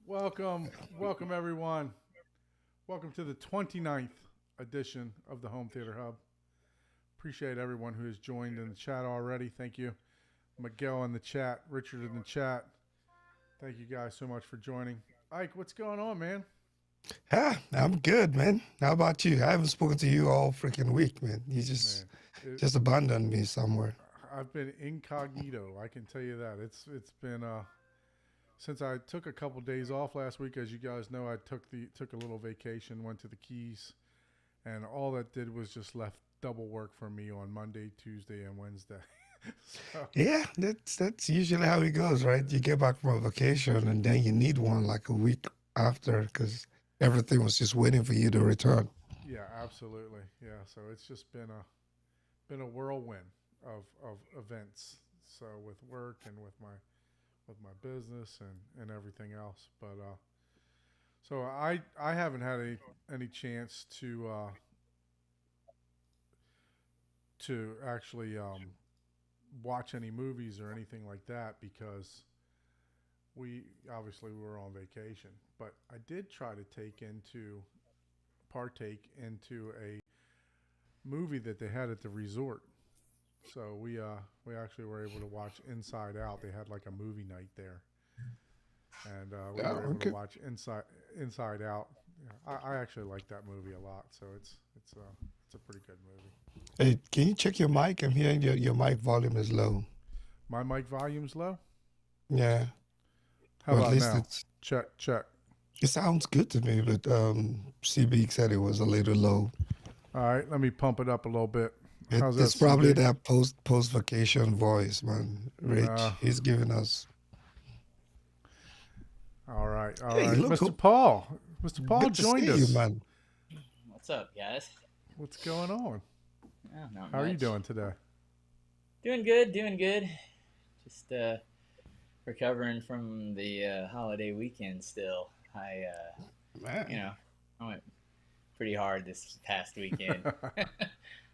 Welcome everyone. Welcome to the 29th edition of the Home Theater Hub. Appreciate everyone who has joined in the chat already. Thank you, Miguel in the chat, Richard in the chat. Thank you guys so much for joining. Ike, what's going on, man? I'm good, man. How about you? I haven't spoken to you all freaking week, man. You just Man, just abandoned me somewhere. I've been incognito. I can tell you that. It's been since I took a couple days off last week. As you guys know, I took a little vacation, went to the Keys, and all that did was just left double work for me on Monday, Tuesday, and Wednesday. So, Yeah, that's usually how it goes, right? You get back from a vacation and then you need one like a week after because everything was just waiting for you to return. yeah, absolutely. Yeah, so it's just been a whirlwind of events. So with work and with my business and everything else. But so I haven't had any chance to actually watch any movies or anything like that because we obviously were on vacation. But I did try to partake into a movie that they had at the resort. So we actually were able to watch Inside Out. They had like a movie night there, and we Yeah, were able to okay. watch Inside Out. Yeah, I actually like that movie a lot. So it's a pretty good movie. Hey, can you check your mic? I'm hearing your mic volume is low. My mic volume's low. Yeah, How or at about least now? Check check. it sounds good to me, but CB said it was a little low. All right, let me pump it up a little bit. How's that, It's probably CB? that post vacation voice, man. Uh, Rich, he's giving us. all Hey, right, look, Mr. Paul. Mr. Paul good to joined see you, us. man. What's up, guys? What's going on? Oh, not How are you much. doing today? Doing good, doing good. Just recovering from the holiday weekend still. You Man, know, I went pretty hard this past weekend. man,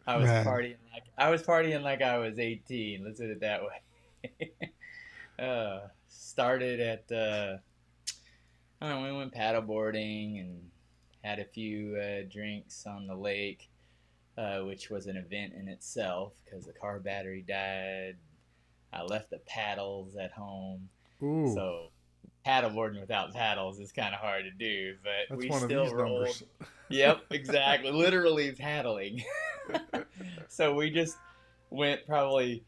I was partying like I was 18. Let's put it that way. Started at I don't know. We went paddleboarding and had a few drinks on the lake, which was an event in itself because the car battery died. I left the paddles at home, Ooh, so paddleboarding without paddles is kind of hard to do. But that's we one of still these rolled. numbers. Yep, exactly. Literally paddling. So we just went probably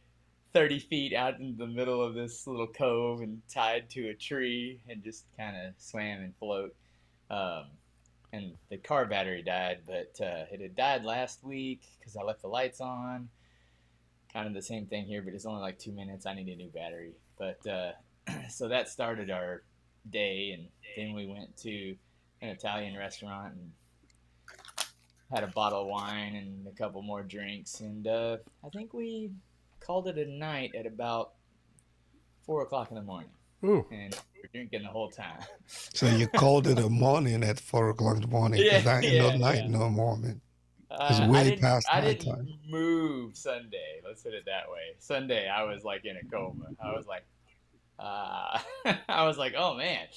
30 feet out in the middle of this little cove and tied to a tree and just kind of swam and float. Um, and the car battery died, but it had died last week because I left the lights on. Kind of the same thing here, but it's only like 2 minutes. I need a new battery. But so that started our day, and then we went to an Italian restaurant and had a bottle of wine and a couple more drinks, and I think we called it a night at about 4 o'clock in the morning, Ooh, and we're drinking the whole time. so you called it a morning at 4 o'clock in the morning because Yeah, that ain't no yeah, night yeah. no more, man. It's way past I didn't nighttime. move Sunday. Let's put it that way. Sunday, I was like in a coma. I was like, I was like, oh man,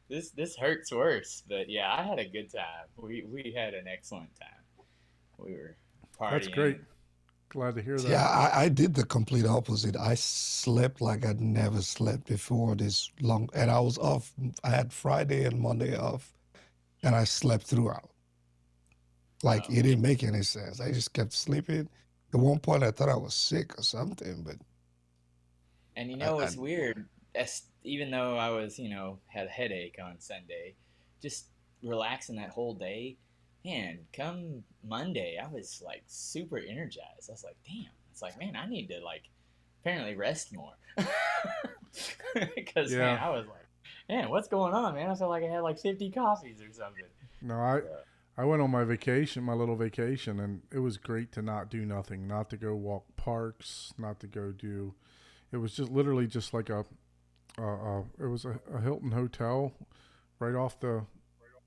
this hurts worse. But yeah, I had a good time. We had an excellent time. We were that's partying. great. Glad to hear See, that. I did the complete opposite. I slept like I'd never slept before this long, and I was off. I had Friday and Monday off, and I slept throughout. Like Oh it man. didn't make any sense. I just kept sleeping. At one point, I thought I was sick or something, but And I it's weird. Even though I was, had a headache on Sunday, just relaxing that whole day. Man, come Monday, I was like super energized. I was like, damn. It's like, man, I need to like apparently rest more. Because man, Yeah. I was like, man, what's going on, man? I felt like I had like 50 coffees or something. No, So, I went on my vacation, my little vacation, and it was great to not do nothing, not to go walk parks, not to go do. It was just literally just like it was a Hilton hotel right off the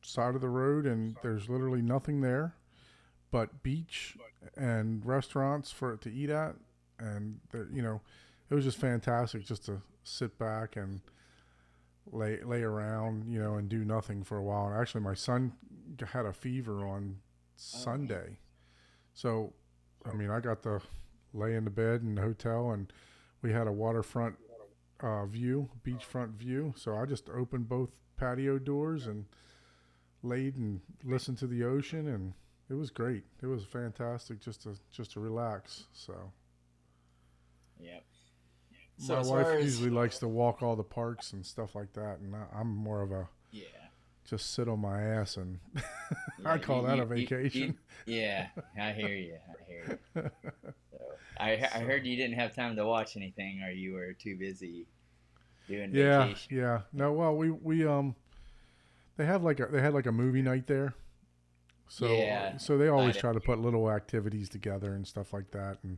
side of the road, and there's literally nothing there but beach and restaurants for it to eat at, and it was just fantastic just to sit back and lay around, and do nothing for a while. And actually, my son had a fever on Sunday, so I mean, I got to lay in the bed in the hotel, and we had a waterfront view, beachfront view. So I just opened both patio doors and laid and listened to the ocean, and it was great. It was fantastic just to relax. So Yep. my as wife far as- usually likes to walk all the parks and stuff like that, and I'm more of a Yeah. just sit on my ass and Yeah, I call that a vacation. Yeah, I hear you. So, I heard you didn't have time to watch anything, or you were too busy doing Yeah, vacation. yeah. No, well, we they had like a movie night there. So Yeah, so they always I- try to put little activities together and stuff like that, and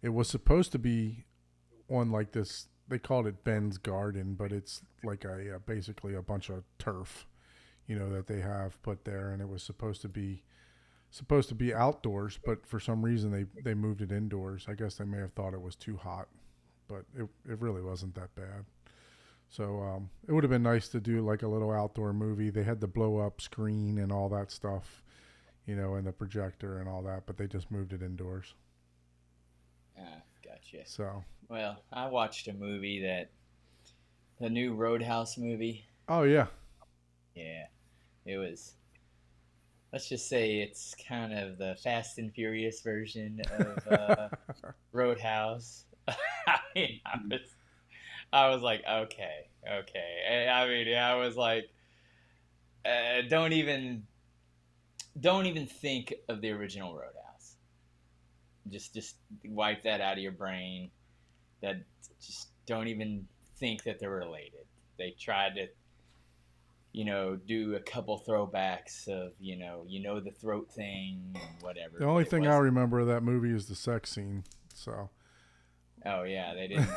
it was supposed to be on like this, they called it Ben's Garden, but it's like basically a bunch of turf, that they have put there, and it was supposed to be outdoors, but for some reason they moved it indoors. I guess they may have thought it was too hot, but it really wasn't that bad. So it would have been nice to do like a little outdoor movie. They had the blow up screen and all that stuff, and the projector and all that, but they just moved it indoors. Gotcha. So, Well, I watched a movie the new Roadhouse movie. oh yeah, Yeah, it was. Let's just say it's kind of the Fast and Furious version of Roadhouse. I was like, okay. I mean, I was like, don't even think of the original Roadhouse. Just wipe that out of your brain. That just don't even think that they're related. They tried to, do a couple throwbacks of, the throat thing and whatever. the only but it thing I wasn't. remember of that movie is the sex scene. So, Oh yeah, they didn't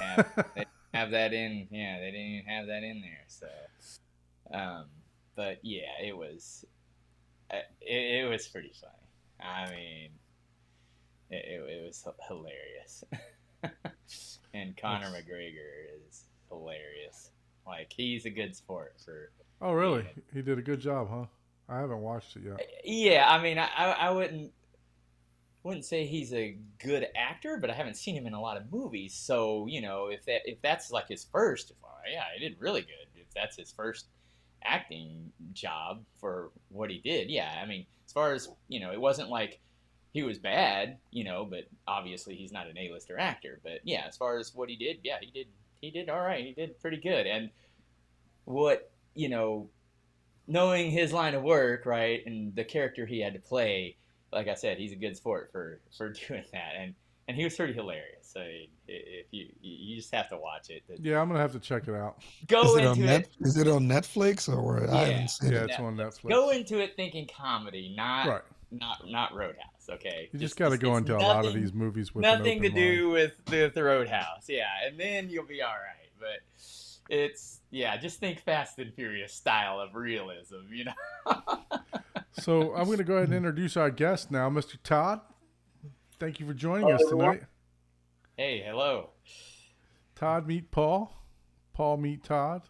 have that in. Yeah, they didn't even have that in there. So, but yeah, it was pretty funny. I mean, it was hilarious. And Conor McGregor is hilarious. Like, he's a good sport for. oh really? He did a good job, huh? I haven't watched it yet. Yeah, I mean, I wouldn't say he's a good actor, but I haven't seen him in a lot of movies. So, if that's like his first, well, yeah, he did really good. If that's his first acting job for what he did, yeah. I mean, as far as, it wasn't like he was bad, but obviously he's not an A-lister actor. But yeah, as far as what he did, yeah, he did all right. He did pretty good. And what, knowing his line of work, right, and the character he had to play, like I said, he's a good sport for doing that, and he was pretty hilarious. So if you just have to watch it. Yeah, I'm gonna have to check it out. Go into it. Is it on Netflix or where? I Yeah. haven't seen Yeah, it. it's on Netflix. Go into it thinking comedy, not Right. not Roadhouse. Okay, You just got to go it's into a lot of nothing- these movies with an nothing to open mind. do with the Roadhouse. Yeah, and then you'll be all right. But it's just think Fast and Furious style of realism. So I'm going to go ahead and introduce our guest now, Mr. Todd. Thank you for joining us tonight. Hey, hello. Todd meet Paul. Paul meet Todd.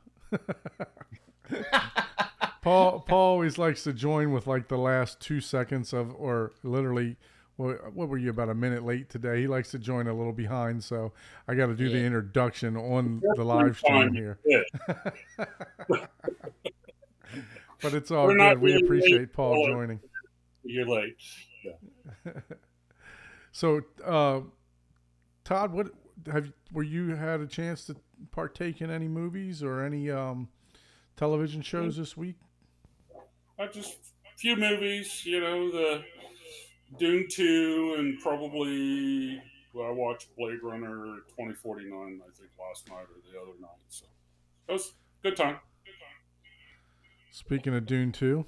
Paul always likes to join with like the last 2 seconds of, or literally, what were you, about a minute late today? He likes to join a little behind, so I got to do the Yeah. introduction on the live stream here. But it's all We're not good. We really appreciate late, Paul Paul. joining. You're late. Yeah. So, Todd, were you had a chance to partake in any movies or any television shows this week? Just a few movies, the Dune 2 and probably I watched Blade Runner 2049, I think, last night or the other night. So it was a good time. Speaking of Dune 2,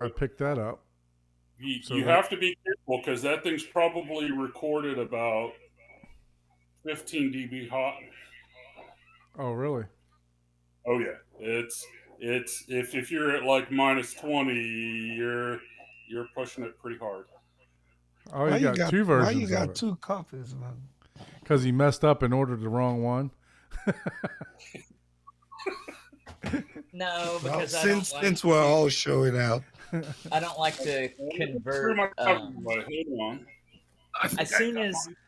I picked that up. You have to be careful because that thing's probably recorded about 15 dB hot. Oh, really? Oh yeah, it's if you're at like minus 20, you're pushing it pretty hard. Oh, you got two versions Why you got of it. two copies, man? Because he messed up and ordered the wrong one. No, Well, because since we're all showing out, I don't like to Pretty convert. much talking about it. Hold on. I think As I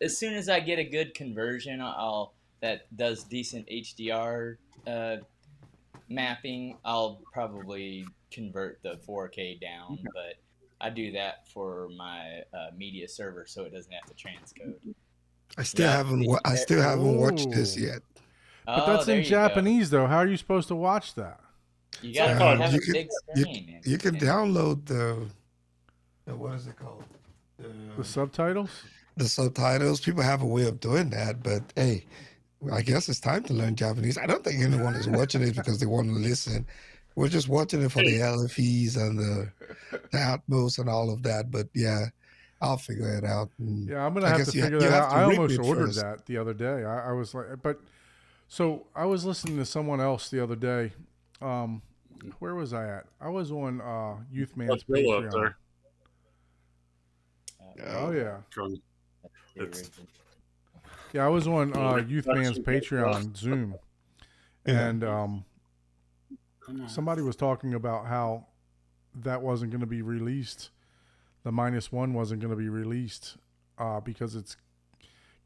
soon got as I get a good conversion, I'll that does decent HDR mapping, I'll probably convert the 4K down, but I do that for my media server so it doesn't have to transcode. Yeah. I still haven't watched this Oh. yet. But Oh, that's there in you go. Japanese, though. How are you supposed to watch that? You gotta Sometimes have you a can- big screen. You can download the what is it called? The subtitles? The subtitles. People have a way of doing that, but hey, I guess it's time to learn Japanese. I don't think anyone is watching it because they want to listen. We're just watching it for the LFEs and the Atmos and all of that. But yeah, I'll figure it out. And Yeah, I'm gonna I have guess to you figure you that have out. to I rip almost it ordered first. that the other day. I was like, but so I was listening to someone else the other day. Where was I at? I was on Youth Man's Godzilla up Patreon. there. Oh yeah, Because The It's- original. yeah. I was on Youth Man's Actually, Patreon Zoom, Yeah. and come on. somebody was talking about how that wasn't going to be released. The -1 wasn't going to be released because it's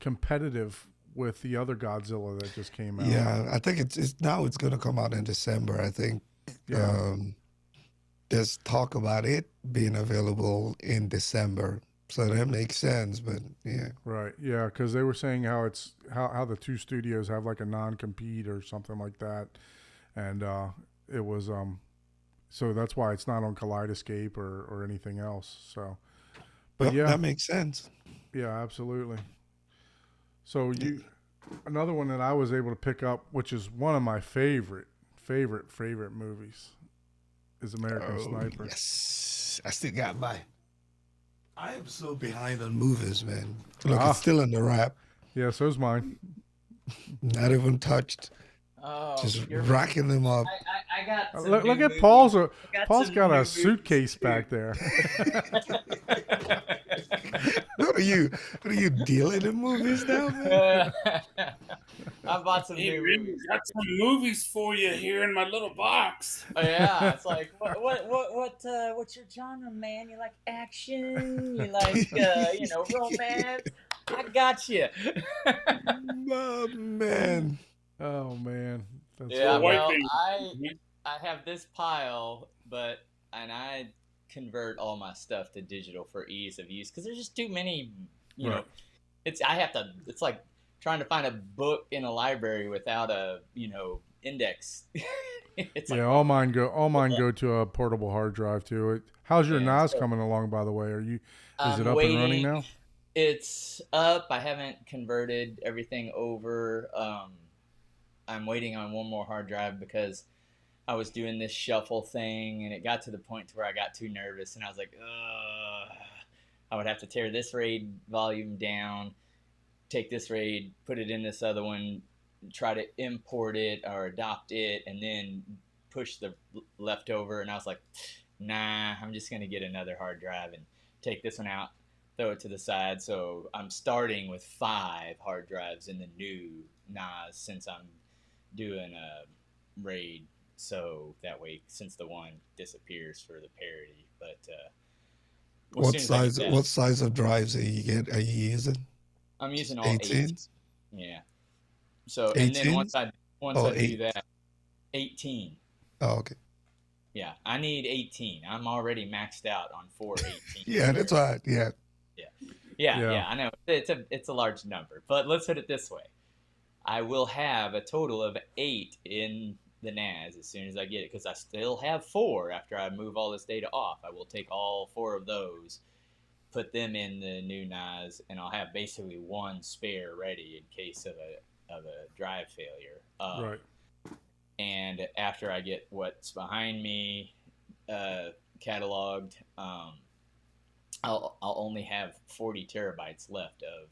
competitive with the other Godzilla that just came out. Yeah, I think it's now it's going to come out in December. I think Yeah. there's talk about it being available in December, so that makes sense. But yeah, Right. Yeah, because they were saying how it's how the two studios have like a non-compete or something like that, and it was so that's why it's not on Kaleidoscape or anything else. So, but well, yeah, that makes sense. yeah, absolutely. So another one that I was able to pick up, which is one of my favorite movies, is American Sniper. Yes, I still got mine. I am so behind on movies, man. Look, Ah. it's still in the wrap, Yeah, so's mine. not even touched, Oh, just you're- racking them up. I got some Look new at movies. Paul's. I Paul's some got new a movies, suitcase too. back there. What are you dealing in movies now, man? I bought some Hey, new man, movies. got some movies for you here in my little box. Oh, yeah, it's like what's your genre, man? You like action? You like romance? I got you. Oh, man. Oh man, that's Yeah, white well, thing. I have this pile, and I convert all my stuff to digital for ease of use because there's just too many. You know, Right. It's like trying to find a book in a library without a index. It's yeah. like, All mine go to a portable hard drive too. How's your Yeah, NAS so- coming along? By the way, is I'm it up and running waiting. now? It's up. I haven't converted everything over. I'm waiting on one more hard drive because I was doing this shuffle thing, and it got to the point to where I got too nervous, and I was like, ugh. I would have to tear this RAID volume down, take this RAID, put it in this other one, try to import it or adopt it, and then push the leftover. And I was like, nah, I'm just going to get another hard drive and take this one out, throw it to the side. So I'm starting with 5 hard drives in the new NAS since I'm doing a RAID. So that way, since the one disappears for the parity, but as soon as I get that- What size of drives are you using? I'm using all 18? 8. Yeah. So and then 18? once I Oh, do 8. that, 18. Oh, okay. Yeah, I need 18. I'm already maxed out on 418. Yeah, that's right. Yeah. Yeah, I know. It's a large number, but let's put it this way: I will have a total of 8 in the NAS as soon as I get it, because I still have 4 after I move all this data off. I will take all 4 of those, put them in the new NAS, and I'll have basically 1 spare ready in case of a drive failure. Right. And after I get what's behind me cataloged, I'll only have 40 terabytes left of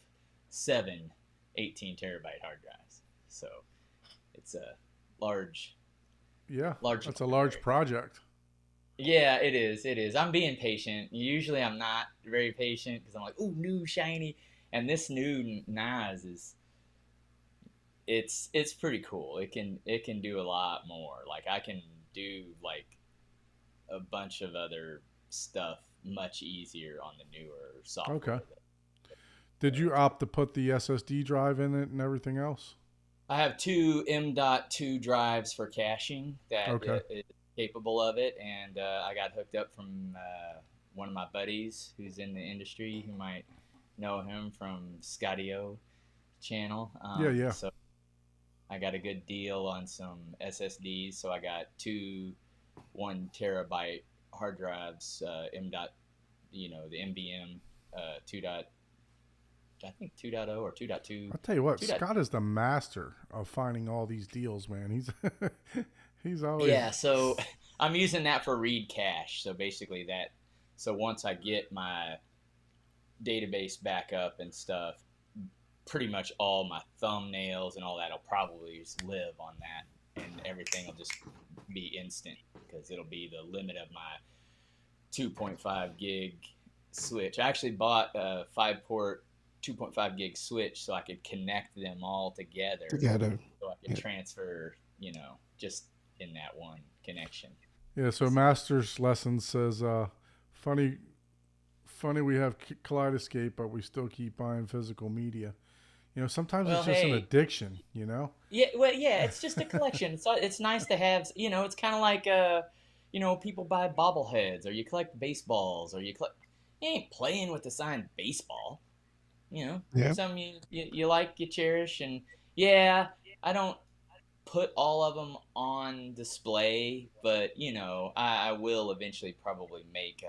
7 18 terabyte hard drives. So it's a large. That's a large project. Yeah, it is. It is. I'm being patient. Usually I'm not very patient because I'm like, ooh, new shiny. And this new NAS is, it's pretty cool. It can do a lot more. Like I can do like a bunch of other stuff much easier on the newer software. Okay. Did you opt to put the SSD drive in it and everything else? I have two M.2 drives for caching that Okay. is capable of it, and I got hooked up from one of my buddies who's in the industry, who might know him from Scottio channel. Yeah. So I got a good deal on some SSDs, so I got two 1 terabyte hard drives, the MBM 2. I think 2.0 or 2.2. I'll tell you what, 2. Scott is the master of finding all these deals, man. He's always Yeah, so I'm using that for read cache. So basically that. So once I get my database back up and stuff, pretty much all my thumbnails and all that will probably just live on that, and everything will just be instant because it'll be the limit of my 2.5 gig switch. I actually bought a 5-port 2.5 gig switch so I could connect them all together so I could transfer, just in that one connection. Yeah, so Master's Lesson says, funny we have Kaleidoscape, but we still keep buying physical media. Sometimes it's just an addiction, Yeah, well, yeah, it's just a collection. It's nice to have, it's kind of like, people buy bobbleheads, or you collect baseballs, or you ain't playing with the signed baseball. Something you like, you cherish, and yeah, I don't put all of them on display, but I will eventually probably make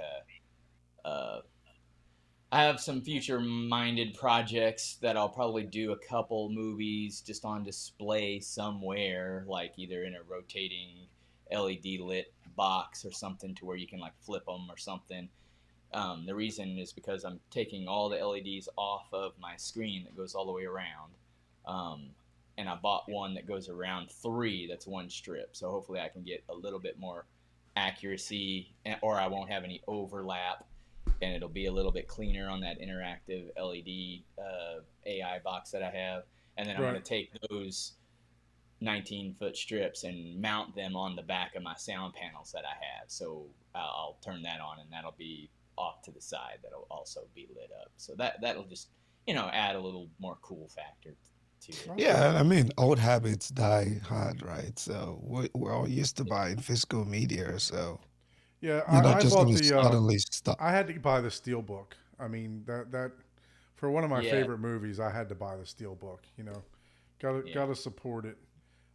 I have some future-minded projects that I'll probably do a couple movies just on display somewhere, like either in a rotating LED lit box or something, to where you can like flip them or something. The reason is because I'm taking all the LEDs off of my screen that goes all the way around. And I bought one that goes around 3, that's one strip. So hopefully I can get a little bit more accuracy, or I won't have any overlap, and it'll be a little bit cleaner on that interactive LED AI box that I have. And then I'm going to take those 19-foot strips and mount them on the back of my sound panels that I have. So I'll turn that on, and that'll be off to the side. That'll also be lit up. So that'll just, add a little more cool factor to it. Yeah, I mean, old habits die hard, right? So we're all used to buying physical media, so yeah. you're not I just bought going to the. suddenly stop. I had to buy the Steelbook. I mean that for one of my favorite movies, I had to buy the Steelbook. Gotta support it.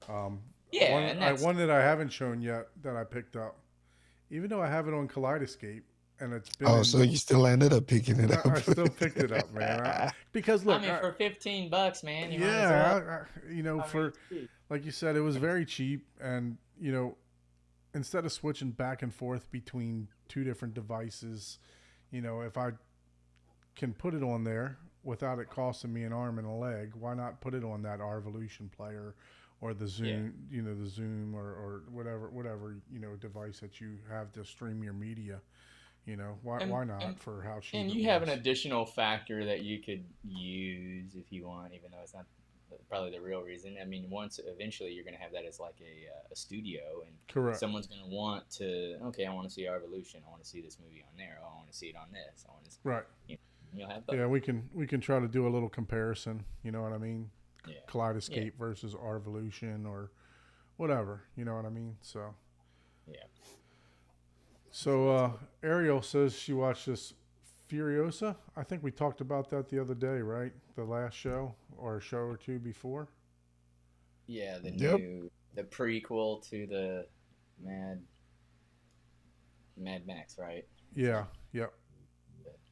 One that I haven't shown yet that I picked up, even though I have it on Kaleidoscape, and it's been. Oh, so you still ended up picking it up? I still picked it up, man. Because look, for $15, man. for like you said, it was very cheap, and instead of switching back and forth between two different devices, if I can put it on there without it costing me an arm and a leg, why not put it on that Arvolution player or the Zoom, the Zoom or whatever device that you have to stream your media. Why not, for how cheap and it you have an was. additional factor that you could use if you want, even though it's not probably the real reason. I mean, eventually you're going to have that as like a studio, and Correct. someone's going to want to, I want to see Arvolution, I want to see this movie on there, I want to see it on this, I want to see, Right. You'll have both. Yeah, we can try to do a little comparison. You know what I mean? Yeah. Kaleidoscape versus Arvolution or whatever. You know what I mean? So. Yeah. So Ariel says she watched this Furiosa. I think we talked about that the other day, right? The last show or a show or two before. Yeah, the Yep. the prequel to the Mad Max, right? Yeah. Yep.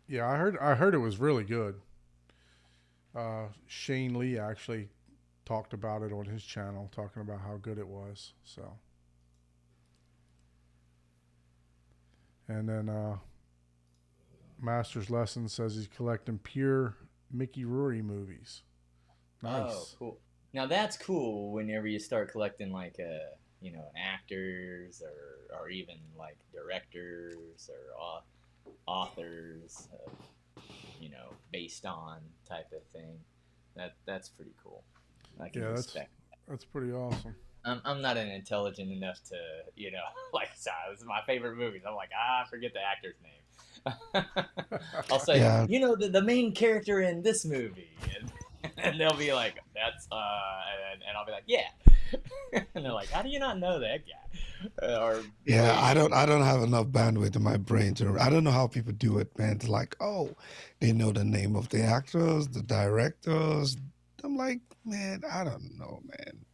Yeah, I heard it was really good. Shane Lee actually talked about it on his channel, talking about how good it was. So. And then Master's Lesson says he's collecting pure Mickey Rourke movies. Nice. Oh, cool. Now that's cool whenever you start collecting like actors or even like directors or authors of, based on type of thing. That's pretty cool. I can respect. That's pretty awesome. I'm not an intelligent enough to, like, sorry, this is my favorite movies. I'm like, forget the actor's name. I'll say, Yeah, the main character in this movie, and they'll be like, that's and I'll be like, yeah, and they're like, how do you not know that guy? Or yeah. wait, I don't have enough bandwidth in my brain to. I don't know how people do it, man. It's like, oh, they know the name of the actors, the directors. I'm like, man, I don't know, man.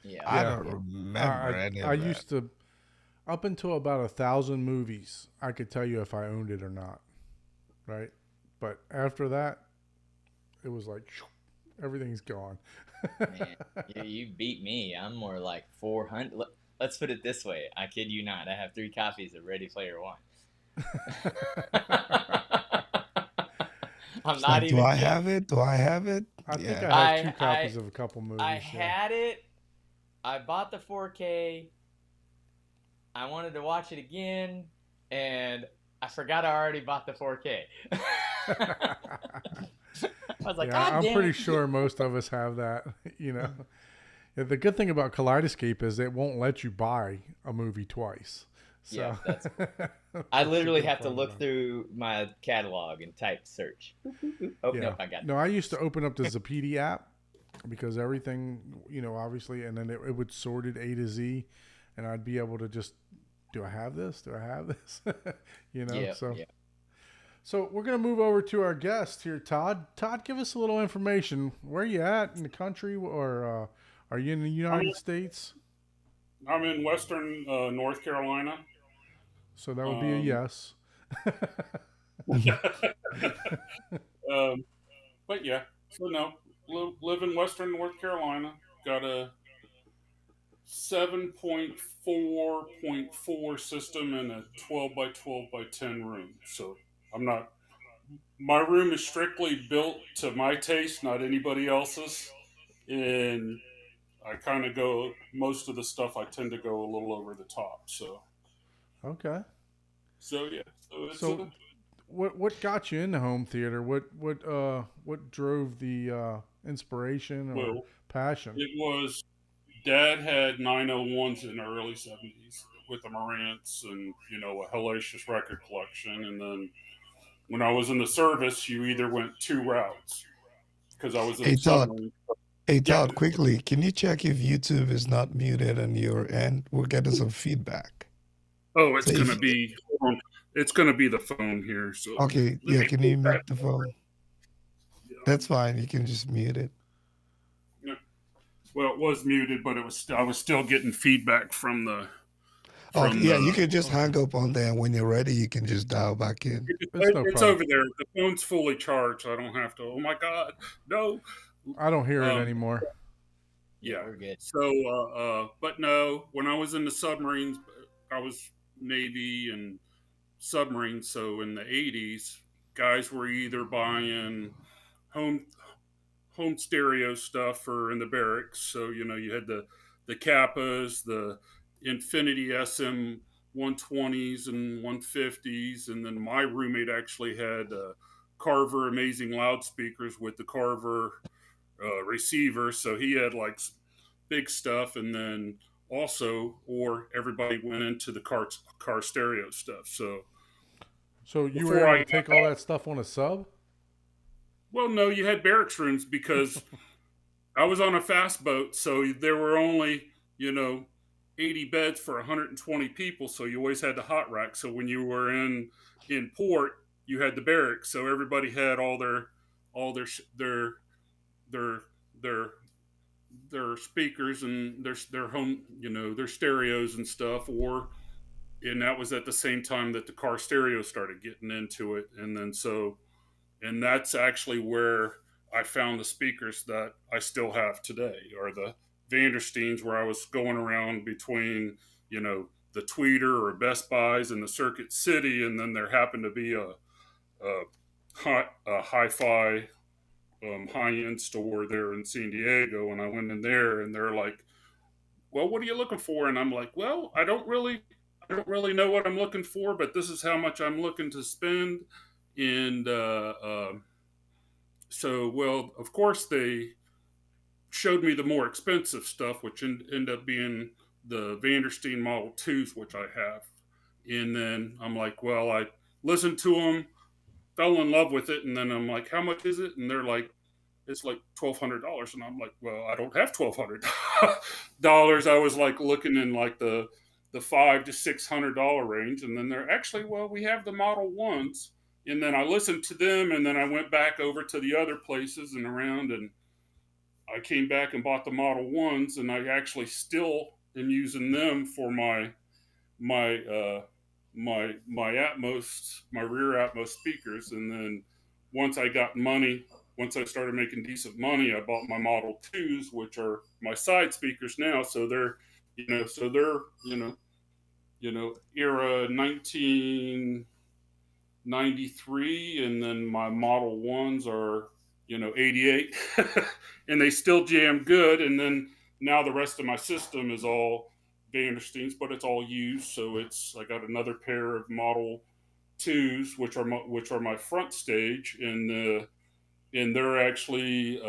yeah, I Yeah, don't remember I any I of that. used to up until about 1,000 movies. I could tell you if I owned it or not, right? But after that, it was like everything's gone. man, you beat me. I'm more like 400. Let's put it this way. I kid you not. I have 3 copies of Ready Player One. I'm It's not like, do even I joking. have it? Do I have it? I think Yeah. I have two I copies I of a couple movies. I Yeah. had it. I bought the 4K. I wanted to watch it again, and I forgot I already bought the 4K. I was like, Yeah, God I'm damn pretty it! sure most of us have that. Yeah, the good thing about Kaleidoscape is it won't let you buy a movie twice. Yeah, So that's. I that's the literally good have to part look about it. through my catalog and type search. Oh Yeah. nope, I got No, I used to open up the Zapedia app because everything, obviously, and then it would sort it A to Z, and I'd be able to just, do I have this? Do I have this? Yeah, So yeah. so we're gonna move over to our guest here, Todd. Todd, give us a little information. Where you at in the country, or are you in the I'm United States? I'm in Western North Carolina. So that would be a Um, yes. um, but yeah, so no, live in Western North Carolina. Got a 7.4.4 system in a 12 by 12 by 10 room. So I'm not. My room is strictly built to my taste, not anybody else's, and I kind of go most of the stuff. I tend to go a little over the top. Okay. So yeah. So it's So a what got you into home theater? What drove the inspiration or well. passion? It was Dad had 901s in the early 70s with the Marantz and a hellacious record collection. And then when I was in the service, you either went 2 routes because I was in Hey the Todd. submarine. Hey Yeah. Todd, quickly, can you check if YouTube is not muted on your end? We're getting some feedback. Oh, So if it's gonna be the phone here. So okay, let yeah, me can pull you that. mute the phone? Yeah. That's fine. You can just mute it. Yeah. Well, it was muted, but I was still getting feedback from the Okay, from yeah, you the. can just Okay. hang up on there, and when you're ready, you can just dial back in. It's no It's problem. over there. The phone's fully charged. So I don't have to. Oh my God, no. I don't hear it Um, anymore. Yeah, Yeah. we're good. So, but no, when I was in the submarines, I was Navy and submarines. So in the 80s, guys were either buying home home stereo stuff or in the barracks. So you had the Kappas, the Infinity SM 120s and 150s, and then my roommate actually had Carver Amazing loudspeakers with the Carver receiver. So he had like big stuff, and then also, or everybody went into the car stereo stuff. So So you were before able I to take all that stuff on a sub? well, no, you had barracks rooms because I was on a fast boat, so there were only you know 80 beds for 120 people. So you always had the hot rack. So when you were in port, you had the barracks. So everybody had all their their their their speakers and their home, their stereos and stuff, and that was at the same time that the car stereo started getting into it, and that's actually where I found the speakers that I still have today, or the Vandersteins, where I was going around between, the Tweeter or Best Buys and the Circuit City, and then there happened to be a hi-fi high-end store there in San Diego, and I went in there, and they're like, "Well, what are you looking for?" And I'm like, "Well, I don't really know what I'm looking for, but this is how much I'm looking to spend." And so, well, of course, they showed me the more expensive stuff, which end up being the Vandersteen Model 2s, which I have. And then I'm like, well, I listened to them, fell in love with it, and then I'm like, how much is it? And they're like, it's like $1,200, and I'm like, well, I don't have $1,200. I was like looking in like the $500 to $600 range, and then they're actually, well, we have the Model Ones, and then I listened to them, and then I went back over to the other places and around, and I came back and bought the Model Ones, and I actually still am using them for my my Atmos, my rear Atmos speakers. And then once I got money, once I started making decent money, I bought my Model 2s, which are my side speakers now. So they're, era 1993, and then my Model 1s are, 88, and they still jam good. And then now the rest of my system is all Vandersteens, but it's all used. So I got another pair of Model 2s, which are my front stage, and they're actually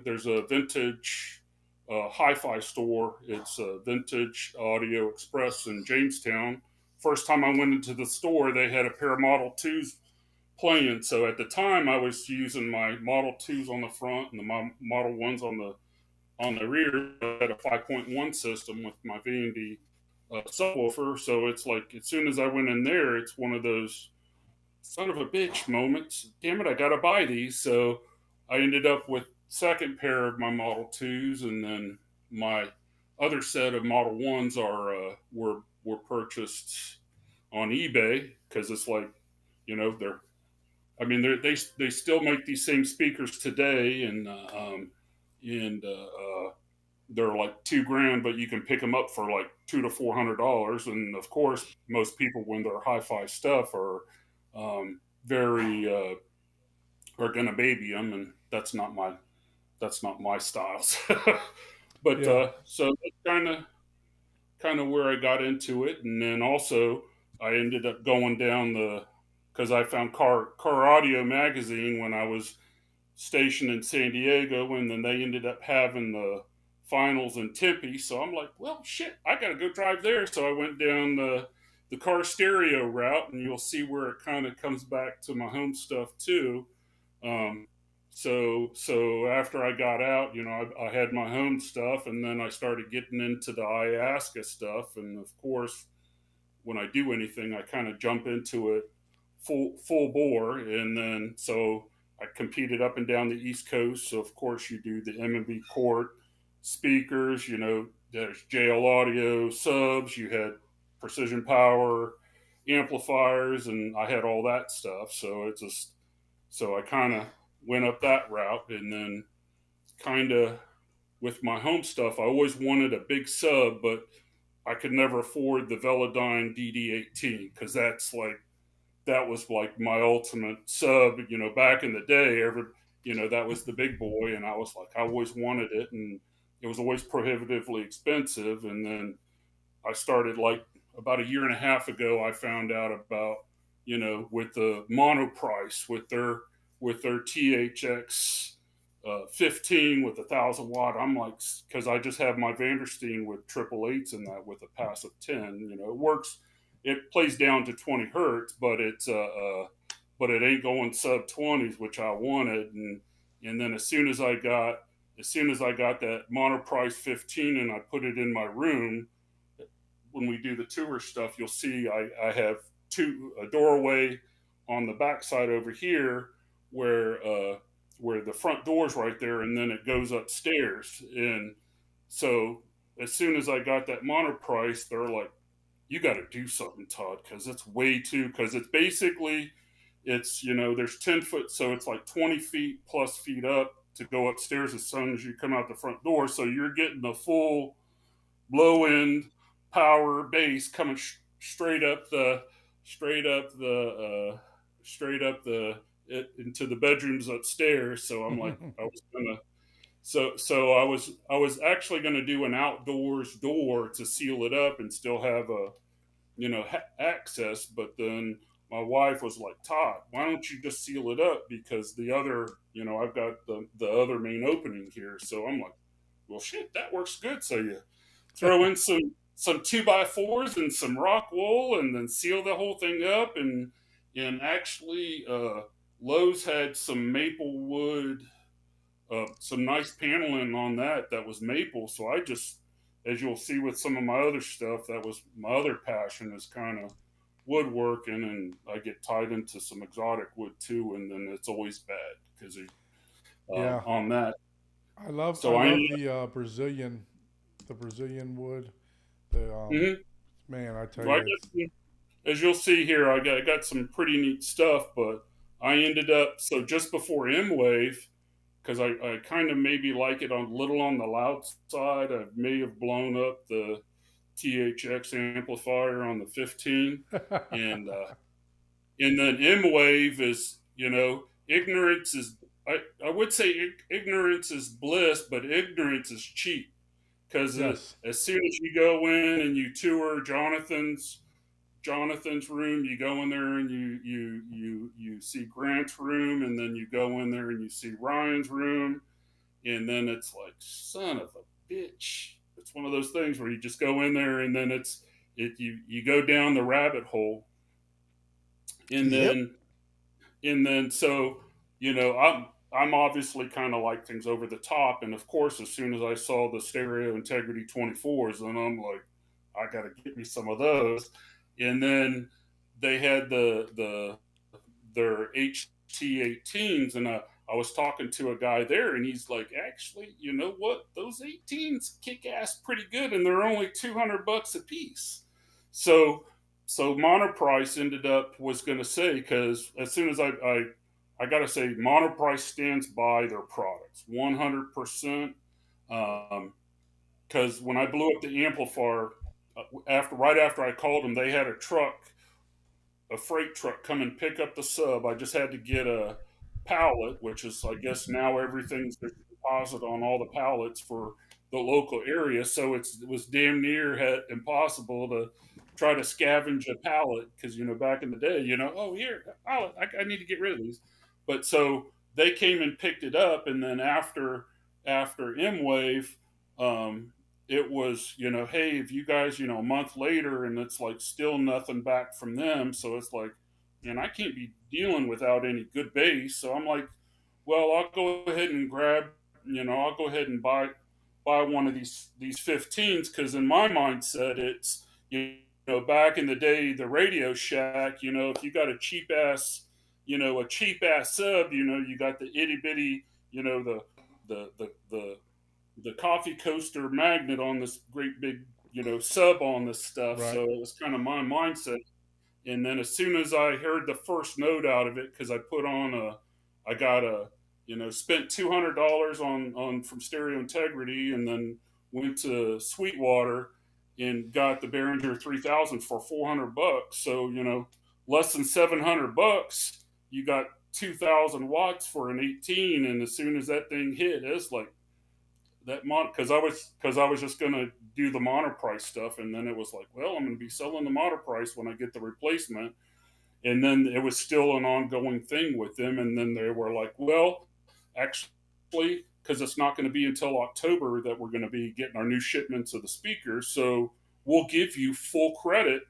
there's a vintage hi-fi store. It's a Vintage Audio Express in Jamestown. First time I went into the store, they had a pair of Model 2s playing. So at the time, I was using my Model 2s on the front and the Model 1s on the rear. I had a 5.1 system with my V&D subwoofer. So it's like, as soon as I went in there, it's one of those son of a bitch moments. Damn it, I gotta buy these. So I ended up with second pair of my Model 2s, and then my other set of Model 1s were purchased on eBay, because it's like, they still make these same speakers today, and they're like $2,000, but you can pick them up for like $200 to $400. And of course, most people, when they're hi-fi stuff, are very are gonna baby them, and that's not my styles. But Yeah. so that's kind of where I got into it. And then also I ended up going down because I found Car Audio magazine when I was stationed in San Diego, and then they ended up having the finals in Tempe. So I'm like, well, shit, I gotta go drive there. So I went down the car stereo route, and you'll see where it kind of comes back to my home stuff too. Um, so after I got out, I had my home stuff, and then I started getting into the Iasca stuff. And of course, when I do anything, I kind of jump into it full bore. And then so I competed up and down the East Coast. So of course, you do the M&B Court speakers. There's JL Audio subs. You had Precision Power amplifiers, and I had all that stuff. So I kind of went up that route. And then kind of with my home stuff, I always wanted a big sub, but I could never afford the Velodyne DD18, because that was like my ultimate sub. Back in the day, that was the big boy, and I was like, I always wanted it, and it was always prohibitively expensive. And then I started, like, about a year and a half ago, I found out about, with the Monoprice, with their THX 15 with 1,000 watt. I'm like, because I just have my Vandersteen with 888s in that with a passive 10. It works. It plays down to 20 hertz, but but it ain't going sub 20s, which I wanted. And then as soon as I got that Monoprice 15 and I put it in my room, when we do the tour stuff, you'll see I have a doorway on the backside over here where the front door's right there, and then it goes upstairs. And so as soon as I got that Monoprice, they're like, you got to do something, Todd, because it's because it's basically, there's 10 foot, so it's like 20 feet plus feet up to go upstairs as soon as you come out the front door. So you're getting the full low end power bass coming straight up into the bedrooms upstairs. So I'm like, I was actually gonna do an outdoors door to seal it up and still have access. But then my wife was like, Todd, why don't you just seal it up? Because the other, I've got the other main opening here. So I'm like, well, shit, that works good. So you throw in some 2x4s and some rock wool, and then seal the whole thing up. And actually, Lowe's had some maple wood, some nice paneling on that was maple. So I just, as you'll see with some of my other stuff, that was my other passion, is kind of woodworking, and I get tied into some exotic wood too, and then it's always bad because Yeah, on that. I So I love ended the Brazilian wood. The mhm. man, I tell Well, I you, got it's some, as you'll see here, I got some pretty neat stuff, but I ended up, so just before M Wave, because I kind of maybe like it on a little on the loud side. I may have blown up the THX amplifier on the 15, and and then M Wave is, ignorance is, I would say ignorance is bliss, but ignorance is cheap, because yes, as soon as you go in and you tour Jonathan's room, you go in there and you see Grant's room, and then you go in there and you see Ryan's room, and then it's like, son of a bitch. It's one of those things where you just go in there, and then you go down the rabbit hole, and Yep. then so, I'm obviously kind of like things over the top, and of course, as soon as I saw the Stereo Integrity 24s, then I'm like, I got to get me some of those. And then they had their HT18s, and I was talking to a guy there, and he's like, actually, you know what? Those 18s kick ass pretty good, and they're only $200 a piece. So Monoprice ended up was going to say, because as soon as I got to say, Monoprice stands by their products 100%. Because when I blew up the amplifier, right after I called them, they had a freight truck, come and pick up the sub. I just had to get a pallet, which is, I guess now everything's there's a deposit on all the pallets for the local area. So it was damn near impossible to try to scavenge a pallet, because back in the day, oh, here, pallet, I need to get rid of these. But so they came and picked it up, and then after M Wave, um, it was, hey, if you guys, a month later, and it's like still nothing back from them. So it's like, man, I can't be dealing without any good bass. So I'm like, well, I'll go ahead and I'll go ahead and buy one of these 15s, because in my mindset, it's, back in the day, the Radio Shack, if you got a cheap ass sub, you got the itty bitty, the coffee coaster magnet on this great big, sub on this stuff. right. So it was kind of my mindset. And then as soon as I heard the first note out of it, because I got spent $200 on from Stereo Integrity, and then went to Sweetwater and got the Behringer 3000 for $400. So less than $700, you got 2,000 watts for an 18. And as soon as that thing hit, it's like, because I was just gonna do the Monoprice stuff, and then it was like, well, I'm gonna be selling the Monoprice when I get the replacement, and then it was still an ongoing thing with them, and then they were like, well, actually, because it's not going to be until October that we're going to be getting our new shipments of the speakers, so we'll give you full credit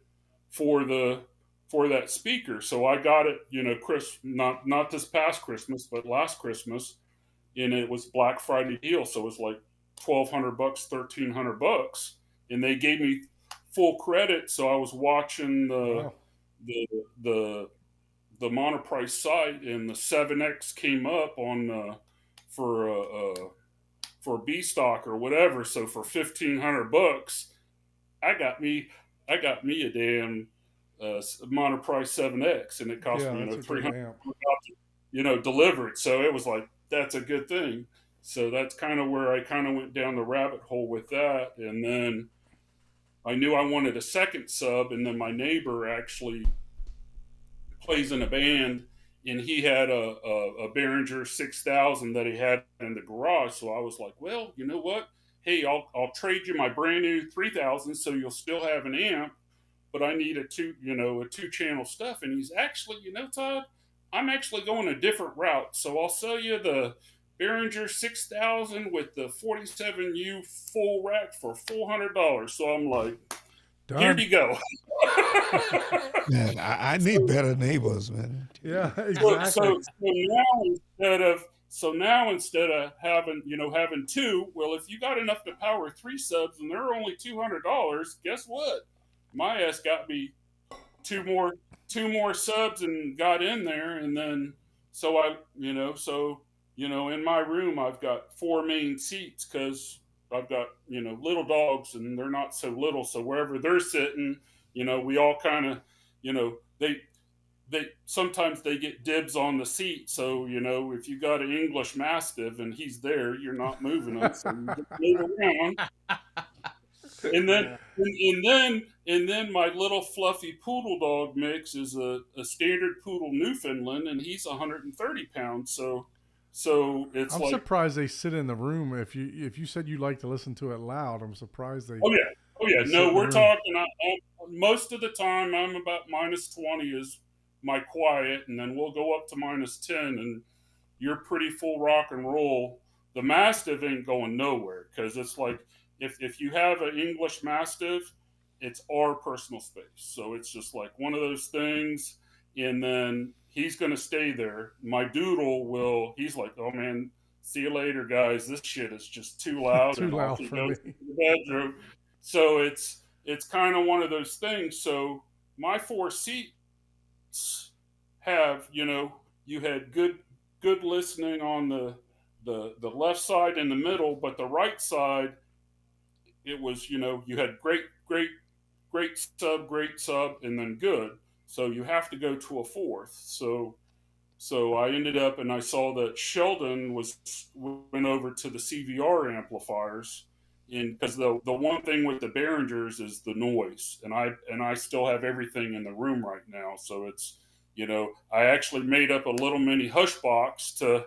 for that speaker. So I got it, Chris, not this past Christmas, but last Christmas, and it was Black Friday deal, so it was like $1,200, $1,300, and they gave me full credit. So I was watching Wow. the the the Monoprice site, and the 7X came up on for B stock or whatever. So for $1,500, I got me a damn Monoprice 7X, and it cost Yeah, me that's a three good hundred amp. delivered. So it was like, that's a good thing. So that's kind of where I kind of went down the rabbit hole with that. And then I knew I wanted a second sub, and then my neighbor actually plays in a band, and he had a Behringer 6000 that he had in the garage. So I was like, well, you know what? Hey, I'll trade you my brand new 3000, so you'll still have an amp, but I need a two channel stuff. And he's actually, Todd, I'm actually going a different route. So I'll sell you the Behringer 6000 with the 47U full rack for $400. So I'm like, here Done. you go. Man, I need better neighbors, man. Yeah, So, exactly. so now instead of having two, well, if you got enough to power three subs and they're only $200, guess what? My ass got me two more subs and got in there, and then so in my room I've got four main seats because I've got little dogs and they're not so little, so wherever they're sitting, we all kind of they sometimes they get dibs on the seat. So if you got an English Mastiff and he's there, you're not moving him, so you just move around. And then Yeah. and then my little fluffy poodle dog mix is a standard poodle Newfoundland, and he's 130 pounds. So it's I'm like, surprised they sit in the room. If you said you like to listen to it loud, I'm surprised they. oh yeah, oh yeah. They sit No, in the we're room. talking. Most of the time, I'm about -20 is my quiet, and then we'll go up to -10, and you're pretty full rock and roll. The Mastiff ain't going nowhere because it's like if you have an English Mastiff, it's our personal space. So it's just like one of those things, and then he's going to stay there. My Doodle will. He's like, oh man, see you later, guys. This shit is just too loud, Too and off loud he for goes me. to the bedroom. So it's kind of one of those things. So my four seats have you had good listening on the left side and the middle, but the right side it was you had great sub, and then good. So you have to go to a fourth. So I ended up and I saw that Sheldon went over to the CVR amplifiers, and because the one thing with the Behringers is the noise, and I still have everything in the room right now, so it's I actually made up a little mini hush box to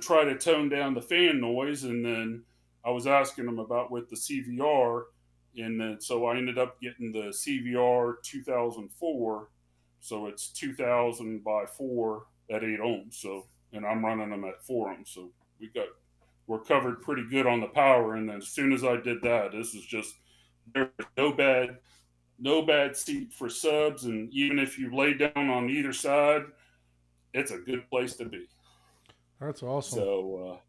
try to tone down the fan noise, and then I was asking them about with the CVR, and then so I ended up getting the CVR 2004, so it's 2000 by 4 at 8 ohms. So, and I'm running them at 4 ohms. So we're covered pretty good on the power. And then as soon as I did that, this is just there's no bad seat for subs. And even if you lay down on either side, it's a good place to be. That's awesome. So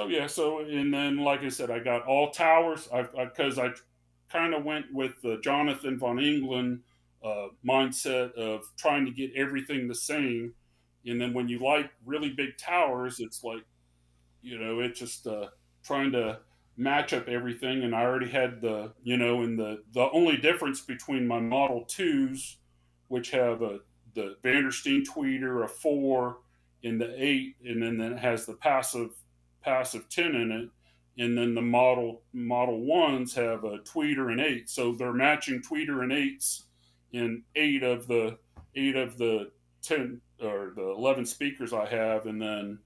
yeah. So and then like I said, I got all towers. Because I kind of went with the Jonathan von England mindset of trying to get everything the same. And then when you like really big towers, it's like, it's just trying to match up everything. And I already had and the only difference between my Model 2s, which have the Vandersteen tweeter, a 4, and the 8, and then it has the passive 10 in it. And then the Model 1s have a tweeter and 8. So they're matching tweeter and 8s in 8 of the 10 or the 11 speakers I have, and then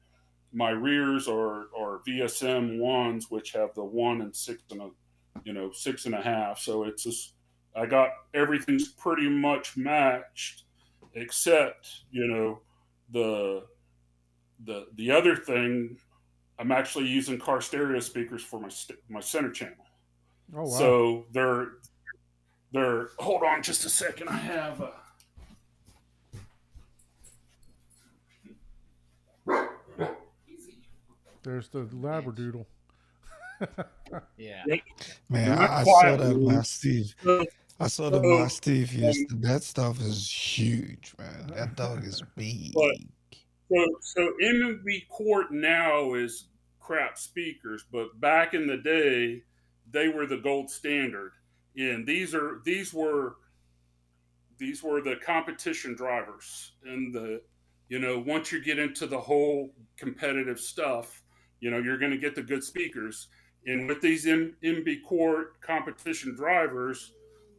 my rears are VSM 1s, which have the 1 and 6.5. So it's just I got everything's pretty much matched, except the other thing. I'm actually using car stereo speakers for my center channel. Oh wow. So they're hold on just a second. I have There's the Labradoodle. Yeah. Man, Not I saw quiet, that man. Mastiff. I saw the Mastiff yesterday. That stuff is huge, man. That dog is big. So MMB Court now is crap speakers, but back in the day, they were the gold standard. And these were the competition drivers. And once you get into the whole competitive stuff, you're going to get the good speakers. And with these MB Court competition drivers,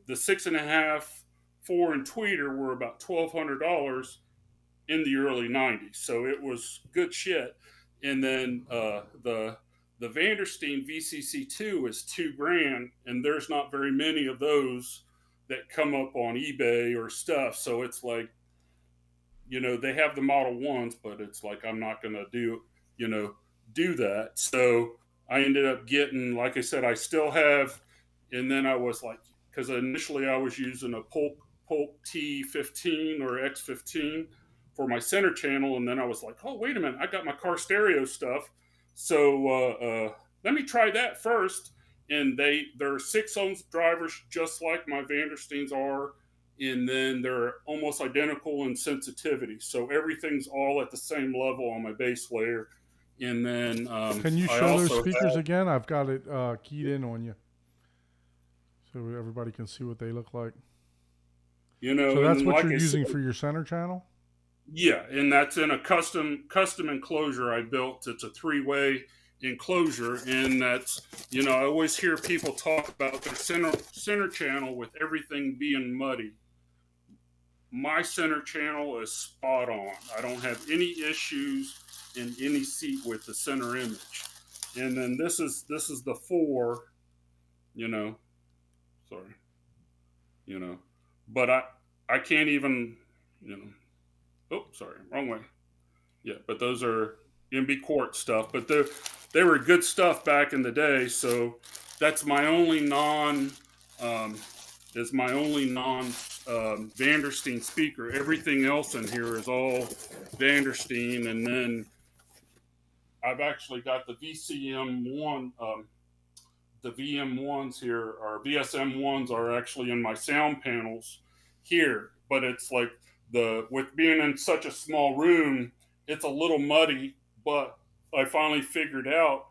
the 6.5, 4, and tweeter were about $1,200 in the early 90s. So it was good shit. And then the Vandersteen VCC2 is $2,000, and there's not very many of those that come up on eBay or stuff. So it's like, they have the Model 1s, but it's like I'm not going to do do that. So I ended up getting, like I said, I still have, and then I was like, because initially I was using a Polk T15 or X15 for my center channel, and then I was like, oh wait a minute, I got my car stereo stuff, so let me try that first. And they're 6 ohm drivers, just like my Vandersteens are, and then they're almost identical in sensitivity. So everything's all at the same level on my base layer. And then Can you I show those also speakers have, again? I've got it keyed in on you, so everybody can see what they look like. So that's and what like you're I using said, for your center channel? yeah, and that's in a custom enclosure I built. It's a 3-way enclosure, and that's I always hear people talk about their center channel with everything being muddy. My center channel is spot on. I don't have any issues in any seat with the center image. And then this is the 4, you know, sorry, but I can't even, oh, sorry, wrong way. Yeah, but those are MB Court stuff, but they were good stuff back in the day. So that's my only um, Vandersteen speaker. Everything else in here is all Vandersteen, and then I've actually got the VCM one. The VM ones here, or VSM ones, are actually in my sound panels here, but it's like with being in such a small room, it's a little muddy. But I finally figured out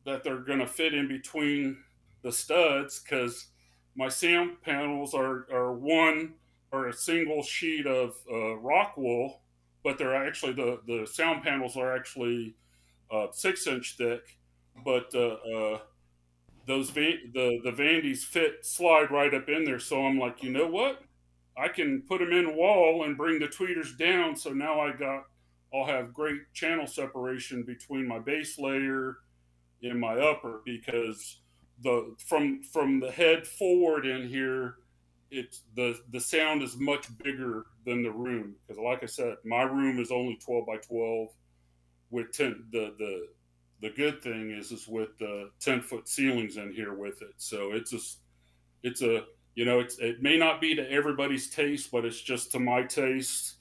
that they're going to fit in between the studs, because my sound panels are a single sheet of rock wool, but they're actually the sound panels are actually 6-inch thick, but the Vandies slide right up in there. So I'm like, you know what? I can put them in wall and bring the tweeters down. So now I'll have great channel separation between my base layer and my upper, because from the head forward in here, it's the sound is much bigger than the room, because like I said, my room is only 12 by 12 with 10. The good thing is with the 10-foot ceilings in here with it. So it may not be to everybody's taste, but it's just to my taste.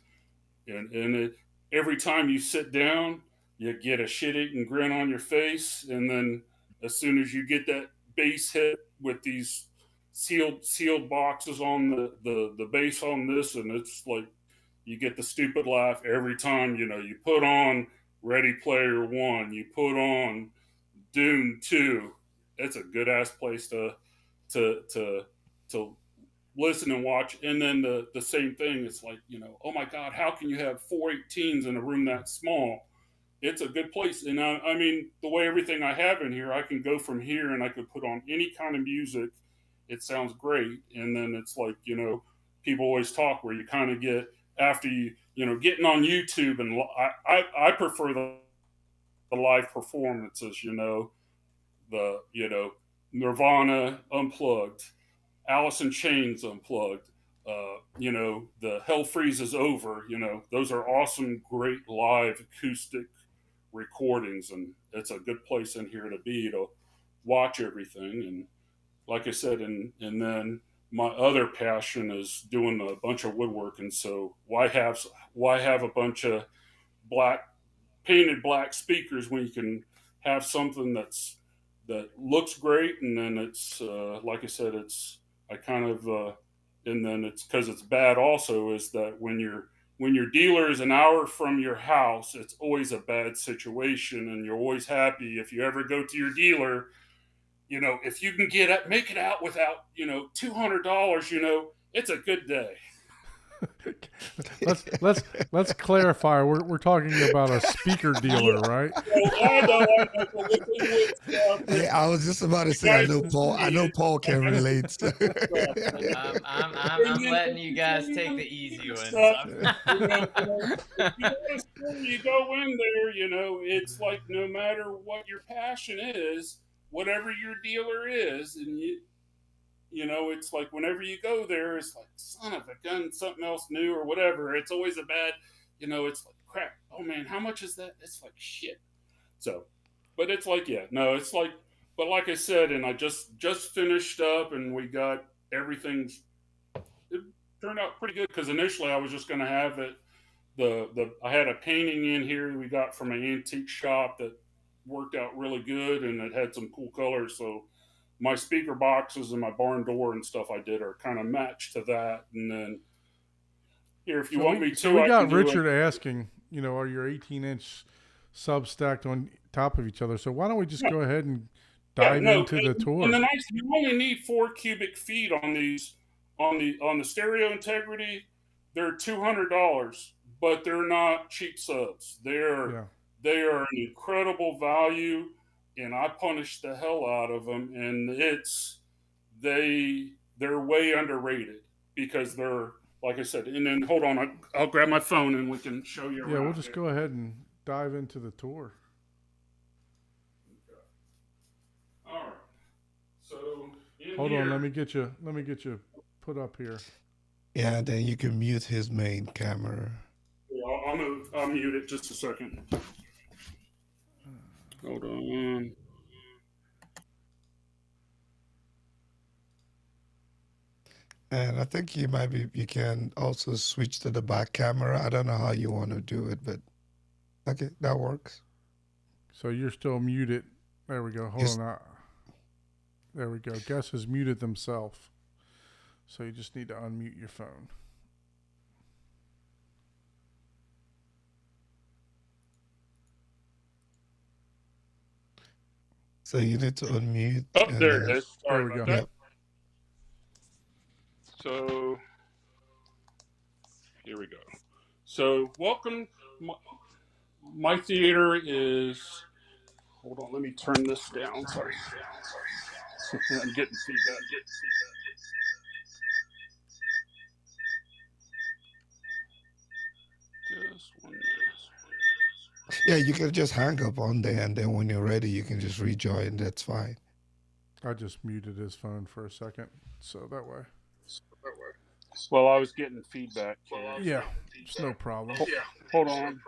And every time you sit down, you get a shit-eating grin on your face, and then as soon as you get that base hit with these sealed boxes on the base on this, and it's like you get the stupid laugh every time. You put on Ready Player One, you put on Dune 2. It's a good ass place to listen and watch. And then the same thing, it's like, oh my God, how can you have 418s in a room that small? It's a good place. And I mean, the way everything I have in here, I can go from here and I could put on any kind of music. It sounds great. And then it's like, people always talk where you kind of get, after getting on YouTube, and I prefer the live performances, the Nirvana Unplugged, Alice in Chains Unplugged, the Hell Freezes Over, those are awesome, great live acoustic recordings, and it's a good place in here to be to watch everything. And like I said, and then my other passion is doing a bunch of woodworking. So why have a bunch of painted black speakers when you can have something that looks great, and then it's like I said, I kind of and then it's because it's bad also, is that when your dealer is an hour from your house, it's always a bad situation, and you're always happy if you ever go to your dealer. If you can make it out without $200, it's a good day. let's clarify. We're talking about a speaker dealer, right? I know. Yeah, I was just about to say, I know Paul can relate. I'm letting you guys take the easy ones. You go in there, it's like, no matter what your passion is, whatever your dealer is, and it's like whenever you go there, it's like, son of a gun, something else new or whatever. It's always a bad, it's like, crap. Oh man, how much is that? It's like, shit. So, but it's like, yeah, no, it's like, but like I said, and I just finished up, and we got everything's. It turned out pretty good because initially I was just going to have it. The I had a painting in here we got from an antique shop that worked out really good, and it had some cool colors. So my speaker boxes and my barn door and stuff I did are kind of matched to that. And then here, if you want me to, so we I got can do Richard it. asking, are your 18-inch subs stacked on top of each other? So why don't we just Yeah, go ahead and yeah, dive no. into the And tour? the nice, you only need 4 cubic feet on these on the stereo integrity. They're $200, but they're not cheap subs. Yeah. They are an incredible value, and I punish the hell out of them. And they're way underrated because they're, like I said. And then hold on, I'll grab my phone and we can show you Yeah, we'll around just here. go ahead and dive into the tour. All right. So in Hold here, on, let me get you put up here. Yeah, then you can mute his main camera. I'll mute it just a second. Hold on. And I think you can also switch to the back camera. I don't know how you want to do it, but okay, that works. So you're still muted. There we go. Hold Yes. on. There we go. Guest has muted themselves. So you just need to unmute your phone. So you need to unmute. Oh, And there it is. There Sorry we about go. that. Yep. So here we go. So welcome. My theater is. Hold on, let me turn this down. Sorry. I'm getting feedback. Just 1 minute. Yeah, you can just hang up on there, and then when you're ready, you can just rejoin. That's fine. I just muted his phone for a second. So that way. Well, I was getting feedback. Yeah, it's no problem. Hold on.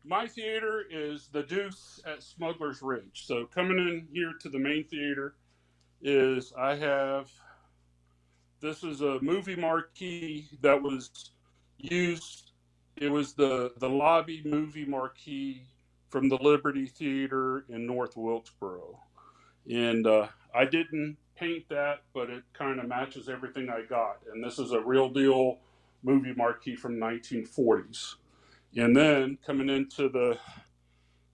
My theater is the Deuce at Smuggler's Ridge. So coming in here to the main theater is this is a movie marquee that was used. It was the lobby movie marquee from the Liberty Theater in North Wilkesboro. And I didn't paint that, but it kind of matches everything I got. And this is a real deal movie marquee from 1940s. And then coming into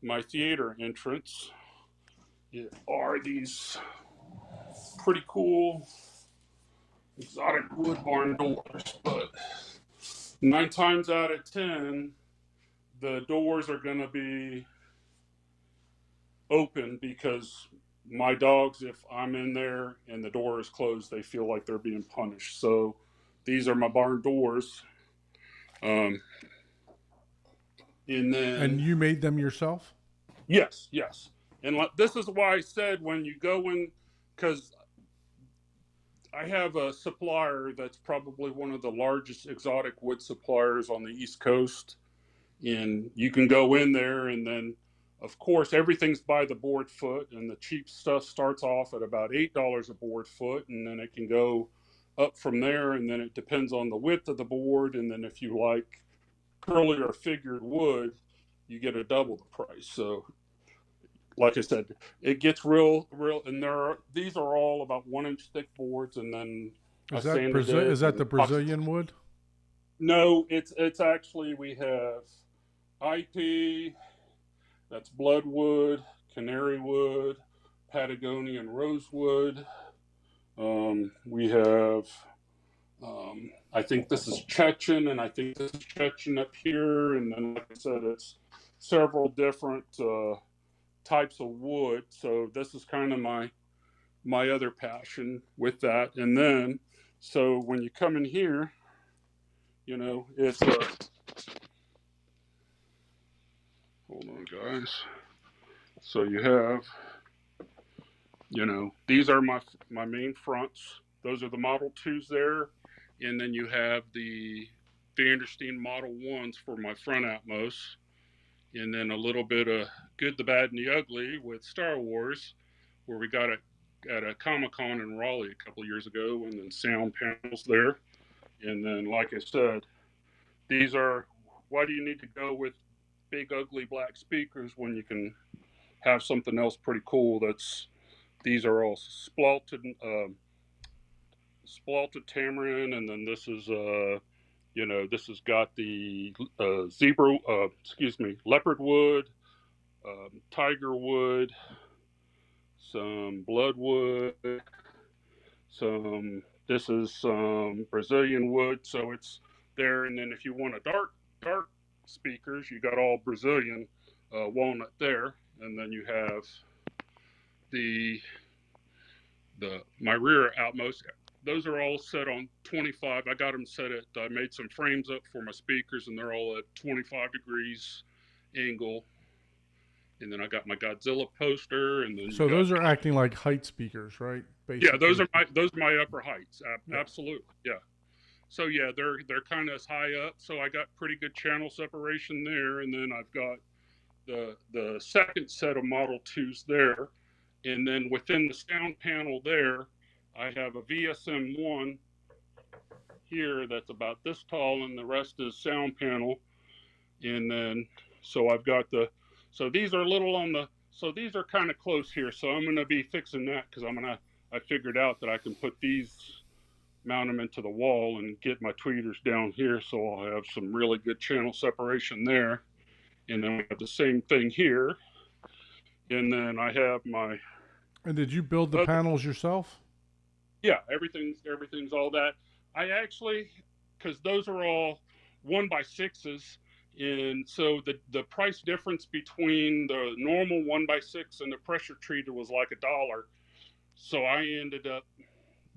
my theater entrance are these pretty cool exotic wood barn doors. But 9 times out of 10, the doors are going to be open because my dogs, if I'm in there and the door is closed, they feel like they're being punished. So these are my barn doors. And then. And you made them yourself? Yes. And this is why I said when you go in, because I have a supplier that's probably one of the largest exotic wood suppliers on the East Coast. And you can go in there, and then, of course, everything's by the board foot, and the cheap stuff starts off at about $8 a board foot, and then it can go up from there, and then it depends on the width of the board, and then if you like curly or figured wood, you get a double the price. So, like I said, it gets real, and these are all about 1 inch thick boards, and then Is that the Brazilian wood? No, it's actually, we have IP, that's bloodwood, canary wood, Patagonian rosewood. We have, I think this is Chechen, and I think this is Chechen up here, and then like I said, it's several different types of wood. So this is kind of my other passion with that. And then, so when you come in here, it's hold on, guys. So you have, these are my main fronts. Those are the Model 2s there. And then you have the Vandersteen Model 1s for my front Atmos, and then a little bit of Good, the Bad, and the Ugly with Star Wars, where we got it at a Comic-Con in Raleigh a couple of years ago, and then sound panels there. And then, like I said, these are, why do you need to go with big, ugly black speakers when you can have something else pretty cool? These are all spalted tamarind, and then this is this has got the leopard wood, tiger wood, some bloodwood, this is some Brazilian wood, so it's there. And then if you want a dark speakers, you got all Brazilian walnut there, and then you have my rear Atmos. Those are all set on 25. I got them set at, I made some frames up for my speakers, and they're all at 25 degrees angle. And then I got my Godzilla poster, and then so those are acting like height speakers, right? Basically. Yeah, those are my upper heights. Absolutely, yeah. So yeah, they're kind of high up, so I got pretty good channel separation there. And then I've got the second set of Model 2s there, and then within the sound panel there, I have a VSM1 here that's about this tall, and the rest is sound panel. And then so I've got so these are a little so these are kind of close here. So I'm going to be fixing that, because I figured out that I can put these, mount them into the wall and get my tweeters down here. So I'll have some really good channel separation there. And then we have the same thing here. And then I have my... And did you build the panels yourself? Yeah, everything's all that. I actually, because those are all 1x6s, and so the price difference between the normal 1x6 and the pressure treated was like $1. So I ended up,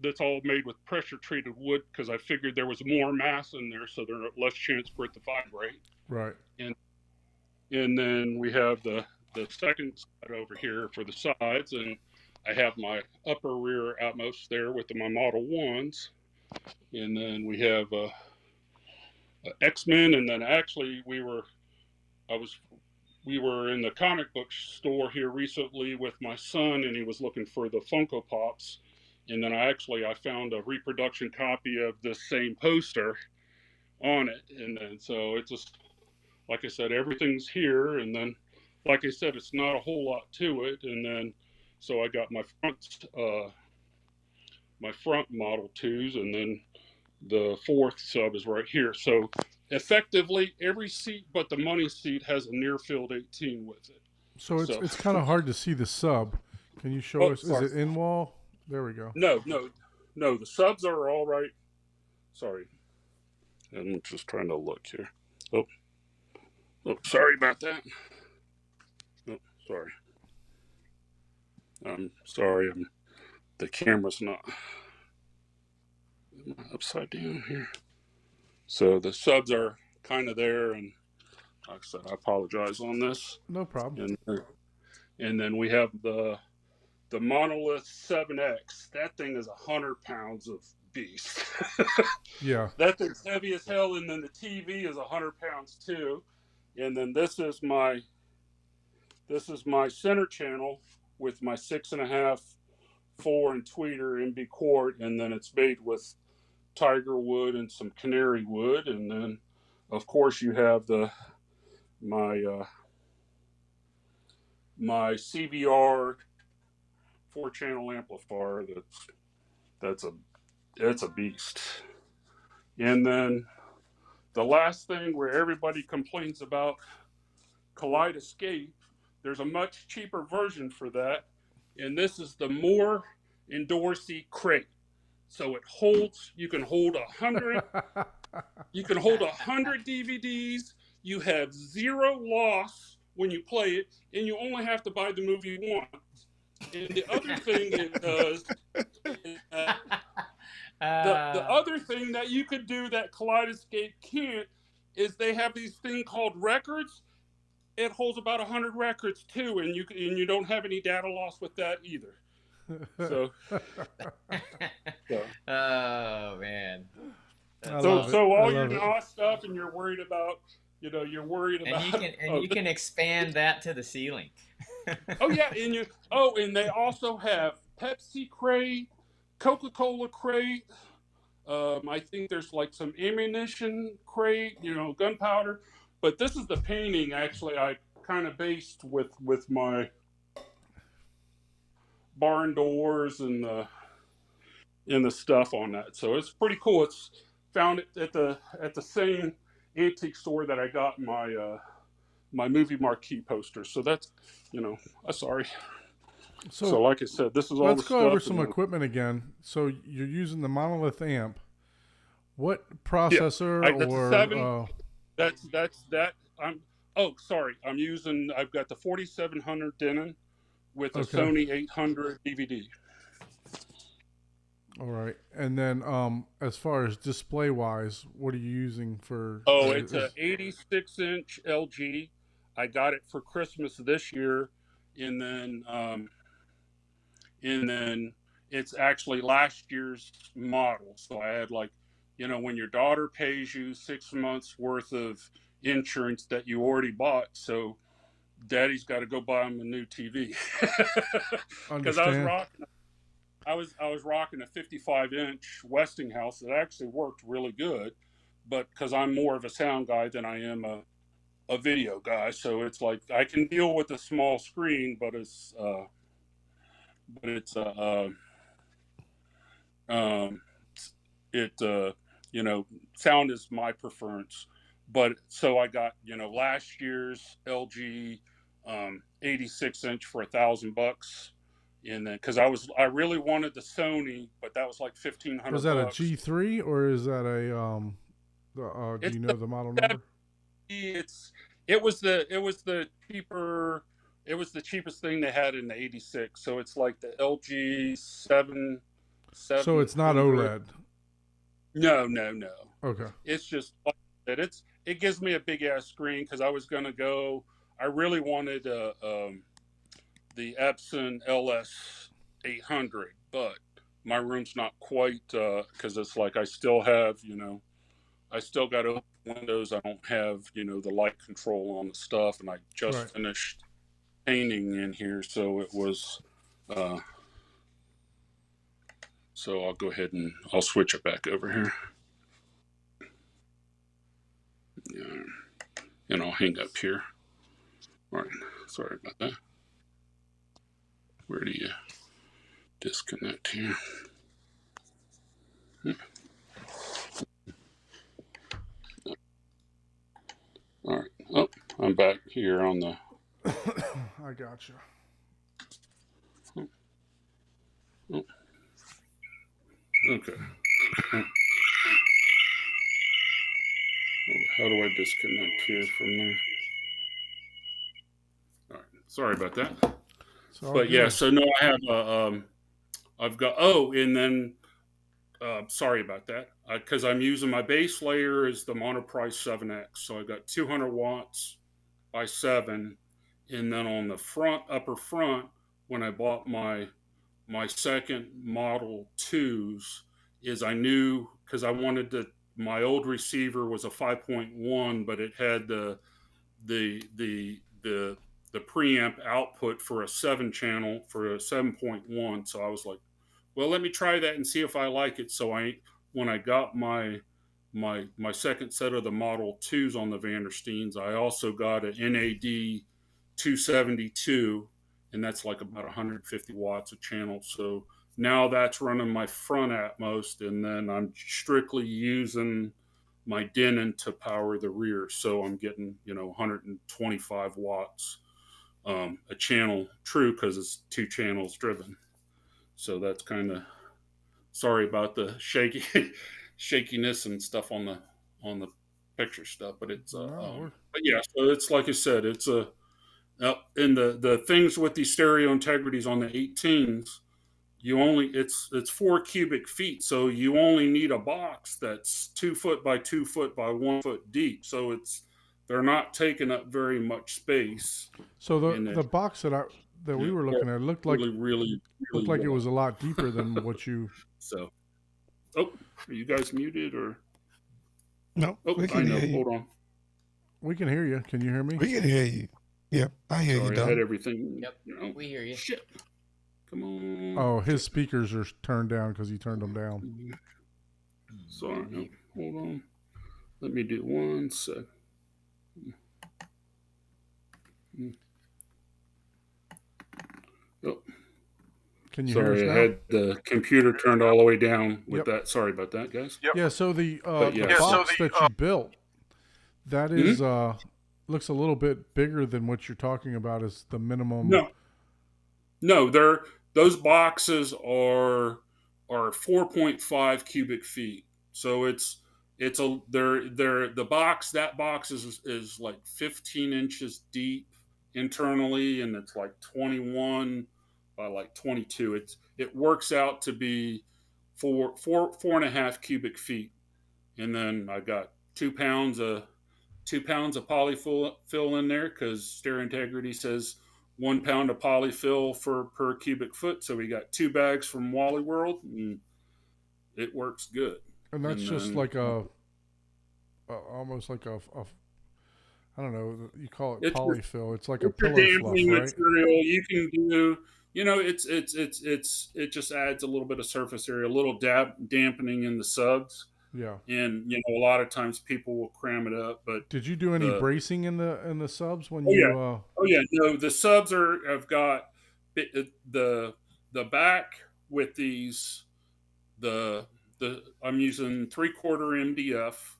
that's all made with pressure treated wood, because I figured there was more mass in there, so there's less chance for it to vibrate. Right. And then we have the second side over here for the sides, and I have my upper rear Atmos there with my Model 1s. And then we have X-Men, and then actually we were in the comic book store here recently with my son, and he was looking for the Funko Pops. And then I found a reproduction copy of this same poster on it. And then so it's just, like I said, everything's here. And then, like I said, it's not a whole lot to it. And then, so I got my front Model 2s, and then the fourth sub is right here. So effectively, every seat but the money seat has a near-filled 18 with it. So it's kind of hard to see the sub. Can you show us? Sorry. Is it in wall? There we go. No. The subs are all right. Sorry. I'm just trying to look here. Oh, sorry about that. Oh, sorry. I'm sorry. The camera's not upside down here. So the subs are kind of there, and like I said, I apologize on this. No problem. And then we have the Monolith 7X. That thing is 100 pounds of beast. Yeah. That thing's heavy as hell, and then the TV is 100 pounds too. And then this is my center channel with my 6.5, 4 and tweeter MB quart, and then it's made with tiger wood and some canary wood. And then of course you have my CVR 4-channel amplifier. That's a beast. And then the last thing where everybody complains about Kaleidoscape, there's a much cheaper version for that, and this is the Moore Endorsey crate. So it holds, you can hold 100 DVDs. You have zero loss when you play it, and you only have to buy the movie once. And the other thing it does is the other thing that you could do that Kaleidoscape can't is they have these thing called records. It holds about 100 records too, and you don't have any data loss with that either. So, Oh man, I So love it. so I all your love it. NOS stuff, and you're worried about, And you can expand that to the ceiling. oh yeah, and they also have Pepsi crate, Coca-Cola crate. I think there's like some ammunition crate, gunpowder. But this is the painting actually I kind of based with my barn doors and the stuff on that. So it's pretty cool. It's found it at the same antique store that I got my movie marquee poster. So that's sorry. So So like I said, this is all let's the go over stuff. some equipment again. So you're using the Monolith amp. What Yeah, processor that's a or 7. That's that. I've got the 4700 Denon with a okay? Sony 800 DVD. All right, and then as far as display wise, what are you using for? Oh, it's a 86-inch LG. I got it for Christmas this year, and then it's actually last year's model. So I had when your daughter pays you 6 months worth of insurance that you already bought, so Daddy's got to go buy him a new TV because understand. I was rocking a 55-inch Westinghouse that actually worked really good, but because I'm more of a sound guy than I am a video guy, so it's like I can deal with a small screen, but it's sound is my preference. But so I got last year's LG 86-inch for $1,000. And then because I really wanted the Sony, but that was like $1,500. Was that a G3 or is that a do you know the model number? It was the cheaper. It was the cheapest thing they had in the 86. So it's like the LG 7. So it's not OLED. No. Okay. It's just like that. It gives me a big ass screen because I was gonna go. I really wanted the Epson LS 800, but my room's not quite because it's like I still have I still got open windows. I don't have the light control on the stuff, and I just finished painting in here, so it was. So I'll go ahead and I'll switch it back over here. Yeah, and I'll hang up here. All right, sorry about that. Where do you disconnect here? All right. Oh, I'm back here on the. I got you. Oh. Okay. How do I disconnect here from there? All right. Sorry about that. But yeah, so no, I have I've got and then sorry about that because I'm using my base layer is the Monoprice 7X, so I got 200 watts by 7, and then on the upper front when I bought my second Model 2s is I knew because I wanted my old receiver was a 5.1, but it had the preamp output for a 7 channel for a 7.1. So I was like, well, let me try that and see if I like it. So when I got my second set of the Model 2s on the Vandersteens, I also got an NAD 272, and that's like about 150 watts a channel. So now that's running my front Atmos, and then I'm strictly using my Denon to power the rear. So I'm getting 125 watts a channel, true, because it's 2 channels driven. So that's kind of sorry about the shakiness and stuff on the picture stuff, but it's but yeah, so it's like I said, it's and the things with these stereo integrities on the 18s, it's 4 cubic feet, so you only need a box that's 2 foot by 2 foot by 1 foot deep, so they're not taking up very much space. So the box that we were looking at looked like really looked like it was a lot deeper than what you. So, are you guys muted or? No, Oh, we I can know. hear you. Hold on. We can hear you. Can you hear me? We can hear you. Yep, I hear you, Sorry, I had Don. everything. Yep, You know. we hear you. Shit. Come on. Oh, his speakers are turned down because he turned them down. Sorry. No, hold on. Let me do 1 sec. Oh, Can you hear us sorry, I now? had the computer turned all the way down with Yep. that. Sorry about that, guys. Yeah. So the yeah. the box that you built, that is looks a little bit bigger than what you're talking about as the minimum. No, no, those boxes are 4.5 cubic feet. So it's a they're the box that box is like 15 inches deep internally, and it's like 21 by like 22. It works out to be four and a half cubic feet, and then I got 2 pounds of 2 pounds of polyfill in there because Stair Integrity says 1 pound of polyfill per cubic foot. So we got 2 bags from Wally World, and it works good. And that's And just then, like almost like a I don't know. You call it It's polyfill. It's like a it's a pillow fluff, dampening right? material. You can do, it just adds a little bit of surface area, a little dampening in the subs, Yeah. and a lot of times people will cram it up, but Did you do any the bracing in the subs when oh you? yeah, oh yeah, no, the subs have got the back with these the I'm using 3/4 MDF.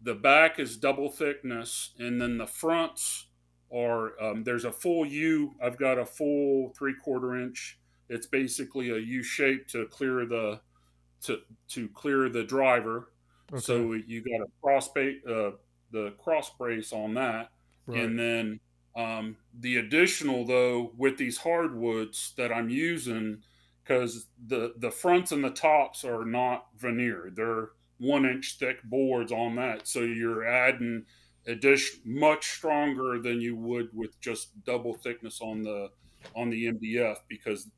The back is double thickness, and then the fronts are there's a full U. I've got a full 3/4 inch. It's basically a U shape to clear to clear the driver. Okay. So you got a the cross brace on that, Right. and then the additional though with these hardwoods that I'm using, because the fronts and the tops are not veneer; they're 1 inch thick boards on that. So you're adding addition much stronger than you would with just double thickness on the MDF, because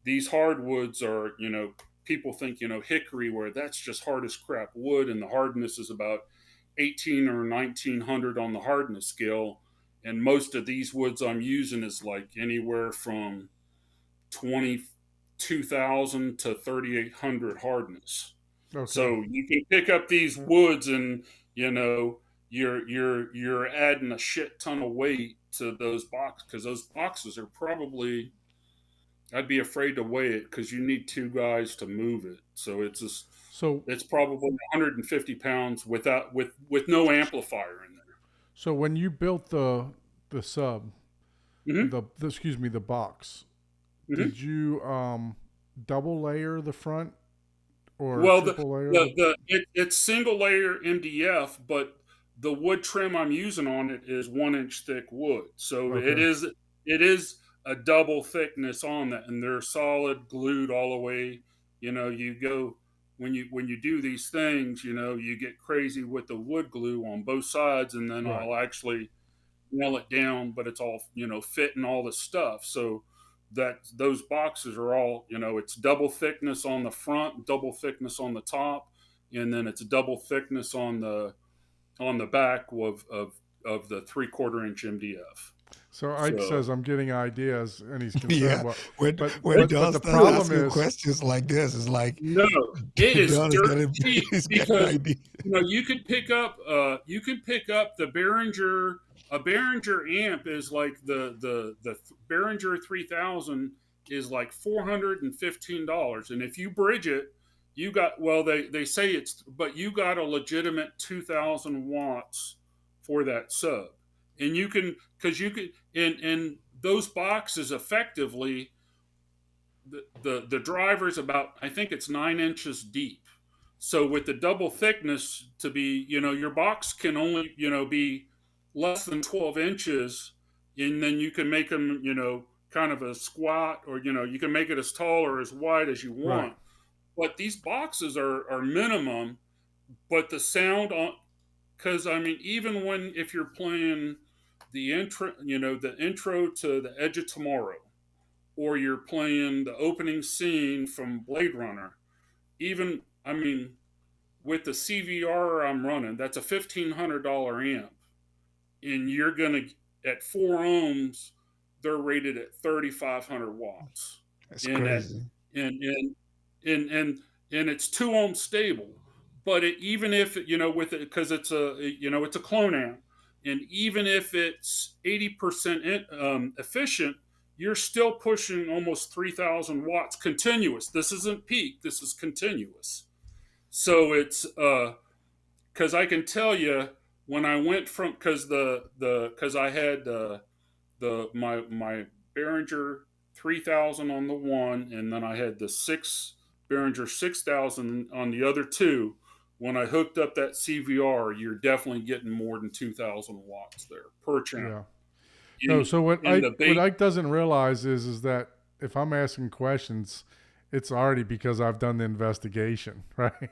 these hardwoods are, people think, hickory, where that's just hard as crap wood, and the hardness is about 18 or 1900 on the hardness scale. And most of these woods I'm using is like anywhere from 22,000 to 3,800 hardness. Okay. So you can pick up these woods, and you're adding a shit ton of weight to those boxes, because those boxes are probably, I'd be afraid to weigh it because you need 2 guys to move it. So So it's probably 150 pounds with no amplifier in there. so when you built the sub, Mhm. the box, Mhm. did you double layer the front or Well, triple layer? it's single layer MDF, but the wood trim I'm using on it is 1 inch thick wood. So Okay. it is a double thickness on that, and they're solid glued all the way. You go when you do these things, you get crazy with the wood glue on both sides, and then Right. I'll actually nail it down, but it's all fitting all the stuff. So that those boxes are all, it's double thickness on the front, double thickness on the top, and then it's double thickness on the back of the 3/4 inch MDF. So Ike So says I'm getting ideas, and he's concerned. Yeah, Well, when but when but Don the starts problem asking is, questions like this, it's like no, it is Don is dirt getting cheap he's getting because ideas. you could pick up the Behringer. A Behringer amp is like the Behringer 3000 is like $415, and if you bridge it, you got, well, they say it's, but you got a legitimate 2,000 watts for that sub, and you can, because you could, in those boxes effectively, the driver's about, I think it's 9 inches deep. So with the double thickness to be, your box can only, be less than 12 inches, and then you can make them, kind of a squat, or, you can make it as tall or as wide as you right. want. But these boxes are minimum, but the sound on, because I mean, even if you're playing the intro to The Edge of Tomorrow, or you're playing the opening scene from Blade Runner, even, I mean, with the CVR I'm running, that's a $1,500 amp, and you're gonna at 4 ohms, they're rated at 3,500 watts, That's and at crazy. and and and and it's 2 ohm stable. But even if with it, because it's it's a clone amp, and even if it's 80% efficient, you're still pushing almost 3,000 watts continuous. This isn't peak. This is continuous. So it's because I can tell you when I went from because I had my Behringer 3000 on the one, and then I had the Behringer 6000 on the other two. When I hooked up that CVR, you're definitely getting more than 2,000 watts there per channel. Yeah. No, In, so what in the base, Ike doesn't realize is that if I'm asking questions, it's already because I've done the investigation, right?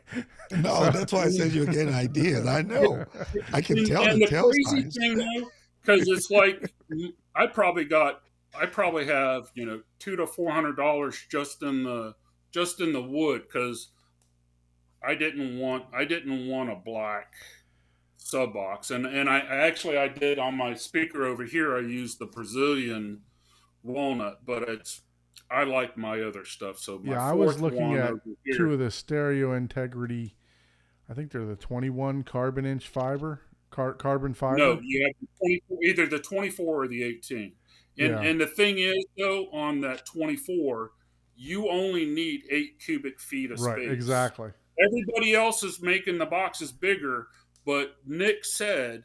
No, that's why I said you're getting ideas. I know. I can tell and the the tell crazy signs. thing though, because it's like I probably have $200 to $400 just in the wood, because I didn't want a black sub box, and I did on my speaker over here. I used the Brazilian walnut, but I like my other stuff. So my Yeah, I was fourth looking one at over two here. of the Stereo Integrity. I think they're the 21 carbon inch fiber, carbon No, fiber. you have the 24, either the 24 or the 18. Yeah, And the thing is though, on that 24, you only need 8 cubic feet of right, space. exactly. Everybody else is making the boxes bigger, but Nick said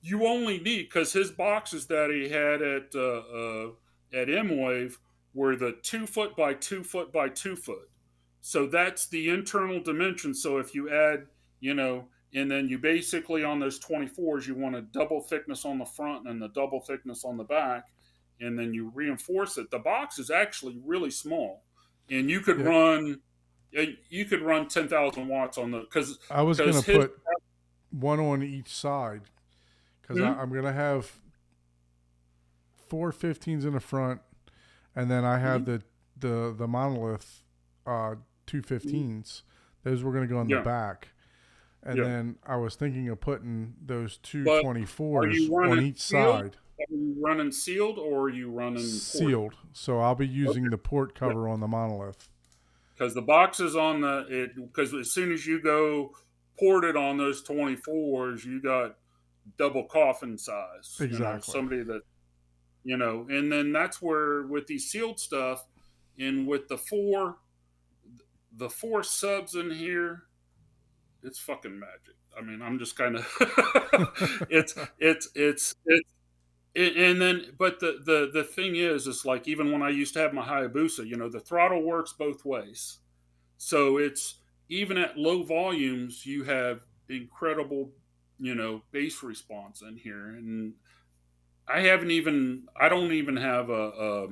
you only need, because his boxes that he had at M-Wave were the 2 foot by 2 foot by 2 foot. So that's the internal dimension. So if you add, and then you basically on those 24s, you want a double thickness on the front and the double thickness on the back, and then you reinforce it. The box is actually really small, and Yeah, you could run 10,000 watts on the I was gonna because his. put one on each side because Hmm? I'm gonna have four 15s in the front, and then I have Hmm? the monolith two 15s. Those were gonna go in the Yeah, back, and yeah. then I was thinking of putting those two But are 24s you on running each sealed? side, Are you running sealed, or are you running ported? sealed. So I'll be using Okay. the port Yeah. cover on the monolith. Because the boxes on because as soon as you go ported on those 24s, you got double coffin size. Exactly. Somebody that, and then that's where with these sealed stuff, and with the four subs in here, it's fucking magic. I mean, I'm just kind of, it's and then but the thing is it's like, even when I used to have my Hayabusa, the throttle works both ways. So it's, even at low volumes, you have incredible bass response in here. And I don't even have a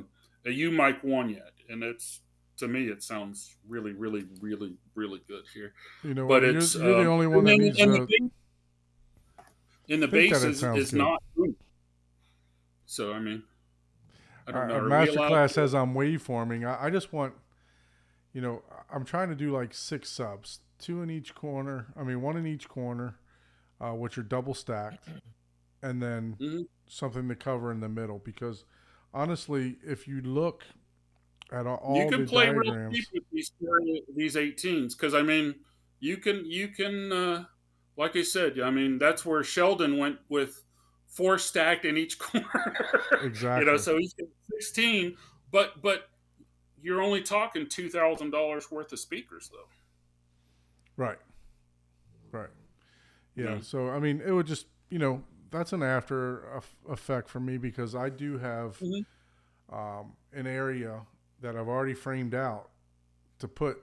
U mic 1 yet, and it's, to me it sounds really really really really good here. You know But what? it's You're the only one that needs to and the think that bass it sounds is good. not good. So I mean, I don't know, are we allowed Masterclass to? says I'm waveforming. I just want, I'm trying to do like six subs, two in each corner. I mean, one in each corner, which are double stacked, and then Mhm. something to cover in the middle. Because honestly, if you look at You all can the play real cheap diagrams, with these 18s, because I mean, you can like I said, I mean, that's where Sheldon went with four stacked in each corner. exactly, So he's got 16, but you're only talking $2,000 worth of speakers though. right, right, You yeah. know, So I mean, it would just, that's an after effect for me because I do have Mhm. an area that I've already framed out to put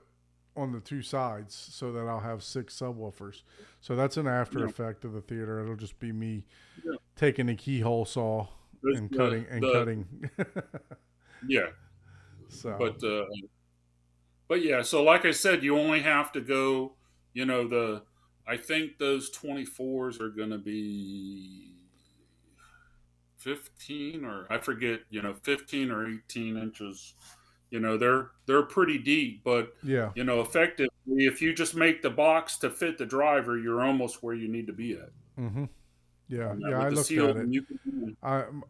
on the two sides so that I'll have six subwoofers. So that's an after Yeah, effect of the theater. It'll just be me yeah. taking a keyhole saw There's and cutting and the cutting. yeah, So but yeah. So like I said, you only have to go. The I think those 24s are going to be 15, or I forget, 15 or 18 inches they're pretty deep, but Yeah. effectively, if you just make the box to fit the driver, you're almost where you need to be at Mm-hmm. Yeah. on that. Yeah. With I the looked seal, at it. you can.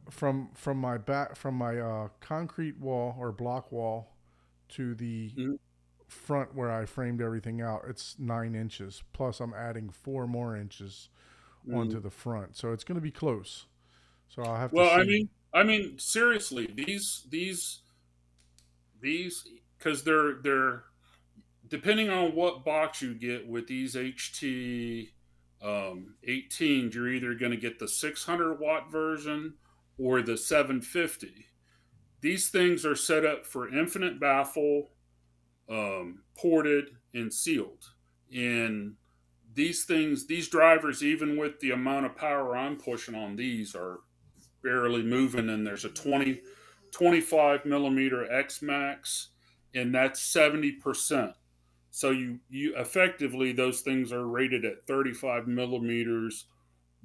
From my back from my concrete wall or block wall to the Mhm. front where I framed everything out, it's 9 inches. Plus, I'm adding 4 more inches onto Mhm. the front, so it's going to be close. So I'll have to Well, I see. mean, I mean, seriously, these, because they're depending on what box you get with these HT 18s, you're either going to get the 600-watt version or the 750. These things are set up for infinite baffle, ported, and sealed. And these drivers, even with the amount of power I'm pushing on these, are barely moving. And there's a 25 millimeter X Max, and that's 70%. So you effectively, those things are rated at 35 millimeters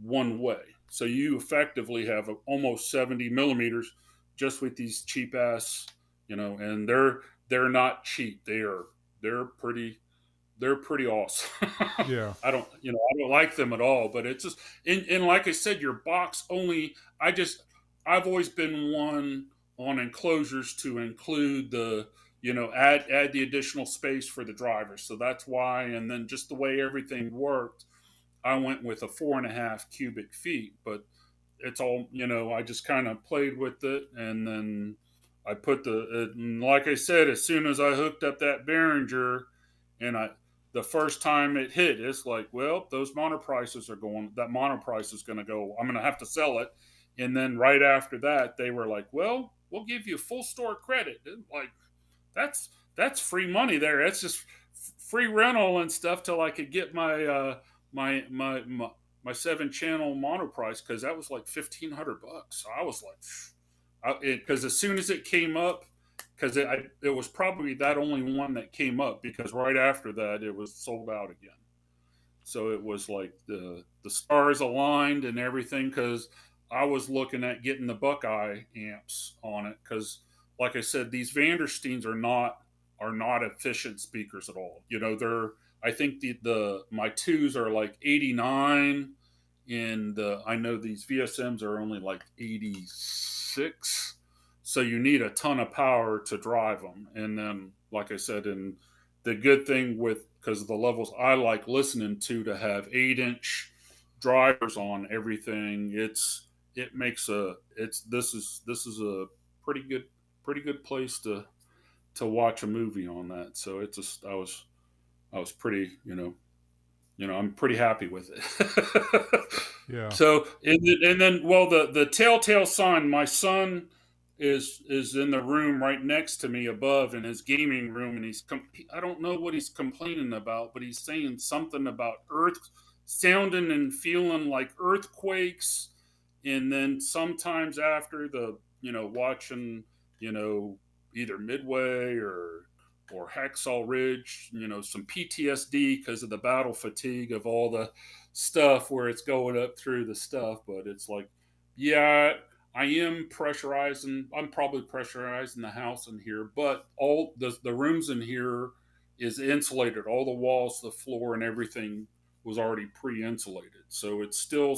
one way. So you effectively have almost 70 millimeters just with these cheap ass, and they're not cheap. They're pretty awesome. Yeah. I don't like them at all, but it's just, and like I said, your box only. I've always been one on enclosures to include the, add the additional space for the driver. So that's why, and then just the way everything worked, I went with a 4.5 cubic feet, but it's all, I just kind of played with it. And then I put and like I said, as soon as I hooked up that Behringer, and the first time it hit, it's like, well, that monoprice is going to go, I'm going to have to sell it. And then right after that, they were like, well, we'll give you full store credit. And like, that's free money there. It's just free rental and stuff till I could get my my my, my 7-channel mono price, because that was like $1,500. So I was like, because as soon as it came up, because it was probably that only one that came up, because right after that it was sold out again. So it was like the stars aligned and everything, because I was looking at getting the Buckeye amps on it, because like I said, these Vandersteins are not efficient speakers at all. I think the my twos are like 89, and I know these VSMs are only like 86. So you need a ton of power to drive them. And then, like I said, and the good thing with, because of the levels I like listening to have 8-inch drivers on everything, it makes this is a pretty good place to watch a movie on that. So it's just I was pretty, I'm pretty happy with it. Yeah. So and then well, the telltale sign, my son is in the room right next to me above in his gaming room, and I don't know what he's complaining about, but he's saying something about earth sounding and feeling like earthquakes. And then sometimes after watching, you know either Midway or Hacksaw Ridge, some PTSD because of the battle fatigue of all the stuff where it's going up through the stuff. But it's like, yeah, I am pressurizing. I'm probably pressurizing the house in here, but all the rooms in here is insulated. All the walls, the floor, and everything was already pre-insulated, so it's still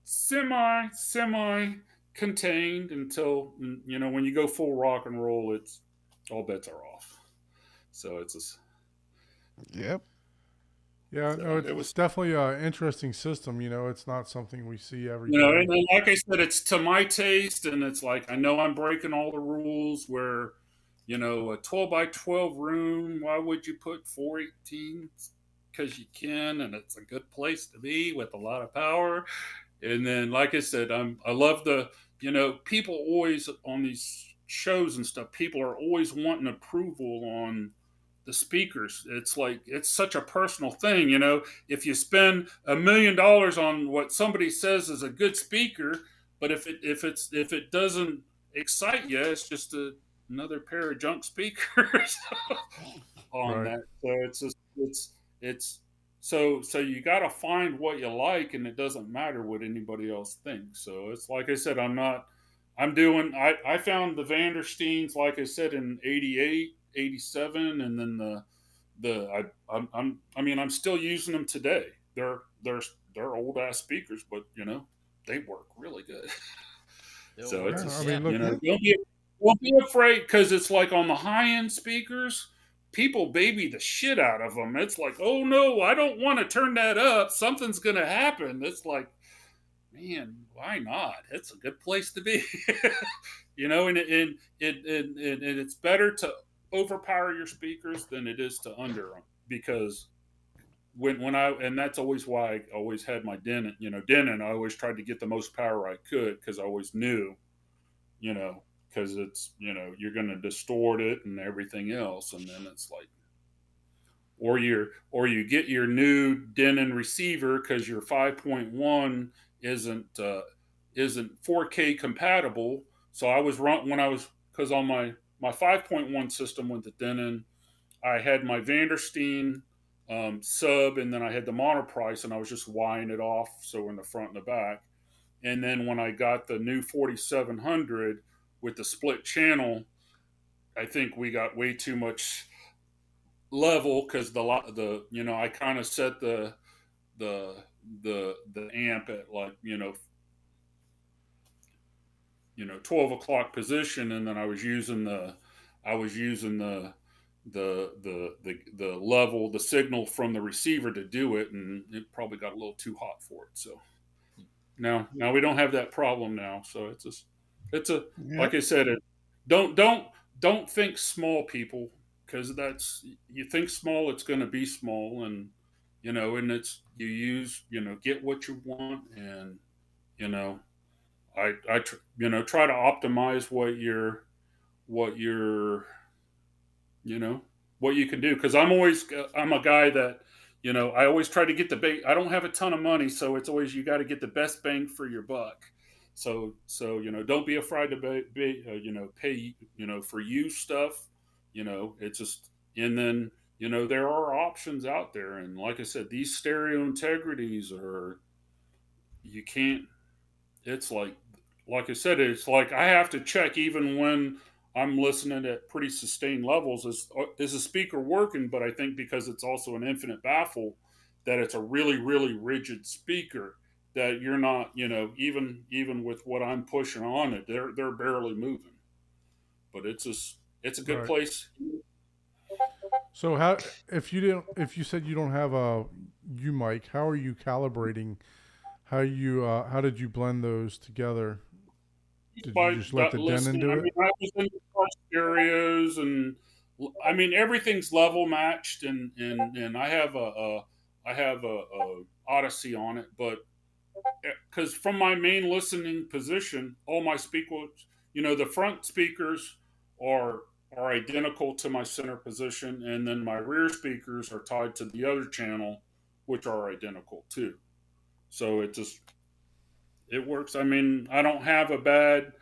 semi contained until, when you go full rock and roll, it's all bets are off. So it's just, Yep. Yeah. No, so it's, it it's was, definitely an interesting system. It's not something we see every and day. then, like I said, it's to my taste, and it's like, I know I'm breaking all the rules. Where, a 12 by 12 room, why would you put 418? Because you can, and it's a good place to be with a lot of power. And then, like I said, I love people always on these shows and stuff. People are always wanting approval on the speakers. It's like, it's such a personal thing. If you spend $1 million on what somebody says is a good speaker, but if it doesn't excite you, it's just another pair of junk speakers on Right. that. So it's so you got to find what you like, and it doesn't matter what anybody else thinks. So it's like I said, I found the Vandersteens, like I said, in 88, 87, and then I'm still using them today. They're old ass speakers, but they work really good. Still So it's Yeah, I works. just, Yeah. mean, look, don't be afraid, because it's like on the high end speakers, people baby the shit out of them. It's like, oh no, I don't want to turn that up. Something's gonna happen. It's like, man, why not? It's a good place to be. And it's better to overpower your speakers than it is to under them, because and that's always why I always had my Denon. I always tried to get the most power I could, because I always knew, because it's, you're going to distort it and everything else, and then it's like, or you get your new Denon receiver because your 5.1 isn't 4K compatible. So I was run when I was because on my 5.1 system with the Denon, I had my Vandersteen sub, and then I had the Monoprice, and I was just wiring it off, so in the front and the back. And then when I got the new 4700 with the split channel, I think we got way too much level, because I kind of set the the amp at, like, 12 o'clock position, and then I was using the level, the signal from the receiver to do it, and it probably got a little too hot for it. So now we don't have that problem now. So it's a Yeah. like I said, don't think small, people, because you think small, it's going to be small, and it's get what you want, and you know try to optimize what you're you know what you can do, because I'm a guy that I always try to get the big. I don't have a ton of money, so it's always, you got to get the best bang for your buck. So don't be afraid to pay for used stuff. It's just, and then there are options out there, and like I said, these stereo integrities are, you can't. It's like I said, it's like I have to check even when I'm listening at pretty sustained levels. Is the speaker working? But I think because it's also an infinite baffle, that it's a really, really rigid speaker, that you're not, even with what I'm pushing on it, they're barely moving. But it's a good right. place. So if you said you don't have a U mic, how are you calibrating? How did you blend those together? Did you By just let the Denon listening. I do it? mean, I was in the first areas, and I mean everything's level matched, and I have a Odyssey on it, but because from my main listening position, all my speakers, the front speakers are are identical to my center position, and then my rear speakers are tied to the other channel, which are identical too. So it works. I mean, I don't have a bad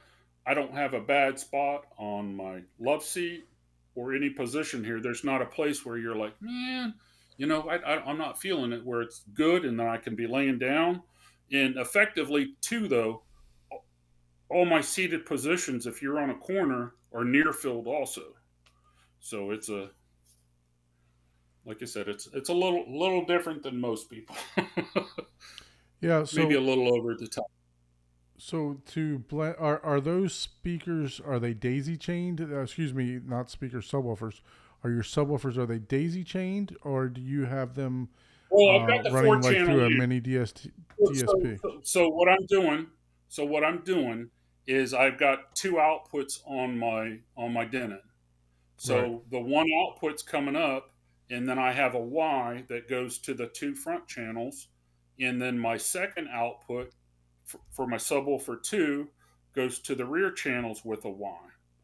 spot on my love seat or any position here. There's not a place where you're like, man, I'm not feeling it, where it's good, and then I can be laying down. And effectively, too, though, all my seated positions, if you're on a corner, are near field also. So like I said, it's a little different than most people. Yeah. Maybe a little over the top. So to blend, are those speakers, are they daisy chained? Excuse me, not speaker subwoofers. Are your subwoofers, are they daisy chained, or do you have them Well, I've got the four running like channel through a unit. mini So, DSP? so what I'm doing is I've got two outputs on my Denon. Right. So the one output's coming up, and then I have a Y that goes to the two front channels, and then my second output for my subwoofer two goes to the rear channels with a Y.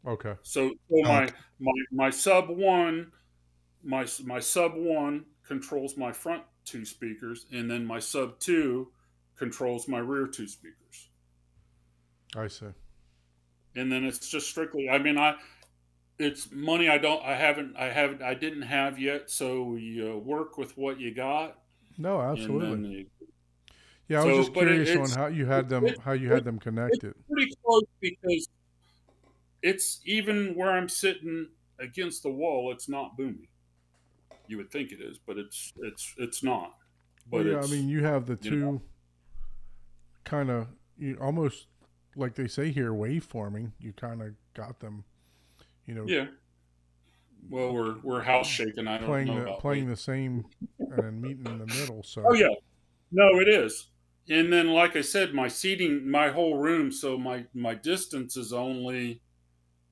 Okay. So Okay. my sub one my sub one controls my front two speakers, and then my sub two controls my rear two speakers. I see. And then it's just strictly. I mean, it's money I didn't have yet. So you work with what you got, No, and absolutely. then Yeah, I was So, just but curious on it's how you had them it, it's connected. pretty close because it's even where I'm sitting against the wall. It's not boomy. You would think it is, but it's not. Well, But yeah, I it's mean, you have the you know two kind of you almost like they say here waveforming. You kind of got them, you know, yeah. Well, we're house shaking. I don't know about playing weight. the same and then meeting in the middle. Oh So yeah, no, it is. And then, like I said, my seating, my whole room. So my distance is only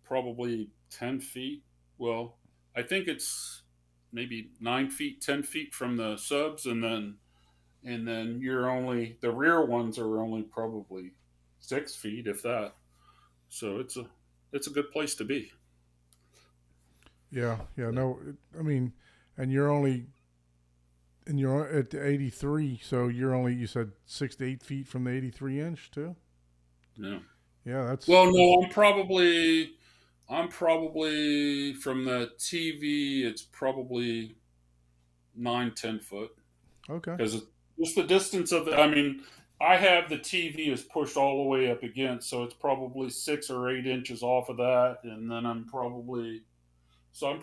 probably 10 feet. Well, I think it's maybe 9 feet, 10 feet from the subs, and then you're only the rear ones are only probably 6 feet, if that. So it's a good place to be. yeah, yeah, no, I mean, and you're at the 83, so you're only you said 6 to 8 feet from the 83 inch too. Yeah. Yeah, Well, that's no, I'm probably from the TV. It's probably 9, 10 foot okay. because just the distance of the. I mean, I have the TV is pushed all the way up against, so it's probably 6 or 8 inches off of that, and then I'm probably 10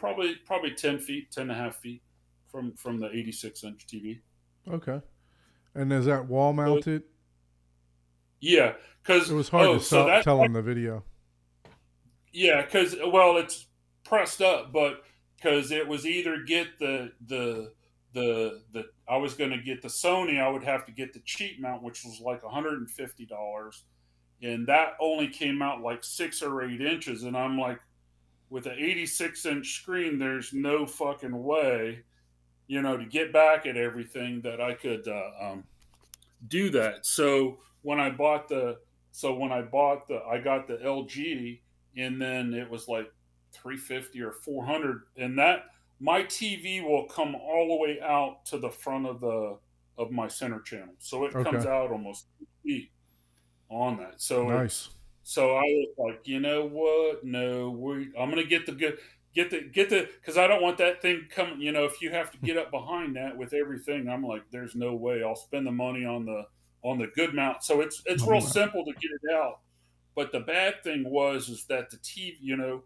feet, 10.5 feet from the 86-inch TV. Okay. And is that wall So mounted? yeah, It because was hard to so tell on the video. yeah, because well, it's pressed up, but because it was either get the I was going to get the Sony, I would have to get the cheap mount, which was like $150, and that only came out like 6 or 8 inches, and I'm like, with an 86-inch screen, there's no fucking way, to get back at everything that I could do that. I got the LG, and then it was like 350 or 400, and that my TV will come all the way out to the front of my center channel, so it Okay. comes out almost 2 feet on that. Nice. So I was like, you know what? No, I'm gonna get the good. Get the because I don't want that thing coming. If you have to get up behind that with everything, I'm like, there's no way I'll spend the money on the good mount. So it's real simple to get it out. But the bad thing is that the TV,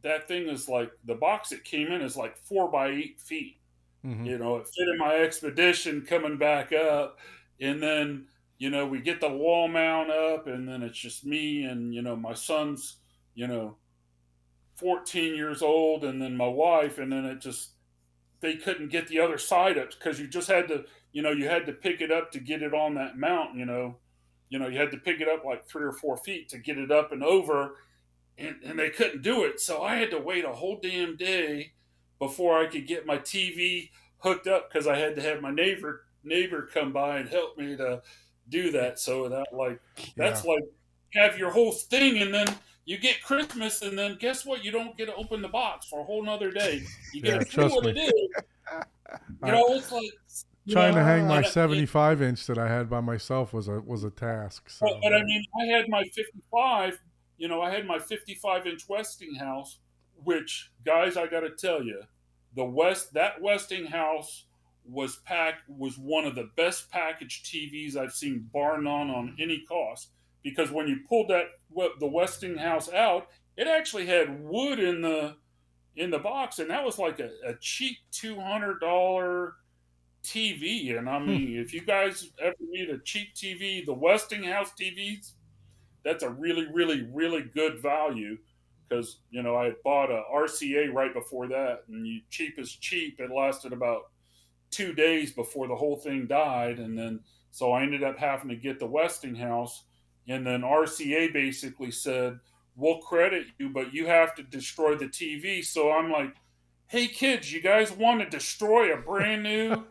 that thing is like the box it came in is like 4 by 8 feet. Mm-hmm. It fit in my Expedition coming back up, and then we get the wall mount up, and then it's just me and my son's you know 14 years old, and then my wife, and then they couldn't get the other side up because you just had to you had to pick it up to get it on that mount. You had to pick it up like 3 or 4 feet to get it up and over, and they couldn't do it. So I had to wait a whole damn day before I could get my TV hooked up because I had to have my neighbor come by and help me to do that. So Yeah. that's like have your whole thing, and then you get Christmas, and then guess what? You don't get to open the box for a whole nother day. You get Yeah. to see Trust what me. it is. I, It's like trying to hang my and 75 inch that I had by myself was a task. So but I mean, I had my 55. I had my 55-inch Westinghouse, which guys, I got to tell you, that Westinghouse was one of the best packaged TVs I've seen, bar none, on any cost. Because when you pulled the Westinghouse out, it actually had wood in the box, and that was like a cheap $200 TV. And I hmm, mean, if you guys ever need a cheap TV, the Westinghouse TVs, that's a really, really, really good value. Because I had bought a RCA right before that, and cheap is cheap. It lasted about 2 days before the whole thing died, and then so I ended up having to get the Westinghouse, and then RCA basically said, "We'll credit you, but you have to destroy the TV." So I'm like, "Hey kids, you guys want to destroy a brand new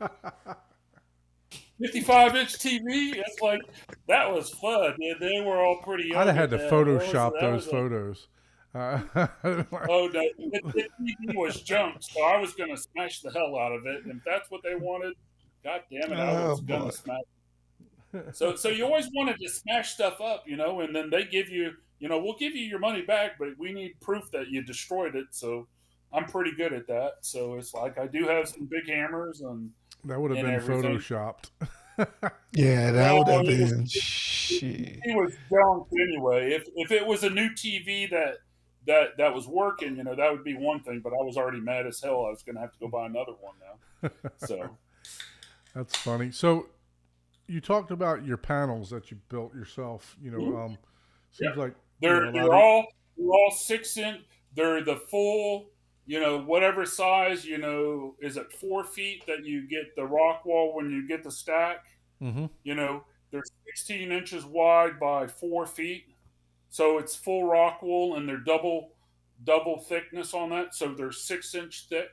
55-inch TV?" It's like that was fun. Yeah, they were all pretty I'd young have had at to that. Photoshop That those was a photos. Oh no, the TV was junk, so I was going to smash the hell out of it. And if that's what they wanted, God damn it, I Oh was going boy. to smash. So you always wanted to smash stuff up, and then they give you, we'll give you your money back, but we need proof that you destroyed it. So I'm pretty good at that. So it's like I do have some big hammers and That would have been everything. photoshopped. Yeah, that would Well, have it was been shit. he was junked anyway. If it was a new TV that was working, that would be one thing. But I was already mad as hell. I was going to have to go buy another one now. So That's funny. So you talked about your panels that you built yourself. yeah, Seems like they're a lot they're of all they're all 6 inch. They're the full. Whatever size. Is it 4 feet that you get the rock wall when you get the stack? Mm-hmm. They're 16 inches wide by 4 feet. So it's full rock wool, and they're double thickness on that. So they're 6 inch thick,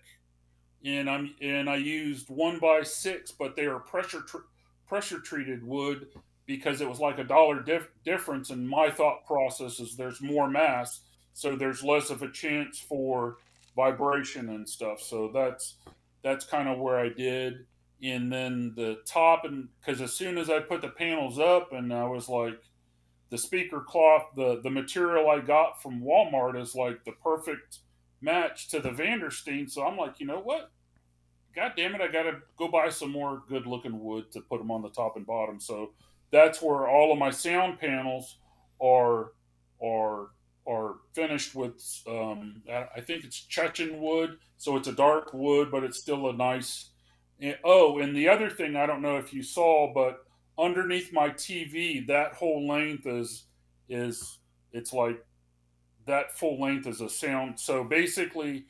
and I used 1x6, but they are pressure treated wood because it was like $1 difference. And my thought process is there's more mass, so there's less of a chance for vibration and stuff. So that's kind of where I did. And then the top, and because as soon as I put the panels up, and I was like, the speaker cloth, the material I got from Walmart is like the perfect match to the Vandersteen. So I'm like, you know what? God damn it, I gotta go buy some more good looking wood to put them on the top and bottom. So that's where all of my sound panels are are are finished with. I think it's Chechen wood, so it's a dark wood, but it's still a nice. And the other thing, I don't know if you saw, but underneath my TV, that whole length is it's like that full length is a sound. So basically,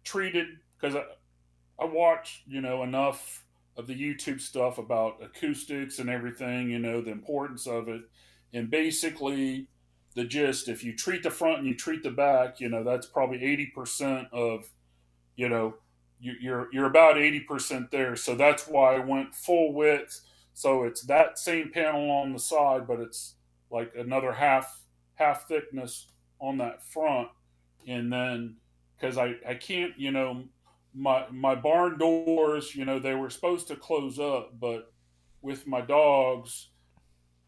treated because I watch enough of the YouTube stuff about acoustics and everything, the importance of it, and basically the gist. If you treat the front and you treat the back, that's probably 80% of you know you're about 80% there. So that's why I went full width. So it's that same panel on the side, but it's like another half thickness on that front, and then because I can't my barn doors, they were supposed to close up, but with my dogs,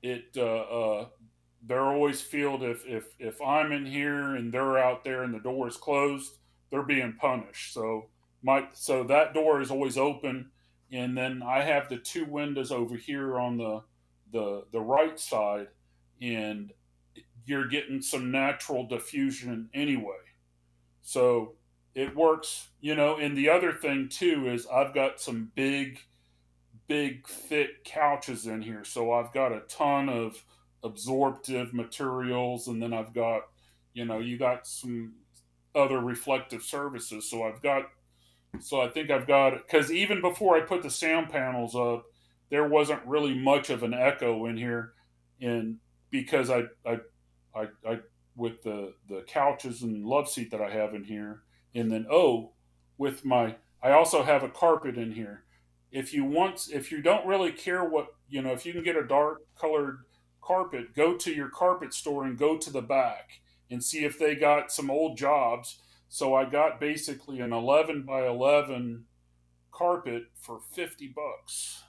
it they're always feel if I'm in here and they're out there and the door is closed, they're being punished. So that door is always open, and then I have the two windows over here on the right side, and you're getting some natural diffusion anyway. So it works, And the other thing too is I've got some big, thick couches in here. So I've got a ton of absorptive materials, and then I've got, you got some other reflective surfaces. So I think I've got, because even before I put the sound panels up, there wasn't really much of an echo in here, and because I with the couches and love seat that I have in here, and then with I also have a carpet in here. If you don't really care what if you can get a dark colored carpet, go to your carpet store and go to the back and see if they got some old jobs. So I got basically an 11 by 11 carpet for $50.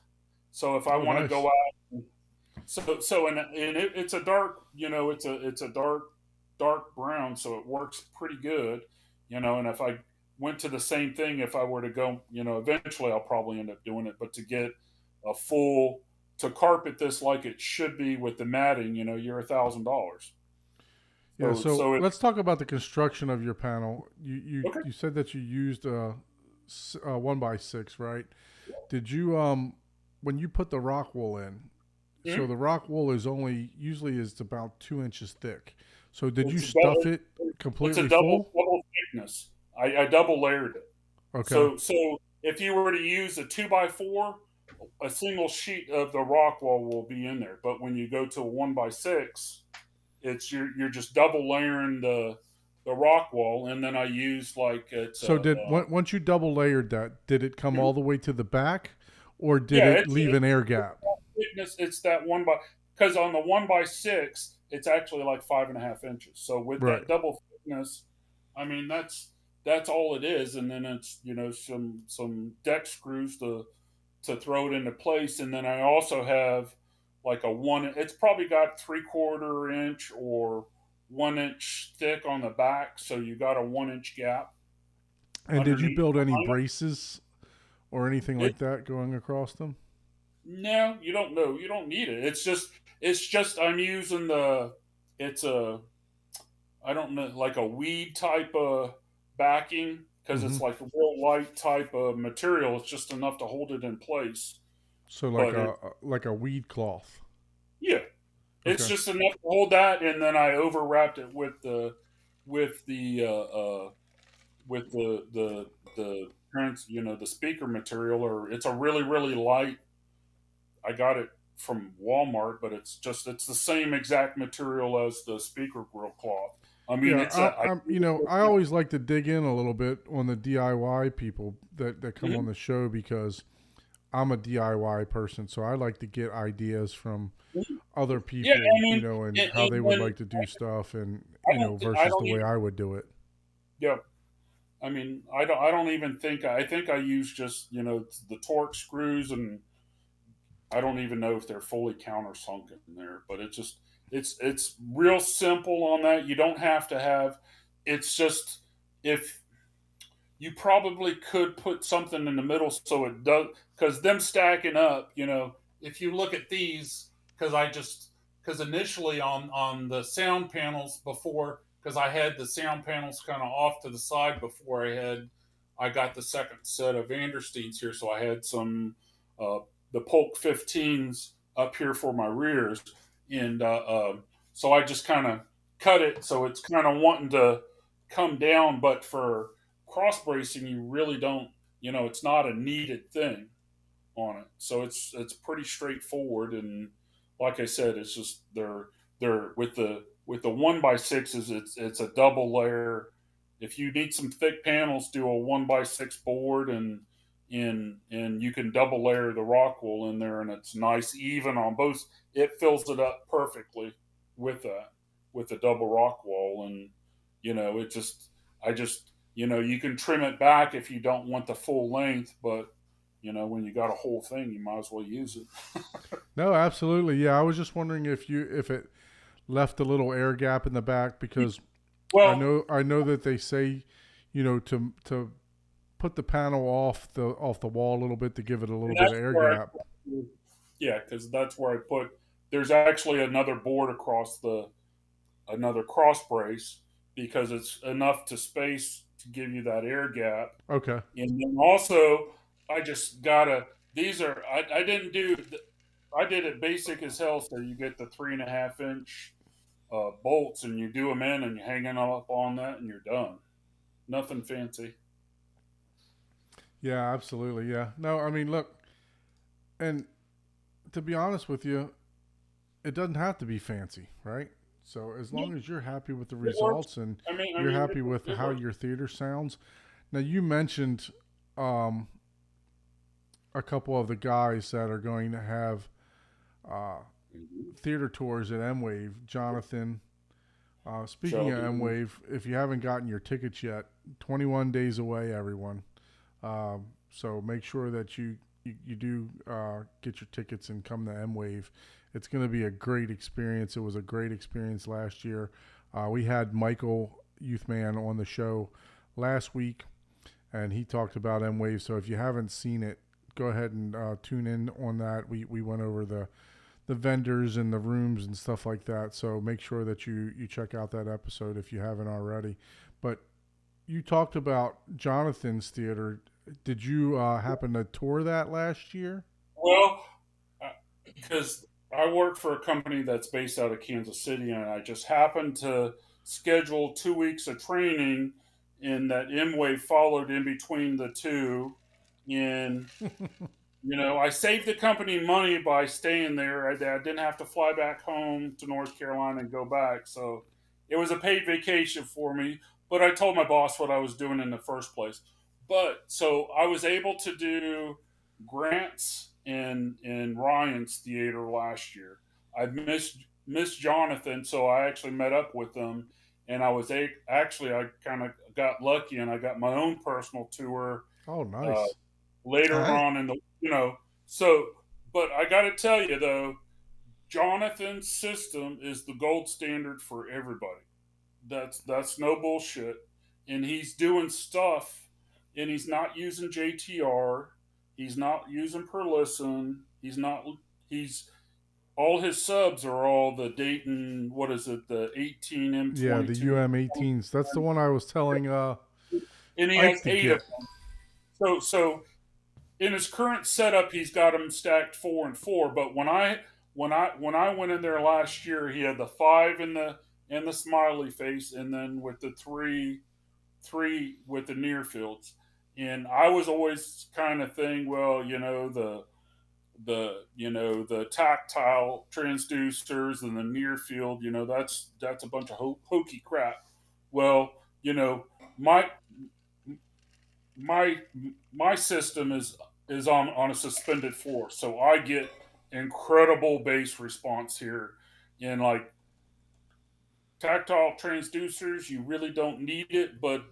So if I Oh, want to nice. go out, it's a dark, it's a dark brown, so it works pretty good, And if I went to the same thing, if I were to go, eventually I'll probably end up doing it, but to get a full to carpet this like it should be with the matting, you're $1,000. Yeah. So So let's talk about the construction of your panel. okay. You said that you used a 1x6, right? Did you when you put the rock wool in? So Mhm. the rock wool is usually is about 2 inches thick. So did you It's stuff double. it It's a completely full? double thickness. I double layered it. Okay. So if you were to use a 2x4, a single sheet of the rock wall will be in there. But when you go to a 1x6, it's you're just double layering the rock wall, and then I use like it's So once you double layered that, did it come all the way to the back, or did yeah, it leave an air gap? thickness. It's that because on the 1x6, it's actually like 5.5 inches. So with Right. that double thickness, I mean that's all it is, and then it's some deck screws to throw it into place, and then I also have like a one. It's probably got 3/4 inch or 1 inch thick on the back, so you got a 1 inch gap And did you underneath. build any braces or anything It, like that going across them? No, you don't know. You don't need it. It's just I'm using it's a I don't know, like a weed type of backing because Hmm. it's like a real light type of material. It's just enough to hold it in place. So like But a weed cloth. yeah, it's Okay. just enough to hold that, and then I overwrapped it with the with the the speaker material, or it's a really light. I got it from Walmart, but it's the same exact material as the speaker grill cloth. I mean, Yeah, it's a I, I always like to dig in a little bit on the DIY people that come on Mhm. the show because I'm a DIY person, so I like to get ideas from other Yeah, people, I mean, and how they and would when like to do stuff, and I versus the don't way even I would do it. yeah. I mean, I don't even think I think I use just the torque screws, and I don't even know if they're fully countersunk in there. But it's real simple on that. You don't have to have. It's just if you probably could put something in the middle so it does, because them stacking up, if you look at these, because initially on the sound panels before, because I had the sound panels kind of off to the side before I got the second set of Vandersteens here, so I had some uh, the Polk 15s up here for my rears, and so I just kind of cut it so it's kind of wanting to come down, but for cross bracing, you really don't. It's not a needed thing on it, so it's pretty straightforward. And like I said, it's just they're with the 1x6s. It's a double layer. If you need some thick panels, do a 1x6 board, and you can double layer the rock wool in there, and it's nice even on both. It fills it up perfectly with that with the double rock wall, and it just I just you can trim it back if you don't want the full length, but when you got a whole thing, you might as well use it. No, absolutely. Yeah, I was just wondering if it left a little air gap in the back because Well, I know that they say, to put the panel off the wall a little bit to give it a and little bit that's of air where gap. yeah, because that's where I put. There's actually another board across another cross brace because it's enough to space to give you that air gap. Okay. And then also, I just gotta. These are I didn't do. I did it basic as hell. So you get the 3.5 inch bolts, and you do them in, and you hang them up on that, and you're done. Nothing fancy. Yeah, absolutely. Yeah. No, I mean, look, and to be honest with you, it doesn't have to be fancy, right? So as Yeah, long as you're happy with the it works. results and I you're mean, happy with it how works. your theater sounds. Now you mentioned um, a couple of the guys that are going to have uh, Mhm. theater tours at M Wave. Jonathan. Speaking of M Shelby. Wave, if you haven't gotten your tickets yet, 21 days away, everyone. So make sure that you do get your tickets and come to M Wave. It's going to be a great experience. It was a great experience last year. We had Michael Youthman on the show last week, and he talked about M Wave. So if you haven't seen it, go ahead and tune in on that. We went over the vendors and the rooms and stuff like that. So make sure that you check out that episode if you haven't already. But you talked about Jonathan's theater. Did you happen to tour that last year? Well, because I work for a company that's based out of Kansas City, and I just happened to schedule 2 weeks of training, and that M-Wave followed in between the two. And I saved the company money by staying there. I didn't have to fly back home to North Carolina and go back, so it was a paid vacation for me. But I told my boss what I was doing in the first place. But so I was able to do Grant's and Ryan's theater last year. I missed Jonathan, so I actually met up with them, and actually I kind of got lucky, and I got my own personal tour Oh, uh, nice. All later right. on in the so. But I got to tell you though, Jonathan's system is the gold standard for everybody. That's no bullshit, and he's doing stuff, and he's not using JTR, he's not using per listen, He's not. He's all his subs are all the Dayton. What is it? The 18 M22. Yeah, the UM18s. That's the one I was telling And he Ike has to 8 get. of them. So in his current setup, he's got them stacked 4 and 4. But when I went in there last year, he had the 5 in the smiley face, and then with the three with the near fields. And I was always kind of thinking, well, the tactile transducers and the near field, that's a bunch of hokey crap. Well, my my my system is on a suspended floor, so I get incredible bass response here. And like tactile transducers, you really don't need it, but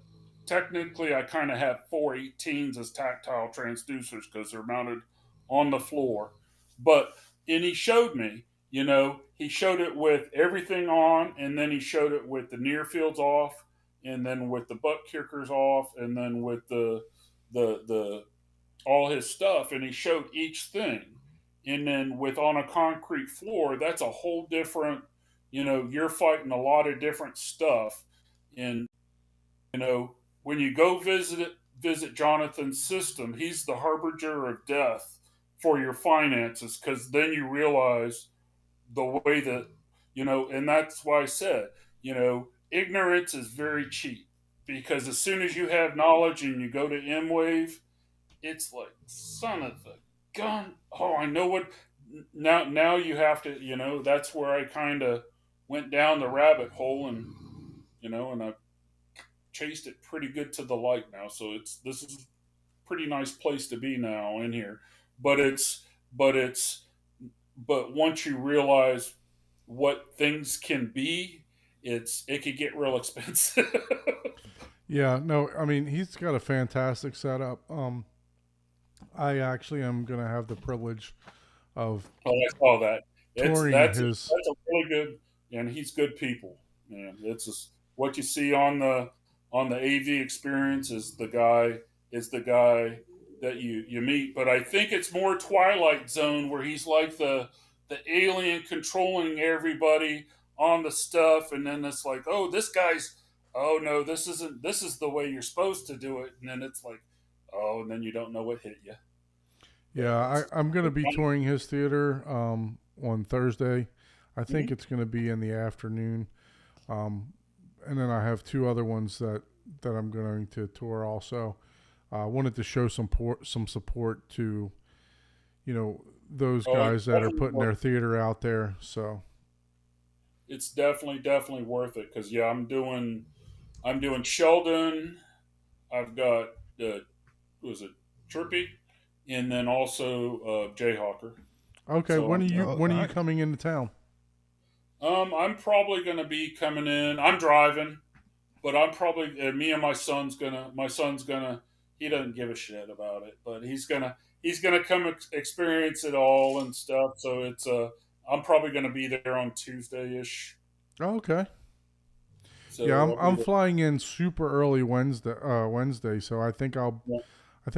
technically I kind of have 418s as tactile transducers because they're mounted on the floor. But and he showed me, he showed it with everything on, and then he showed it with the near fields off, and then with the butt kickers off, and then with the all his stuff, and he showed each thing. And then with on a concrete floor, that's a whole different, you're fighting a lot of different stuff. And when you go visit Jonathan's system, he's the harbinger of death for your finances, because then you realize the way that, and that's why I said, ignorance is very cheap, because as soon as you have knowledge and you go to M-Wave, it's like, son of a gun. Oh, I know what. Now you have to, that's where I kind of went down the rabbit hole, and, and I chased it pretty good to the light now. So this is a pretty nice place to be now in here. But once you realize what things can be, it could get real expensive. Yeah, no, I mean, he's got a fantastic setup. I actually am going to have the privilege of I saw that. touring That's his. a really good, and he's good people. Man, it's just what you see on the AV experience is the guy that you meet. But I think it's more Twilight Zone, where he's like the alien controlling everybody on the stuff, and then it's like, oh, this guy's, oh no, this is the way you're supposed to do it, and then it's like, oh, and then you don't know what hit you. Yeah, I'm going to be touring his theater on Thursday. I think it's going to be in the afternoon. And then I have 2 other ones that I'm going to tour also. I wanted to show some support to, those guys that are putting their theater out there. So it's definitely worth it, because I'm doing Sheldon. I've got was it Trippy, and then also Jayhawker. Okay, So, when are you coming into town? I'm probably gonna be coming in. I'm driving, but I'm probably me and my son's gonna. He doesn't give a shit about it, but he's gonna come experience it all and stuff. So it's I'm probably gonna be there on Tuesday ish. Oh, okay. So Yeah, I'm flying in super early Wednesday, so I think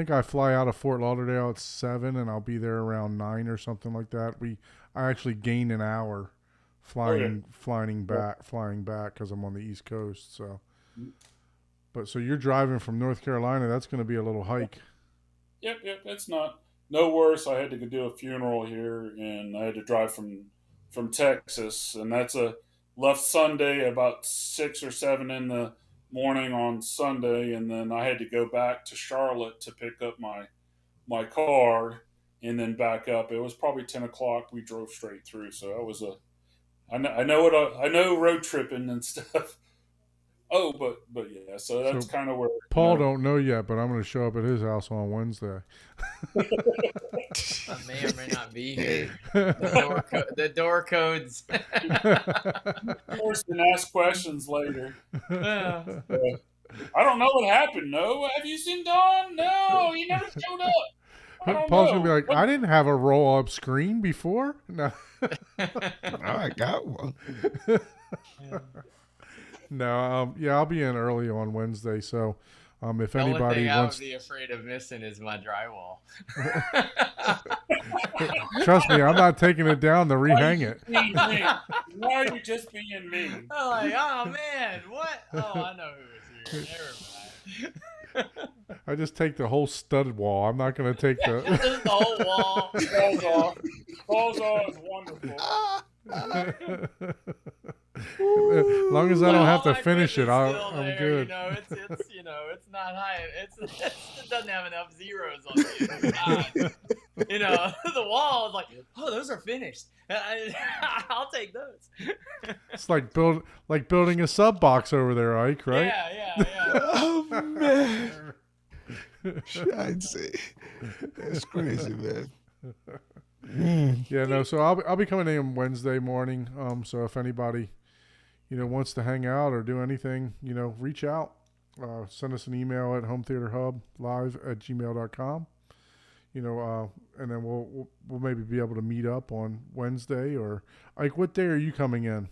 I fly out of Fort Lauderdale at 7, and I'll be there around 9 or something like that. I actually gain an hour flying back because I'm on the East Coast. So, but so you're driving from North Carolina. That's going to be a little hike. Yep. It's no worse. I had to do a funeral here, and I had to drive from Texas, and left Sunday about 6 or 7 in the morning on Sunday, and then I had to go back to Charlotte to pick up my car and then back up. It was probably 10 o'clock. We drove straight through, so that was I know road tripping and stuff. Oh, but yeah, so that's kind of where Paul don't know yet, but I'm going to show up at his house on Wednesday. I may or may not be here. The door codes. First and ask questions later. I don't know what happened. No, have you seen Don? No, he never showed up. Paul's gonna be like, I didn't have a roll up screen before. No, I got one. No, yeah, I'll be in early on Wednesday, so If The only anybody thing I would wants, be afraid of missing is my drywall. trust me, I'm not taking it down to rehang it. Being mean? Why are you just being mean? I'm like, oh man, what? Oh, I know who was here. Never mind. I just take the whole stud wall. I'm not going to take the. Just the whole wall. Falls off. Falls off is wonderful. As long as I don't have to my finish grip it, is still I'm there, good. You know, it's not high. It doesn't have enough zeros on the inside. You know, the wall is like, oh, those are finished. I'll take those. It's like building a sub box over there, Ike, right? Yeah. Oh man, I'd say that's crazy, man. Yeah, no. So I'll be coming in Wednesday morning. So if anybody, wants to hang out or do anything, reach out. Send us an email at hometheaterhublive@gmail.com. And then we'll maybe be able to meet up on Wednesday or Ike. What day are you coming in?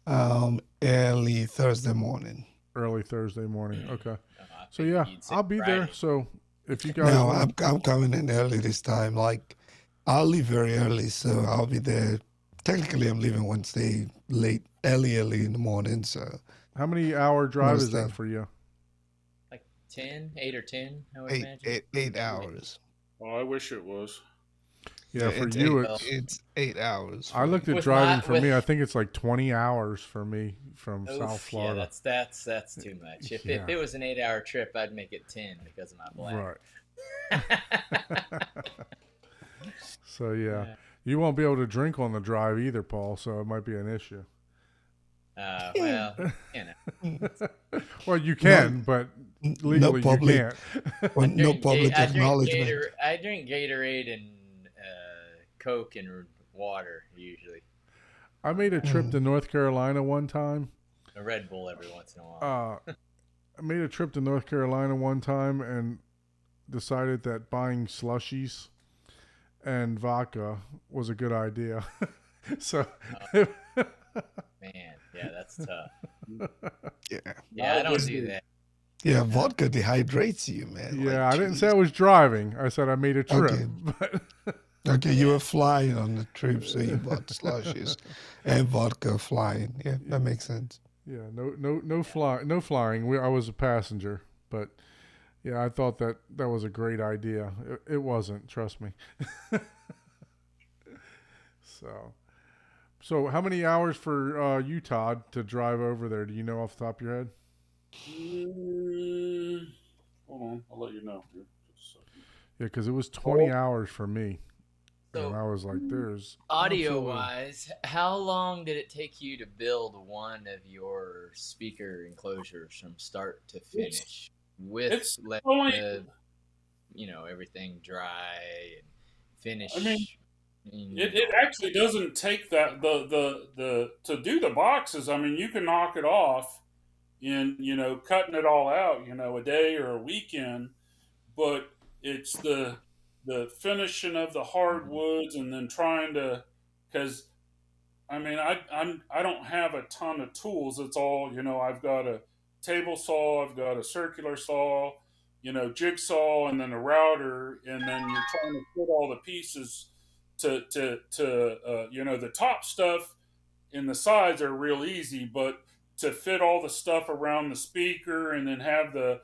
Early Thursday morning. Early Thursday morning. Okay. I So think yeah, you'd say I'll be there. Friday. So if you guys, No, want- I'm coming in early this time. Like, I'll leave very early, so I'll be there. Technically, I'm leaving Wednesday early in the morning. So how many hour drive is that Wednesday. for you? Like 8 or 10, I would imagine. eight hours. Oh, I wish it was. Yeah, for it's you, eight, it's 8 hours. I looked at With driving my- for with- me. I think it's like 20 hours for me from Oof, South Florida. Yeah, that's too much. If Yeah. it was an 8-hour trip, I'd make it 10 because of my black. Right. So yeah, Yeah. you won't be able to drink on the drive either, Paul. So it might be an issue. Well, you know. Well, you can, but legally no public, you can't. well, no Drink public I drink acknowledgement. I drink Gatorade and Coke and water usually. I made a trip to North Carolina one time. A Red Bull every once in a while. I made a trip to North Carolina one time and decided that buying slushies and vodka was a good idea. So, Man, yeah, that's tough. Yeah, Yeah, I don't was do the- that. yeah, vodka dehydrates you, man. yeah, Like, I didn't geez. say I was driving. I said I made a trip. Okay. But Okay, you were flying on the trip, so you bought slushes and vodka flying. Yeah, that makes sense. yeah, no flying. I was a passenger, but yeah, I thought that was a great idea. It wasn't, trust me. So how many hours for you, Todd, to drive over there? Do you know off the top of your head? Hold on, I'll let you know. Here. Just a second. Yeah, because it was 20 hours for me. So- And I was like, there's Audio absolutely- wise, how long did it take you to build one of your speaker enclosures from start to finish with it's letting only- the, everything dry and finish? I mean, and- It actually doesn't take that the to do the boxes. I mean, you can knock it off in cutting it all out, a day or a weekend, but it's the finishing of the hardwoods and then trying to, because I mean I don't have a ton of tools. It's all I've got a table saw, I've got a circular saw, jigsaw, and then a router, and then you're trying to put all the pieces to the top stuff in the sides are real easy, but to fit all the stuff around the speaker and then have the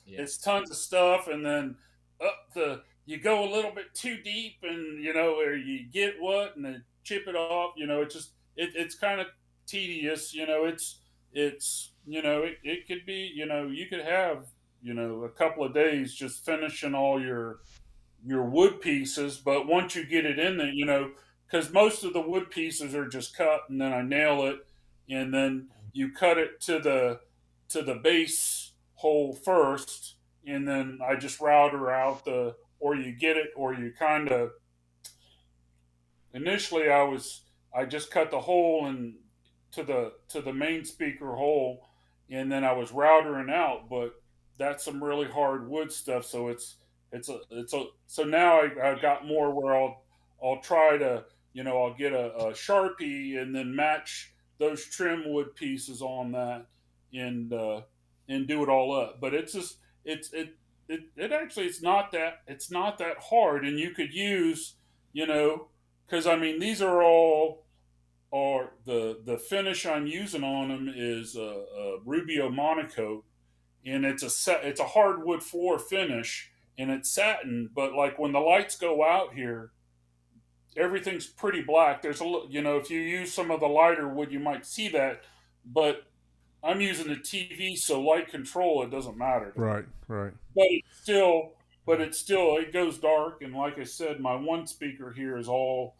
it's tons of stuff, and then you go a little bit too deep, and or you get what and then chip it off, it's kind of tedious, it could be, you could have a couple of days just finishing all your wood pieces, but once you get it in there, because most of the wood pieces are just cut, and then I nail it, and then you cut it to the base hole first, and then I just router out or you get it, or you kind of. Initially, I just cut the hole and to the main speaker hole, and then I was routering out, but that's some really hard wood stuff, so so now I got more where I'll try to I'll get a Sharpie and then match those trim wood pieces on that, and and do it all up. But it's just it actually it's not that hard, and you could use, you know, because I mean these are all are the finish I'm using on them is a Rubio Monaco, and it's a hardwood floor finish, and it's satin. But like when the lights go out here, everything's pretty black. There's you know, if you use some of the lighter wood, you might see that, but I'm using the TV, so light control, it doesn't matter to me. Right, right. But it's still it goes dark, and like I said, my one speaker here is all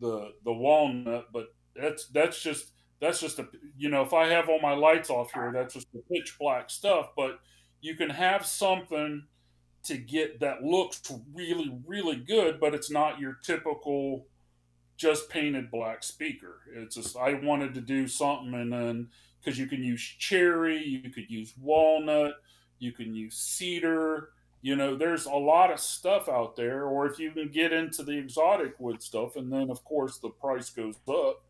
the walnut, but that's just a, you know, if I have all my lights off here, that's just the pitch black stuff. But you can have something to get that looks really really good, but it's not your typical just painted black speaker. It's just I wanted to do something, and then because you can use cherry, you could use walnut, you can use cedar. You know, there's a lot of stuff out there. Or if you can get into the exotic wood stuff, and then of course the price goes up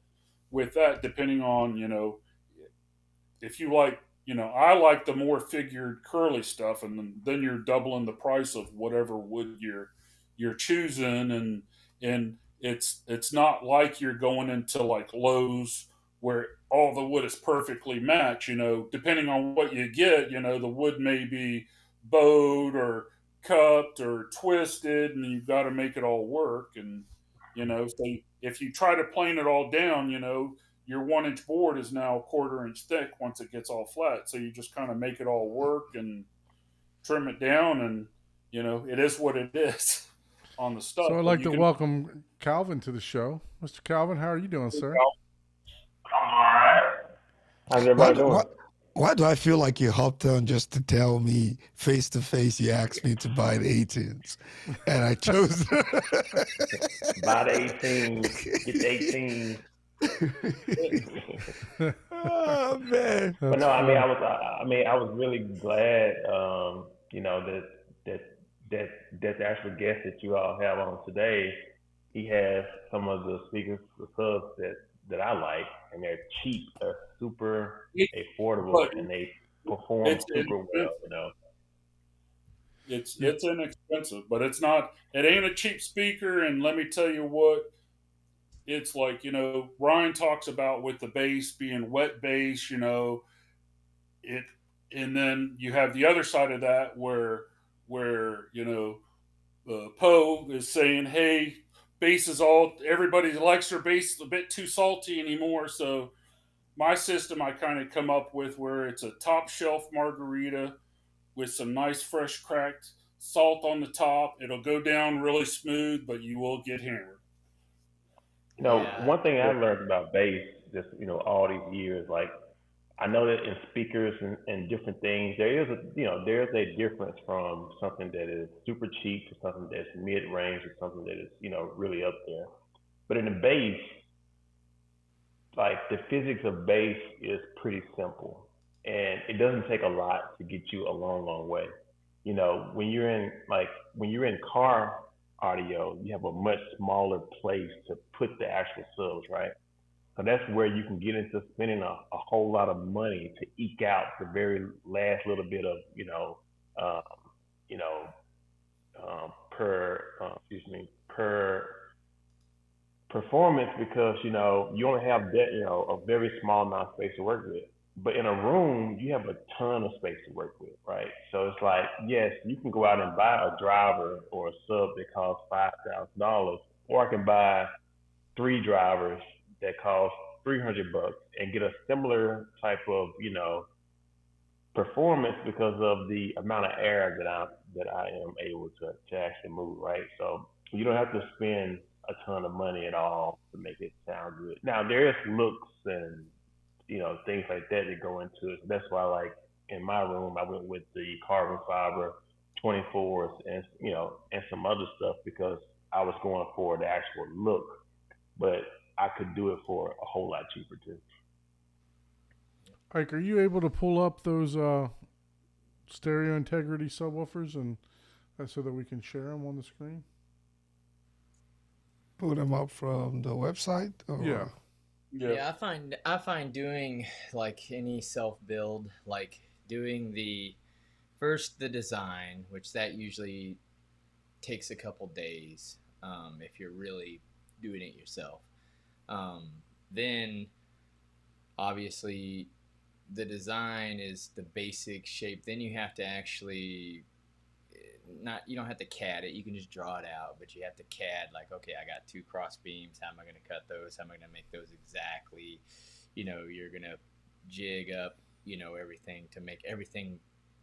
with that, depending on, you know, if you like, you know, I like the more figured curly stuff, and then you're doubling the price of whatever wood you're choosing, and it's not like you're going into like Lowe's where all the wood is perfectly matched. You know, depending on what you get, you know, the wood may be bowed or cupped or twisted, and you've got to make it all work. And you know, so if you try to plane it all down, you know, your 1 inch board is now a 1/4 inch thick once it gets all flat. So you just kind of make it all work and trim it down, and you know, it is what it is on the stuff. So I'd But like you to can welcome Calvin to the show. Mr. Calvin, how are you doing, sir? How's Why, everybody do- doing? why, why do I feel like you hopped on just to tell me face to face you asked me to buy the 18s? And I chose. Buy the 18, get the 18. Oh, man. But That's no, I mean, funny. I was really glad, you know, that the actual guest that you all have on today, he has some of the speakers, the subs that I like, and they're cheap, they're super it, affordable, but and they perform it's super well. inexpensive. You know, It's inexpensive, but it's not. It ain't a cheap speaker. And let me tell you what, it's like, you know, Ryan talks about with the bass being wet bass. You know, it, and then you have the other side of that where you know, Poe is saying, hey, bass is all everybody likes their bass a bit too salty anymore. So my system I kind of come up with where it's a top shelf margarita with some nice fresh cracked salt on the top. It'll go down really smooth, but you will get hammered. you know, Yeah. one thing I learned about bass, just all these years, like I know that in speakers and different things, there's a difference from something that is super cheap to something that's mid range to something that is really up there. But in the bass, like the physics of bass is pretty simple, and it doesn't take a lot to get you a long, long way. When you're in car audio, you have a much smaller place to put the actual subs, right? So that's where you can get into spending a whole lot of money to eke out the very last little bit of, um, you know, per performance, because you only have that, a very small amount of space to work with. But in a room, you have a ton of space to work with, right? So it's like, yes, you can go out and buy a driver or a sub that costs $5,000, or I can buy 3 drivers that cost $300 and get a similar type of performance because of the amount of air that I am able to actually move, right? So you don't have to spend a ton of money at all to make it sound good. Now there is looks and things like that that go into it. So that's why, like in my room, I went with the carbon fiber 24s and some other stuff because I was going for the actual look, but I could do it for a whole lot cheaper too. Ike, are you able to pull up those stereo integrity subwoofers and so that we can share them on the screen? Pull them up from the website? Or? Yeah. Yeah, I find doing like any self build, like doing the design, which that usually takes a couple days if you're really doing it yourself. Then obviously the design is the basic shape. Then you have to actually not you don't have to CAD it. You can just draw it out, but you have to CAD like, okay, I got two cross beams. How am I going to cut those? How am I going to make those exactly? You're going to jig up, everything to make everything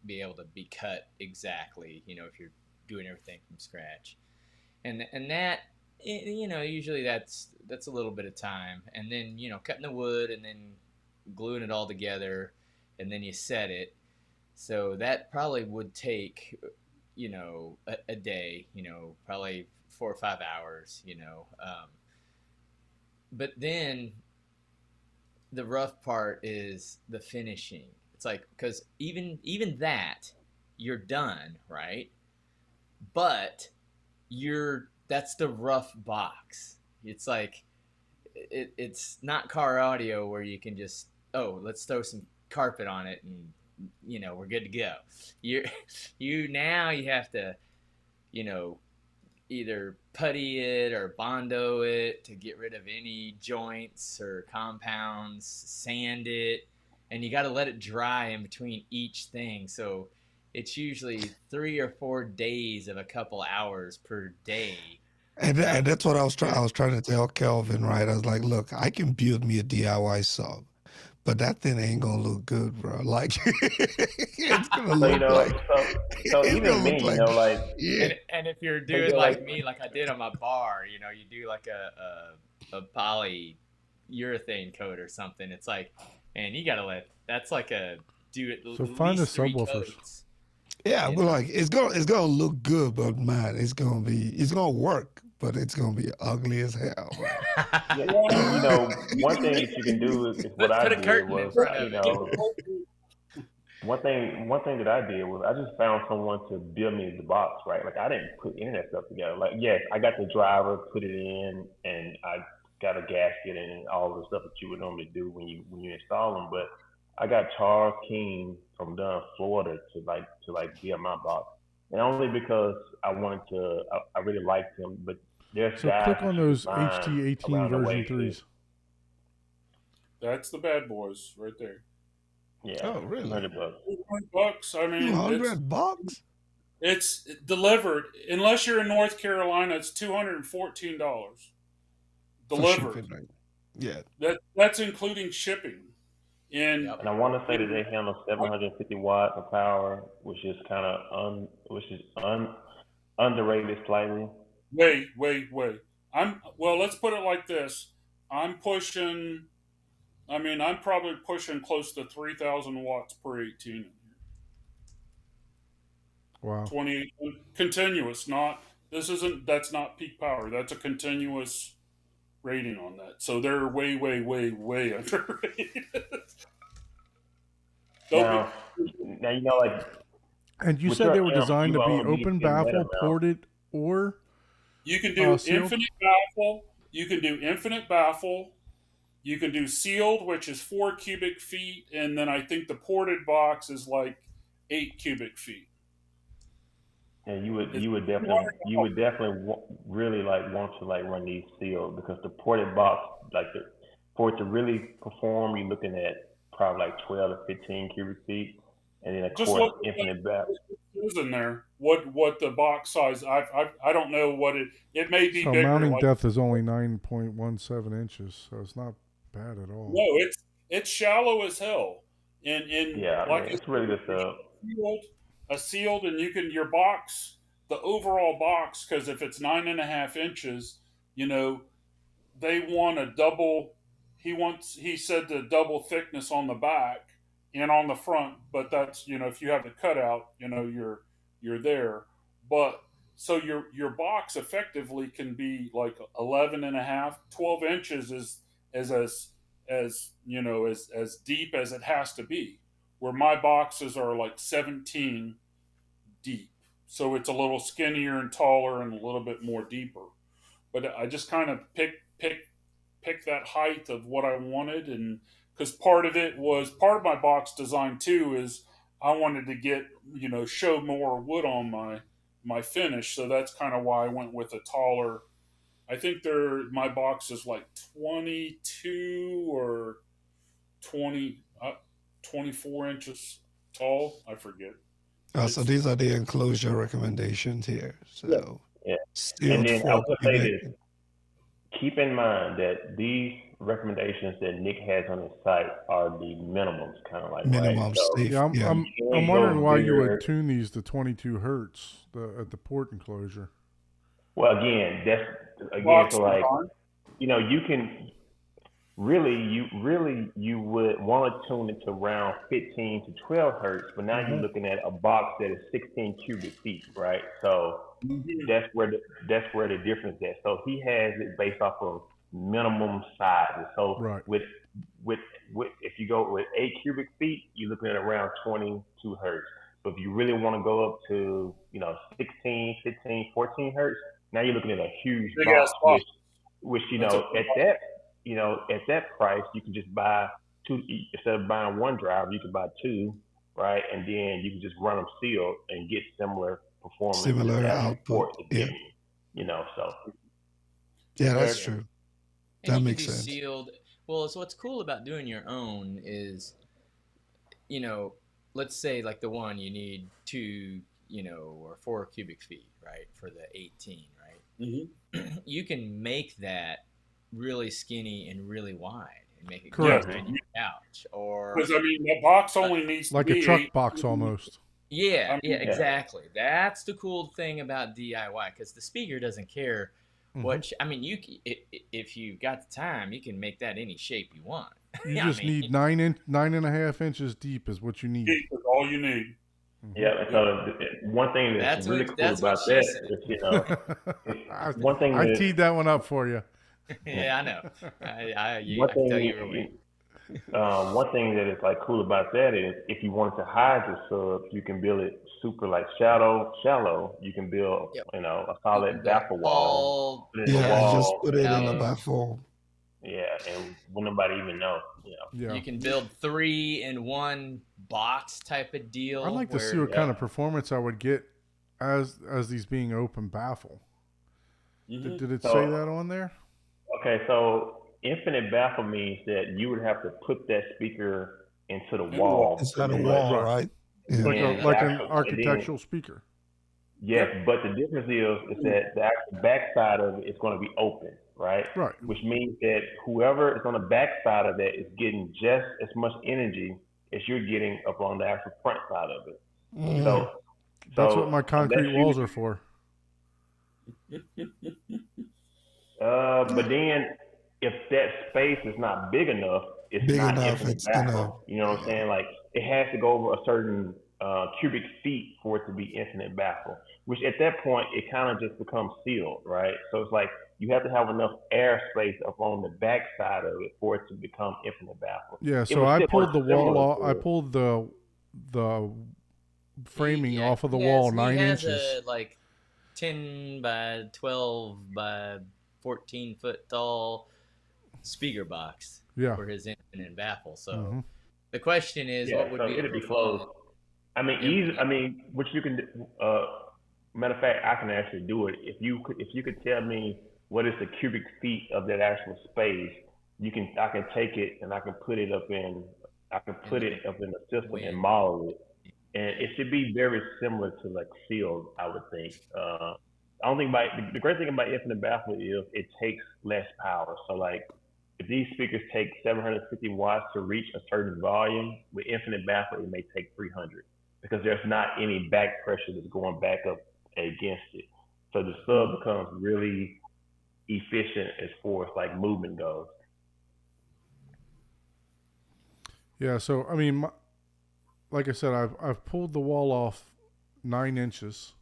be able to be cut exactly. If you're doing everything from scratch, and that usually that's a little bit of time, and then cutting the wood and then gluing it all together, and then you set it. So that probably would take a day, probably 4 or 5 hours, but then the rough part is the finishing. It's like, because even that, you're done, right? But that's the rough box. It's like it's not car audio where you can just, oh, let's throw some carpet on it and we're good to go. You have to either putty it or bondo it to get rid of any joints or compounds, sand it, and you got to let it dry in between each thing. So it's usually 3 or 4 days of a couple hours per day. And that's what I was trying to tell Kelvin, right? I was like, look, I can build me a DIY sub, but that thing ain't gonna look good, bro. Like it's gonna So look like so it's even gonna me, look like yeah. And if you're doing like me, like I did on my bar, you do like a polyurethane coat or something. It's like, man, you gotta that's like do it. So at find least the 3 subwoofers. coats. Yeah, but like it's gonna look good, but man, it's gonna work, but it's gonna be ugly as hell. Yeah, one thing that you can do is what I Put a did curtain in was, front of it. one thing that I did was I just found someone to build me the box, right? Like I didn't put any of that stuff together. Like yes, I got the driver, put it in, and I got a gasket and all the stuff that you would normally do when you install them. But I got Charles King from Dunn, Florida, to build my box, and only because I really liked him. But there's So guys click that on you can those find HT18 around the version way. 3s. That's the bad boys right there. Yeah, Oh, really? $200. $200. I mean, $200? it's delivered. Unless you're in North Carolina, it's $214 For delivered. shipping, right? Yeah. That's including shipping. And Yep. And I want to say that they handle 750 watts of power, which is underrated slightly. wait. Let's put it like this. I'm probably pushing close to 3,000 watts per 18. Wow. 28 continuous. That's not peak power. That's a continuous rating on that. So they're way underrated. Now, like And you with said your they were amp, designed you to be only need open to get wet baffle, amount. ported, or You can do sealed? infinite baffle. You can do infinite baffle. You can do sealed, which is 4 cubic feet, and then I think the ported box is like 8 cubic feet. And you would definitely really want to run these sealed, because the ported box, for it to really perform, you're looking at probably like 12 to 15 cubic feet, and then of Just course look infinite baffle. is in there. What the box size? I don't know what it may be so bigger. mounting like, depth is only 9.17 inches, so it's not bad at all. No, it's shallow as hell. And Yeah, like it's really just a sealed, and your box, the overall box, because if it's 9.5 inches, they want a double. He said the double thickness on the back and on the front, but that's if you have the cutout, you're there. But so your box effectively can be like 11.5, 12 inches is as deep as it has to be. Where my boxes are like 17 deep, so it's a little skinnier and taller and a little bit more deeper. But I just kind of pick that height of what I wanted, and because part of my box design too is I wanted to get, show more wood on my finish. So that's kind of why I went with a taller. I think my box is like 22 or 20, 24 inches tall. I forget. So these are the enclosure recommendations here. So Yeah. sealed And then I 4 was gonna say cubic. this: keep in mind that these recommendations that Nick has on his site are the minimums, kind of like, right? Minimum So safe. Yeah, Yeah. I'm can't wondering go why you bigger. would tune these to 22 hertz at the port enclosure. Well, again, that's Box so like, design. you can you would want to tune it to around 15 to 12 hertz, but now you're looking at a box that is 16 cubic feet, right? So Mhm. that's where the difference is. So he has it based off of minimum sizes. So Right. with if you go with 8 cubic feet, you're looking at around 22 hertz. But if you really want to go up to 16, 15, 14 hertz, now you're looking at a huge Big box, ass box. which That's a at that price you can just buy two. Instead of buying one driver, you can buy two, right? And then you can just run them sealed and get similar performance that Similar that output. port is Yeah. giving you. So Yeah, that's Exactly. true. And That you can makes do sense. sealed. Well, so what's cool about doing your own is, you know, let's say like the one you need 2, or 4 cubic feet, right, for the 18, right? Mm-hmm. You can make that really skinny and really wide and make it Correct. go behind your couch, or Because the box only needs to Like a be truck 8. box almost. yeah, I mean, exactly. That's the cool thing about DIY, because the speaker doesn't care what. I mean, if you got the time, you can make that any shape you want. You I just mean, need 9.5 inches deep is what you need. Deep is all you need. yeah. And so one thing that's really cool that's what about she that said. is, one thing I that teed that one up for you. Yeah, I know. I one can tell thing you were waiting. one thing that is like cool about that is if you wanted to hide your sub, you can build it super like shallow. You can build Yep. a You solid can go baffle wall, all put it in the Yeah, just wall, put it in a down. baffle. yeah, and will nobody even know. Yeah. You can build 3 in one box type of deal. I'd like to see where- what kind of performance I would get as these being open baffle. Mhm. Did it So- say that on there? Okay, so infinite baffle means that you would have to put that speaker into the the wall. wall. Inside a pretty much. wall, Right. right? Yeah. Like And like the an actual- architectural speaker. Yes, but the difference is that the actual backside of it is going to be open, right? Right. Which means that whoever is on the backside of that is getting just as much energy as you're getting up on the actual front side of it. Mhm. That's So what my that's concrete walls usually- are for. But then if that space is not big enough, it's Big not enough, infinite it's gonna- baffle. You know what I'm saying? Like it has to go over a certain cubic feet for it to be infinite baffle. Which at that point it kind of just becomes sealed, right? So it's like you have to have enough airspace up on the back side of it for it to become infinite baffle. Yeah, It so would I still pulled the work wall similar off. to I it. pulled the framing Yeah, off of the he wall has- 9 he has inches. a, like 10 by 12 by 14 foot tall speaker box Yeah. for his infinite baffle. So Mhm. the question is, Yeah, what would so be it'll be performance? closed. I mean, Infinite. I mean, what you can do. Matter of fact, I can actually do it. If you could tell me what is the cubic feet of that actual space, I can take it and I can put it up in the system and model it, and it should be very similar to like sealed. I would think. I don't think the great thing about infinite baffle is it takes less power. So like if these speakers take 750 watts to reach a certain volume, with infinite baffle it may take 300 because there's not any back pressure that's going back up against it. So the sub becomes really efficient as far as like movement goes. Yeah, so I mean, like I said, I've pulled the wall off 9 inches,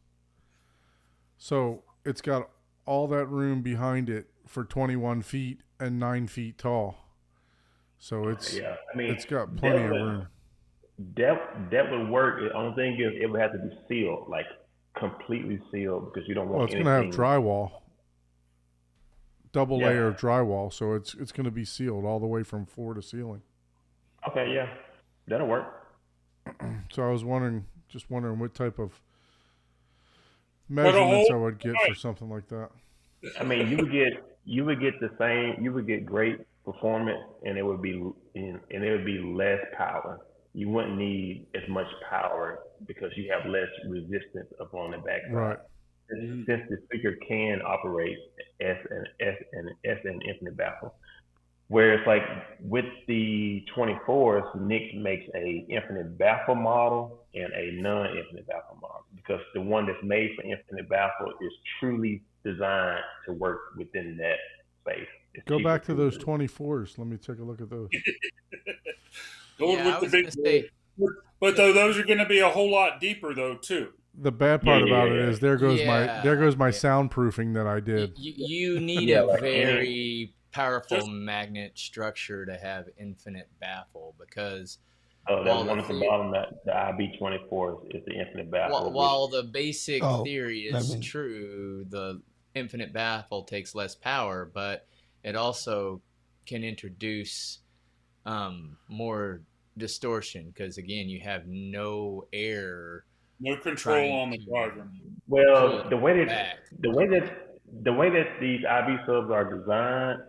so it's got all that room behind it for 21 feet and 9 feet tall. So it's Yeah, I mean, it's got plenty of that would- room. That would work. The only thing is it would have to be sealed, like completely sealed, because you don't want Well, it's gonna have anything. drywall, double Yeah. layer of drywall, so it's gonna be sealed all the way from floor to ceiling. Okay, yeah, that'll work. So I was just wondering what type of a measurements I whole would get for something like that. I mean, you would get the same. You would get great performance, and it would be less power. You wouldn't need as much power because you have less resistance up on the backside. Right. Since the speaker can operate as an infinite baffle. Whereas like with the 24s, Nick makes a infinite baffle model and a non-infinite baffle model because the one that's made for infinite baffle is truly designed to work within that space. It's Go cheaper back to those to- 24s. Let me take a look at those. Going Yeah, I with the was big gonna say, but though those are going to be a whole lot deeper though too. The bad part Yeah, about yeah, it yeah. is there goes my Yeah. soundproofing that I y- did. you need Yeah, a like very powerful Just- magnet structure to have infinite baffle because Oh, while that the one at the the- bottom, that the IB24 is the infinite baffle. while the basic Oh, theory I is mean- true, the infinite baffle takes less power, but it also can introduce more distortion because again, you have no air. No control Trying on the to- driver. Well, pull the way that back. the way that these IB subs are designed,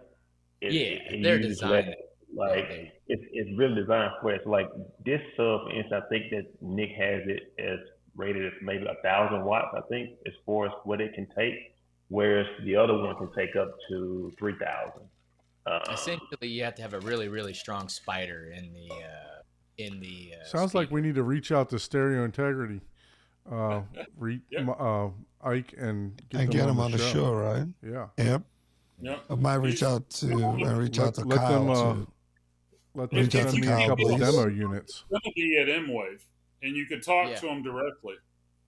it They're uses designed. less, like they- it's really designed for it. So like this sub, for instance, I think that Nick has it as rated as maybe 1,000 watts. I think as far as what it can take, whereas the other one can take up to 3,000. Essentially, you have to have a really, really strong spider in the Sounds like speaker. we need to reach out to Stereo Integrity, Yep. Ike, and And get him on the show, right? Yeah. Yep. Yep. I might reach out to Let Kyle them, too. let them Reach out send to me Kyle, a couple please. demo units. It's going to be at M-Wave, and you could talk Yeah. to them directly.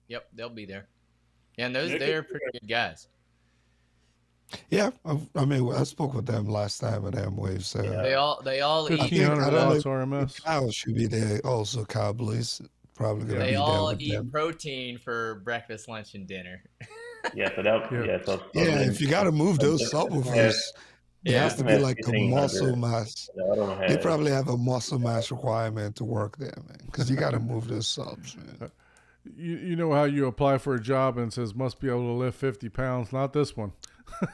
Yep, they'll be there. Yeah, and those Nick they're is- pretty good guys. Yeah, I mean, I spoke with them last time at Amwave, so They all eat. 1,500 I don't know watts RMS. Kyle should be there also. Kyle Bliss probably gonna They be there all with eat them. protein for breakfast, lunch, and dinner. Yeah, so that Yeah. yeah, so Yeah, then if you got to move those subwoofers, there Yeah. has to be like a 1,500. muscle mass. the other one They has probably have a muscle mass requirement to work there, man, because you got to move those subs, man. You know how you apply for a job and it says must be able to lift 50 pounds? Not this one.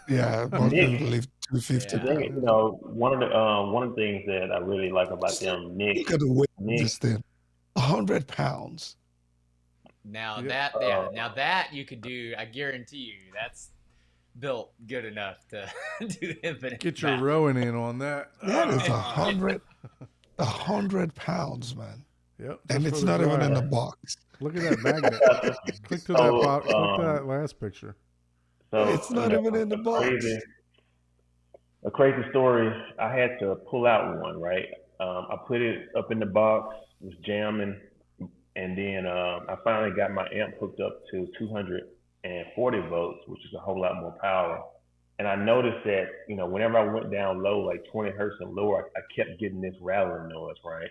Yeah, most Nick. people live 250 Yeah. the thing, pounds. you know, one of the things that I really like about them, Nick, Look at the weight of Nick, this thing. 100 pounds. Now Yeah. now that you could do, I guarantee you, that's built good enough to do infinite. Get your baffle. rowing in on that. That is 100 pounds, man. Yep. And just it's for the not even in the drive. box. Look at that magnet. Click to So, click to that last picture. so It's not even in the box. A crazy story. I had to pull out one, right? I put it up in the box, was jamming, and then I finally got my amp hooked up to 240 volts, which is a whole lot more power. And I noticed that, you know, whenever I went down low, like 20 hertz and lower, I kept getting this rattling noise, right?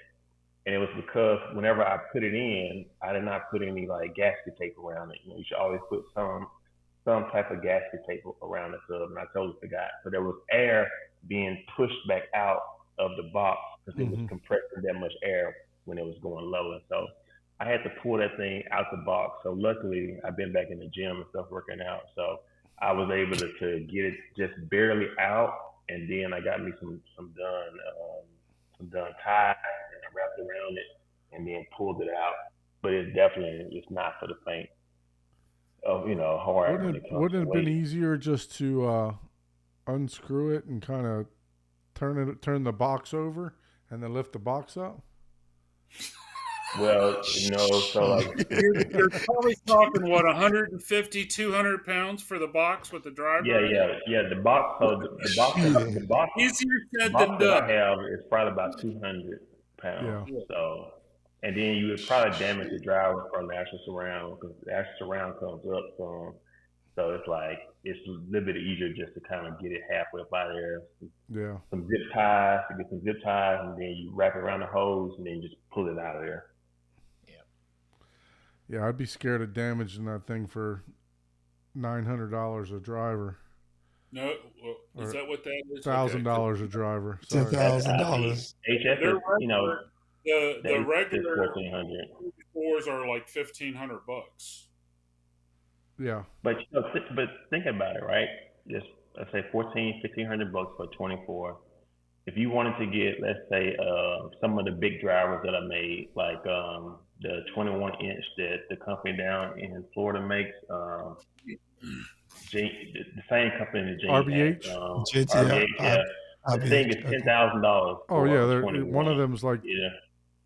And it was because whenever I put it in, I did not put any like gasket tape around it. You know, you should always put some type of gasket tape around the sub, and I totally forgot. So there was air being pushed back out of the box because it was Mhm. compressing that much air when it was going low. And so I had to pull that thing out the box. So luckily, I've been back in the gym and stuff working out. So I was able to get it just barely out, and then I got me some done tie, and I wrapped around it, and then pulled it out. But it's not for the faint of heart. when it comes Wouldn't it to have been weight. easier just to unscrew it and kind of turn the box over and then lift the box up? Well, so like You're probably talking, what, 150, 200 pounds for the box with the driver? yeah. The box, so the box Easier said box than that I done. have is probably about 200 pounds. Yeah. So, and then you would probably damage the driver from the actual surround because the actual surround comes up some. So it's like it's a little bit easier just to kind of get it halfway up out of there. Yeah. Some zip ties, you get some zip ties, and then you wrap it around the hose, and then you just pull it out of there. Yeah, I'd be scared of damaging that thing for $900 a driver, No, well, is Or that what that is? $1,000 a driver. It's Sorry. $1,000. HS, They're is, The Is regular 1,400. 4s are like $1,500. Yeah. But but think about it, right? Just let's say 1,500 bucks for 24. If you wanted to get, let's say, some of the big drivers that I made, like the 21 inch that the company down in Florida makes, the same company that Gene has, RBH. JTR, RBH, yeah. The thing RBH. is Okay. $10,000 Oh for yeah, a one of 21. them's like Yeah,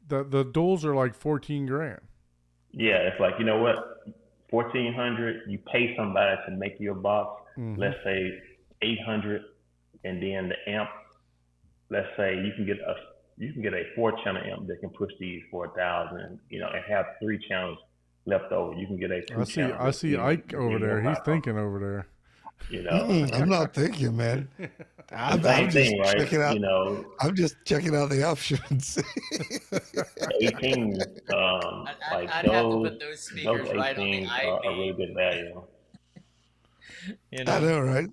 the duals are like 14 grand. yeah. It's like, you know what, 1,400. You pay somebody to make you a box. Hmm. Let's say 800, and then the amp. Let's say you can get a 4 channel amp that can push these for 1,000. You know, and have 3 channels left over. You can get a two channel. I see Ike over there. He's thinking over there. You know, I'm not thinking, man. I'm same just thing, right? checking out. You know, I'm just checking out the options. 18, like I'd have to those put those speakers right on the 18s are a really I-beam. good value. You I know? know, right?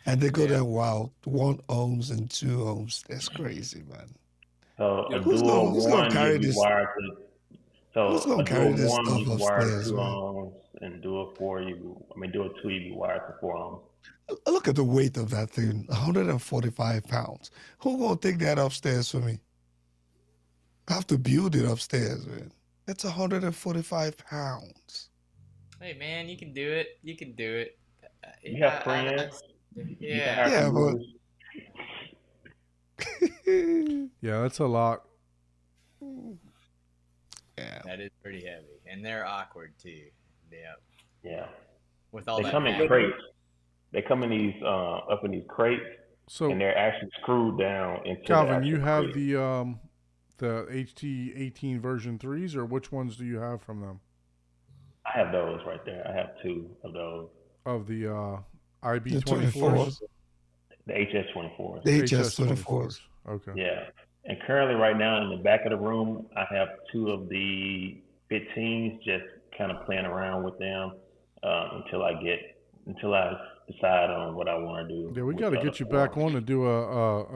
And they go Yeah. there wild. 1 ohms and 2 ohms. That's crazy, man. So a Yeah. dual Who's gonna one, carry you'd be this? wired to. Who's So gonna a dual carry this one, stuff you be wired to upstairs, two man? ohms, and dual four, dual two, you be wired to 4 ohms. Look at the weight of that thing. 145 pounds. Who gonna take that upstairs for me? I have to build it upstairs, man. That's 145 pounds. Hey man, you can do it. You can do it. You have friends. You can Yeah. hire Yeah, some but movers. Yeah, that's a lot. yeah. That is pretty heavy, and they're awkward too. Yeah, Yeah, with all they that. come in back- crates. They come in these up in these crates, So and they're actually screwed down into Calvin, the you actual have crate. the HT18 version 3s, or which ones do you have from them? I have those right there. I have 2 of those. Of the The IB24s? 24s. The HS24s. The HS24s. Okay. Yeah. And currently, right now, in the back of the room, I have 2 of the 15s, just kind of playing around with them until I decide on what I want to do. Yeah, we with got to the get other you back 4. on to do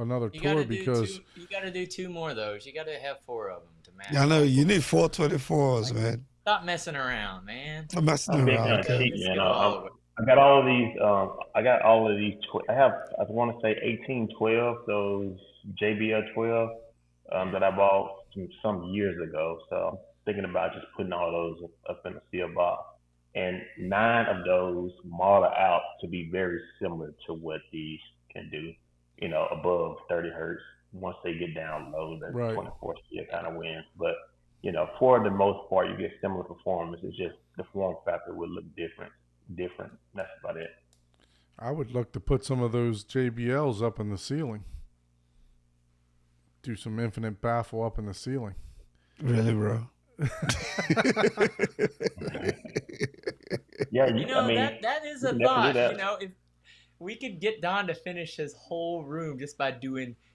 another You tour gotta do because two. You gotta do 2 more of those. You gotta have 4 of them to match. Yeah, I know. You need 424s, man. Stop messing around, man. I'm messing I'm being kind around. of Okay. cheap, Let's man. go all the way. I got all of these. I got all of these. I want to say 1812, those JBL 12 that I bought some years ago. So I'm thinking about just putting all those up in a steel box. And 9 of those model out to be very similar to what these can do. You know, above 30 hertz. Once they get down low, the Right. 24 steel kind of wins. But you know, for the most part, you get similar performance. It's just the form factor would look different. That's about it. I would look to put some of those JBLs up in the ceiling. Do some infinite baffle up in the ceiling. Really, bro? Yeah, You know, I mean, that is you a can definitely thought. do that. You know, if we could get Don to finish his whole room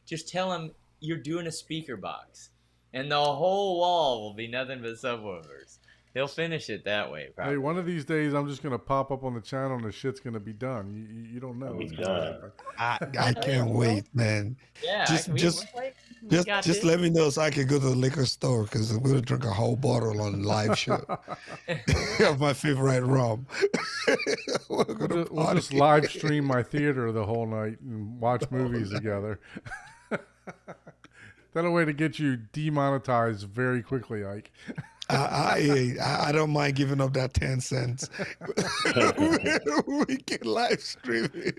just tell him you're doing a speaker box, and the whole wall will be nothing but subwoofers. He'll finish it that way, probably. Hey, one of these days I'm just gonna pop up on the channel and the shit's gonna be done. You don't know. It'll be what's gonna done. happen. I can't wait, man. Yeah, Just- we got Just this. let me know so I can go to the liquor store because I'm going to drink a whole bottle on live show of my favorite rum. We're gonna We'll just party. live stream my theater the whole night and watch movies together. That a way to get you demonetized very quickly, Ike. I don't mind giving up that 10 cents. We can live stream it.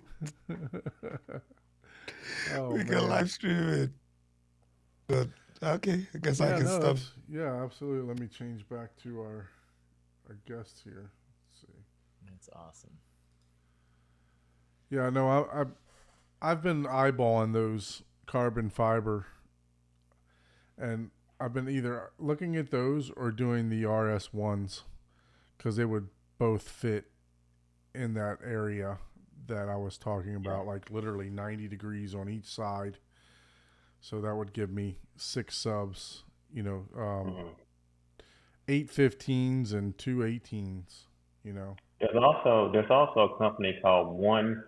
Oh, We man. can live stream it. But okay, I guess I Yeah, can no, stop. that's- yeah, absolutely. Let me change back to our guest here. Let's see. That's awesome. Yeah, no, I've been eyeballing those carbon fiber, and I've been either looking at those or doing the RS1s because they would both fit in that area that I was talking about, like literally 90 degrees on each side. So that would give me 6 subs, 8 15s and 2 18s, There's also a company called One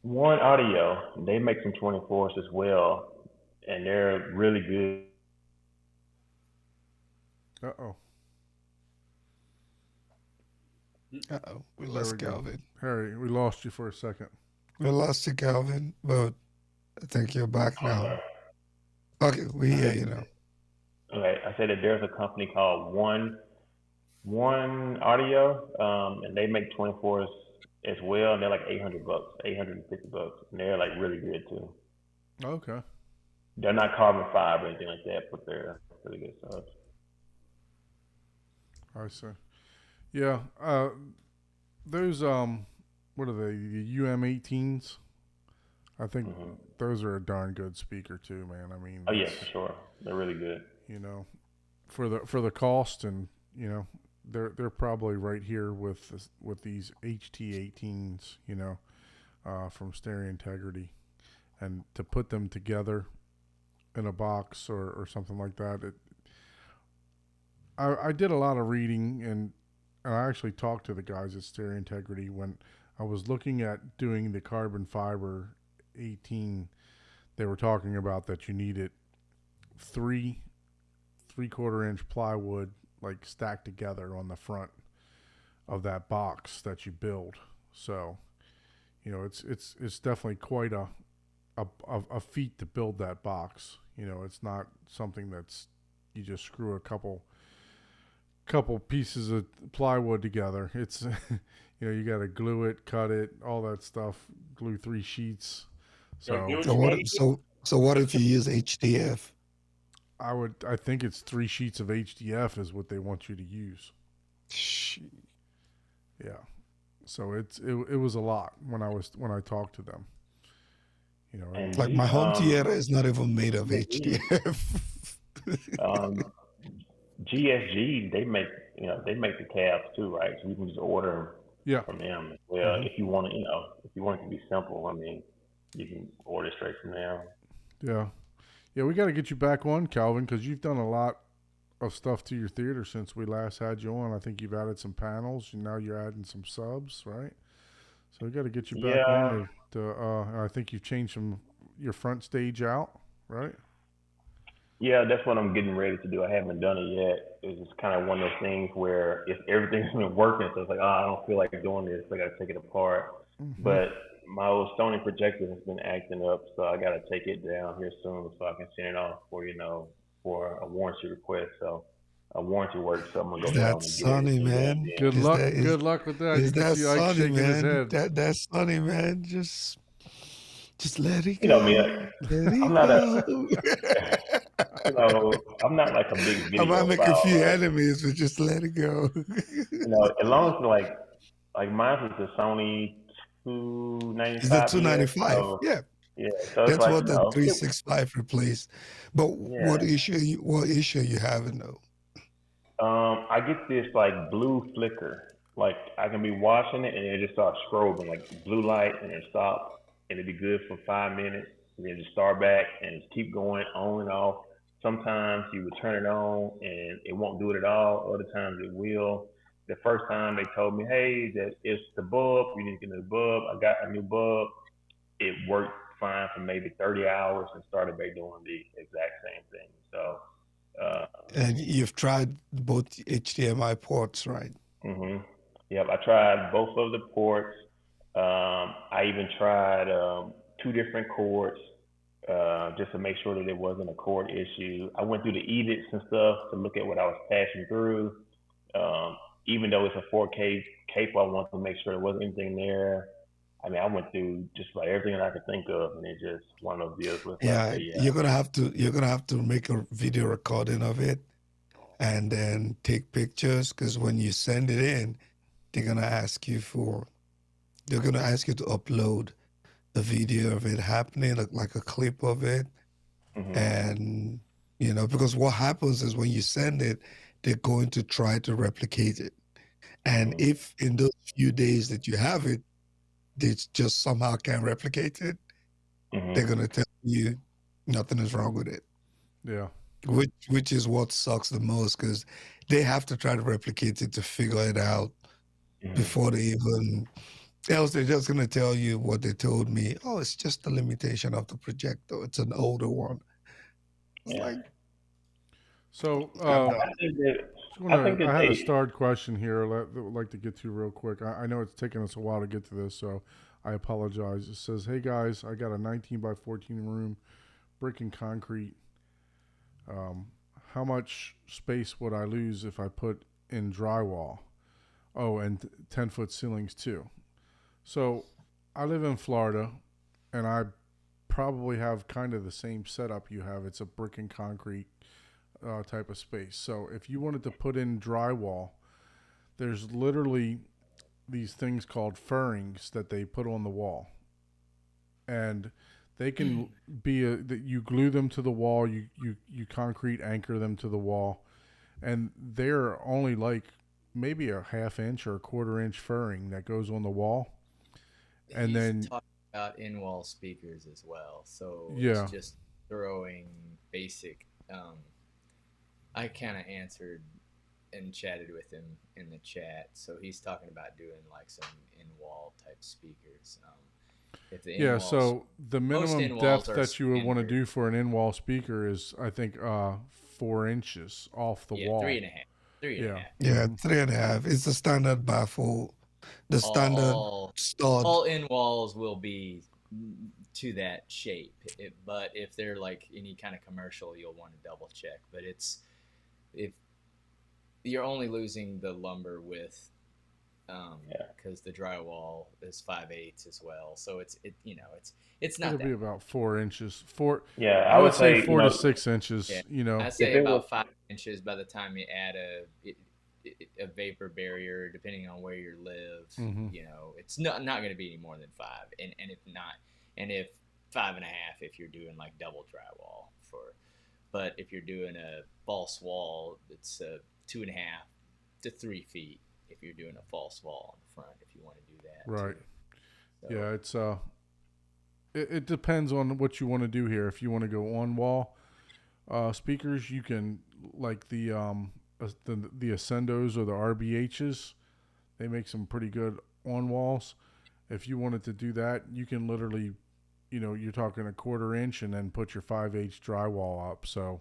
Audio. They make some 24s as well, and they're really good Uh-oh. Uh-oh, we There lost we go. Calvin. Harry, we lost you for a second. We lost you, Calvin, but I think you're back I'm now. sorry. Okay, we hear you now. Okay, I said that there's a company called One Audio, and they make 24s as well, and they're like $800, $850, and they're like really good too. Okay. They're not carbon fiber or anything like that, but they're really good subs. I see. Yeah. Those what are they? The UM18s. I think Mhm. those are a darn good speaker too, man. I mean, Oh yeah, it's, for sure. They're really good. you know, for the cost, and you know, they're probably right here with these HT18s, you know, from Stereo Integrity, and to put them together in a box or something like that. I did a lot of reading, and I actually talked to the guys at Stereo Integrity when I was looking at doing the carbon fiber 18. They were talking about that you needed 3/4 inch plywood like stacked together on the front of that box that you build. So, you know, it's definitely quite a feat to build that box. You know, it's not something that's you just screw a couple pieces of plywood together. It's you know, you got to glue it, cut it, all that stuff, glue 3 sheets. So Yeah, So what if you use HDF? I think it's 3 sheets of HDF is what they want you to use. Yeah. So it was a lot when I talked to them. You know, And Like my home theater is not even made of HDF. um, GSG, they make the cabs too, right? So you can just order yeah. from them as well. Mhm. If you want to, if you want it to be simple, I mean, you can order straight from them. Yeah. Yeah, we got to get you back on, Calvin, because you've done a lot of stuff to your theater since we last had you on. I think you've added some panels, and now you're adding some subs, right? So we got to get you back Yeah. on I think you've changed your front stage out, right? Yeah, that's what I'm getting ready to do. I haven't done it yet. It's just kind of one of those things where if everything's been working, so it's like, I don't feel like doing this. I got to take it apart. Mhm. But my old Sony projector has been acting up, so I got to take it down here soon so I can send it off for a warranty request. So a warranty works, so I'm gonna go down That's and get Sonny, it. man. Good Is luck. that- is- Good luck with that. Is You can that see Ike Sonny, shaking his man? head. That's Sonny, man. Just let it You go. know me, Let it I'm not go. I'm not like a big I video might make a file, few right? enemies, but just let it go. As long as like mine is the Sony Is that 295. 295? So Yeah, yeah, so it's that's like what the 365 replaced. But what Yeah. issue you having though? I get this like blue flicker. Like I can be watching it and it just starts strobing, like blue light, and it stops, and it'd be good for 5 minutes, and then just start back and just keep going on and off. Sometimes you would turn it on and it won't do it at all. Other times it will. The first time they told me, hey, that it's the bulb. You need to get a new bulb. I got a new bulb. It worked fine for maybe 30 hours and started back doing the exact same thing. So, And you've tried both HDMI ports, right? Yep, I tried both of the ports. I even tried 2 different cords just to make sure that it wasn't a cord issue. I went through the edits and stuff to look at what I was passing through. Even though it's a 4K cable, I wanted to make sure there wasn't anything there. I mean, I went through just about everything that I could think of, and it just one of those deals with Yeah, you're gonna have to make a video recording of it, and then take pictures. Because when you send it in, they're gonna ask you to upload a video of it happening, like a clip of it, and because what happens is when you send it, they're going to try to replicate it, and if in those few days that you have it, they just somehow can't replicate it, they're gonna tell you nothing is wrong with it. Yeah. Which is what sucks the most, because they have to try to replicate it to figure it out before they even. Else they're just gonna tell you what they told me. Oh, it's just the limitation of the projector. It's an older one. It's Yeah. like, So, I think that I had a they starred question here that would like to get to real quick. I know it's taken us a while to get to this, so I apologize. It says, "Hey guys, I got a 19 by 14 room, brick and concrete. Um, how much space would I lose if I put in drywall? Oh, and 10-foot ceilings too. So, I live in Florida, and I probably have kind of the same setup you have. It's a brick and concrete type of space. So if you wanted to put in drywall, there's literally these things called furrings that they put on the wall, and they can be that you glue them to the wall, you concrete anchor them to the wall, and they're only like maybe a half inch or a quarter inch furring that goes on the wall, and He's then talking about in-wall speakers as well. So yeah, it's just throwing basic. I kind of answered and chatted with him in the chat. So he's talking about doing like some in-wall type speakers. If the yeah. in-wall So the minimum in-walls depth are that you would want to standard. do for an in-wall speaker is, I think, 4 inches off the Yeah, wall. 3.5. Three and a Yeah. half. Yeah, 3.5. It's the standard baffle, the standard All stud. all in walls will be to that shape. But if they're like any kind of commercial, you'll want to double check. But it's if you're only losing the lumber width, because the drywall is 5/8 as well. So it's not It'll that be about 4 inches. Four. yeah, I I would would say say 4 to 6 inches. Yeah. You know. I say it about was- 5 inches by the time you add a vapor barrier, depending on where you live. Mhm. It's not going to be any more than 5, and if not, and if 5.5 if you're doing like double drywall but if you're doing a false wall, it's 2.5 to 3 feet if you're doing a false wall on the front. If you want to do that, Right. too. So, Yeah. It's It depends on what you want to do here. If you want to go on wall speakers, you can like the Ascendos or the RBHs. They make some pretty good on walls. If you wanted to do that, you can literally, you're talking a quarter inch and then put your 5/8 drywall up. So,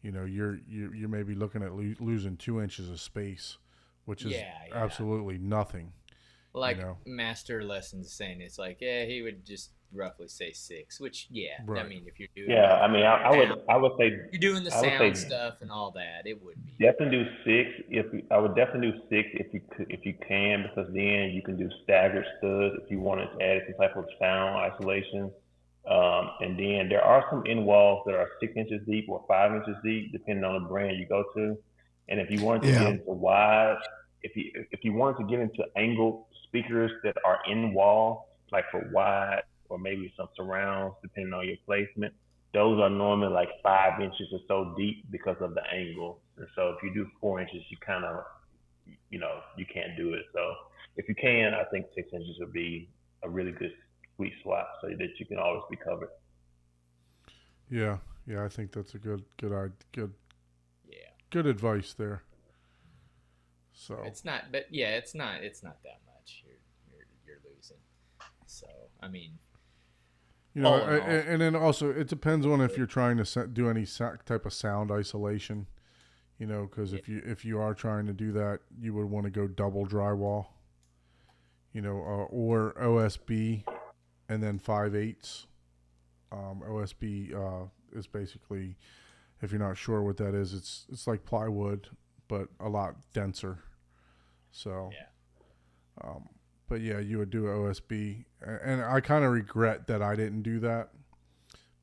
you're maybe looking at losing 2 inches of space, which is Yeah. absolutely nothing. Like know. Master Lessons saying, it's like, he would just roughly say 6, which I Right. mean, if you're doing yeah. I mean, I would say you're doing the I would sound say stuff and all that, it would be. definitely do 6. I would definitely do 6 if you can, because then you can do staggered studs if you wanted to add some type of sound isolation. And then there are some in walls that are 6 inches deep or 5 inches deep, depending on the brand you go to. And if you wanted to get Yeah. into wide, if you wanted to get into angled speakers that are in wall, like for wide or maybe some surrounds, depending on your placement, those are normally like 5 inches or so deep because of the angle. And so if you do 4 inches, you kind of, you can't do it. So if you can, I think 6 inches would be a really good sweet spot so that you can always be covered. Yeah. Yeah. I think that's a good Yeah. good advice there. So It's not, but it's not that much you're losing. So, I mean, all in all. and then also it depends on if you're trying to do any type of sound isolation, because if you are trying to do that, you would want to go double drywall, or OSB, and then 5/8. OSB is basically, if you're not sure what that is, it's like plywood, but a lot denser. So, but yeah, you would do OSB, and I kind of regret that I didn't do that,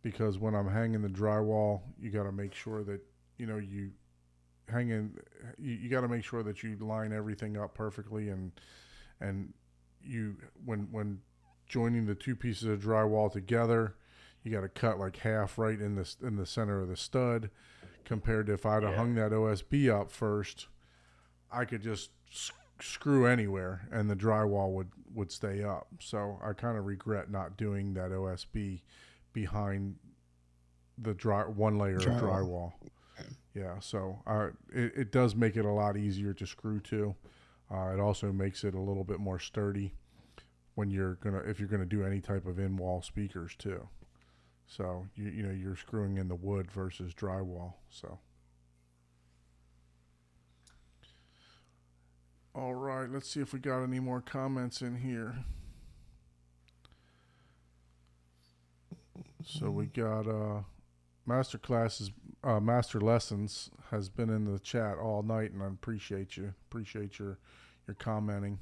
because when I'm hanging the drywall, you got to make sure that you you got to make sure that you line everything up perfectly, and you when joining the two pieces of drywall together, you got to cut like half right in the center of the stud, compared to if I'd have hung that OSB up first, I could just screw anywhere and the drywall would stay up. So I kind of regret not doing that OSB behind the one layer of drywall. Yeah, so it does make it a lot easier to screw to. It also makes it a little bit more sturdy when if you're gonna do any type of in-wall speakers too. So you're screwing in the wood versus drywall. So right, let's see if we got any more comments in here. So we got Master Classes, Master Lessons has been in the chat all night, and I appreciate you. Appreciate your commenting.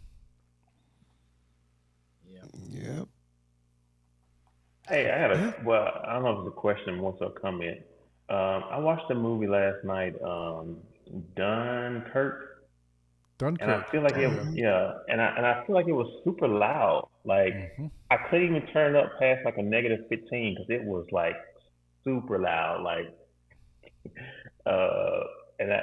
Yeah. Yep. Hey, I had a well, I don't know if it's a question more so a comment. I watched a movie last night, Dunkirk, Dunkirk. and I feel like it was and I feel like it was super loud. Like Mm-hmm. I couldn't even turn it up past like a negative 15 because it was like super loud. Like uh,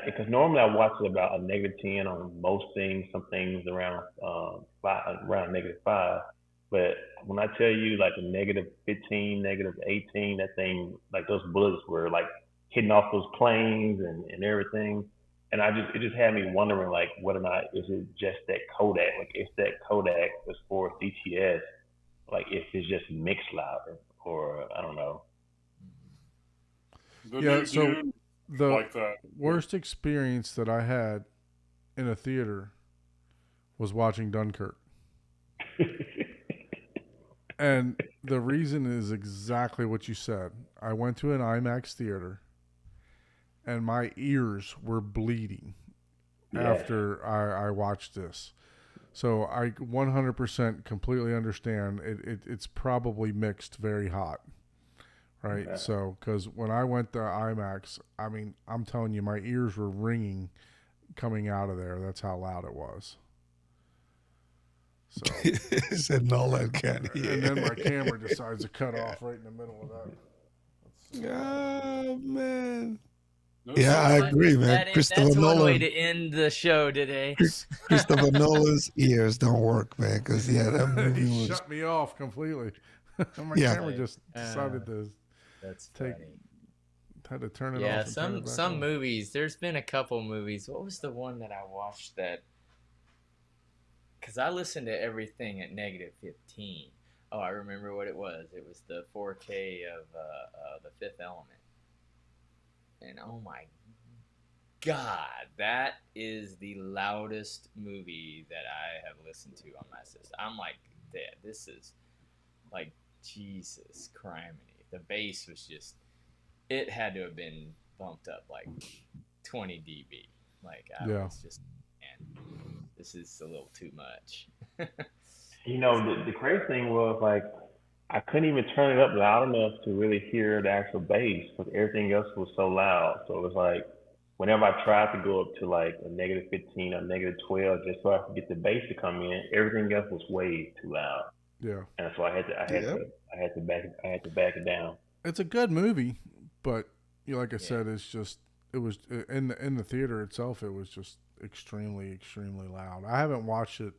because normally I watch it about a negative 10 on most things. Some things around around negative 5. But when I tell you like a negative 15, negative 18, that thing, like those bullets were like hitting off those planes and everything. And it just had me wondering like whether or not is it just that Kodak, like if that Kodak was for DTS, like if it's just mixed louder or I don't know. The Yeah, new so Dune the like that. worst experience that I had in a theater was watching Dunkirk. And the reason is exactly what you said. I went to an IMAX theater and my ears were bleeding after I watched this. So I 100% completely understand. It's probably mixed very hot, right? Yeah. So, because when I went to IMAX, I mean, I'm telling you, my ears were ringing coming out of there. That's how loud it was. So, He said Nolan can't hear. and then my camera decides to cut off right in the middle of that. Oh man. No Yeah, I sense. agree, man. That's Christopher one way Nolan. to end the show today. Christopher Nolan's ears don't work, man. Because that movie He was. shut me off completely. My Yeah. camera just decided to That's Take- funny. had to turn it Yeah, off. And turn it back some on. movies. There's been a couple movies. What was the one that I watched that? Because I listened to everything at negative 15. Oh, I remember what it was. It was the 4K of The Fifth Element. And oh my God, that is the loudest movie that I have listened to on my system. I'm like, this is like Jesus criminy. The bass was just, it had to have been bumped up like 20 dB. Like I Yeah. was just, man, this is a little too much. You know, the crazy thing was like I couldn't even turn it up loud enough to really hear the actual bass because everything else was so loud. So it was like whenever I tried to go up to like a negative 15 or negative 12 just so I could get the bass to come in, everything else was way too loud. Yeah, And so I had to back it down. it's a good movie, but like I said, it's just it was in the theater itself. It was just extremely loud. I haven't watched it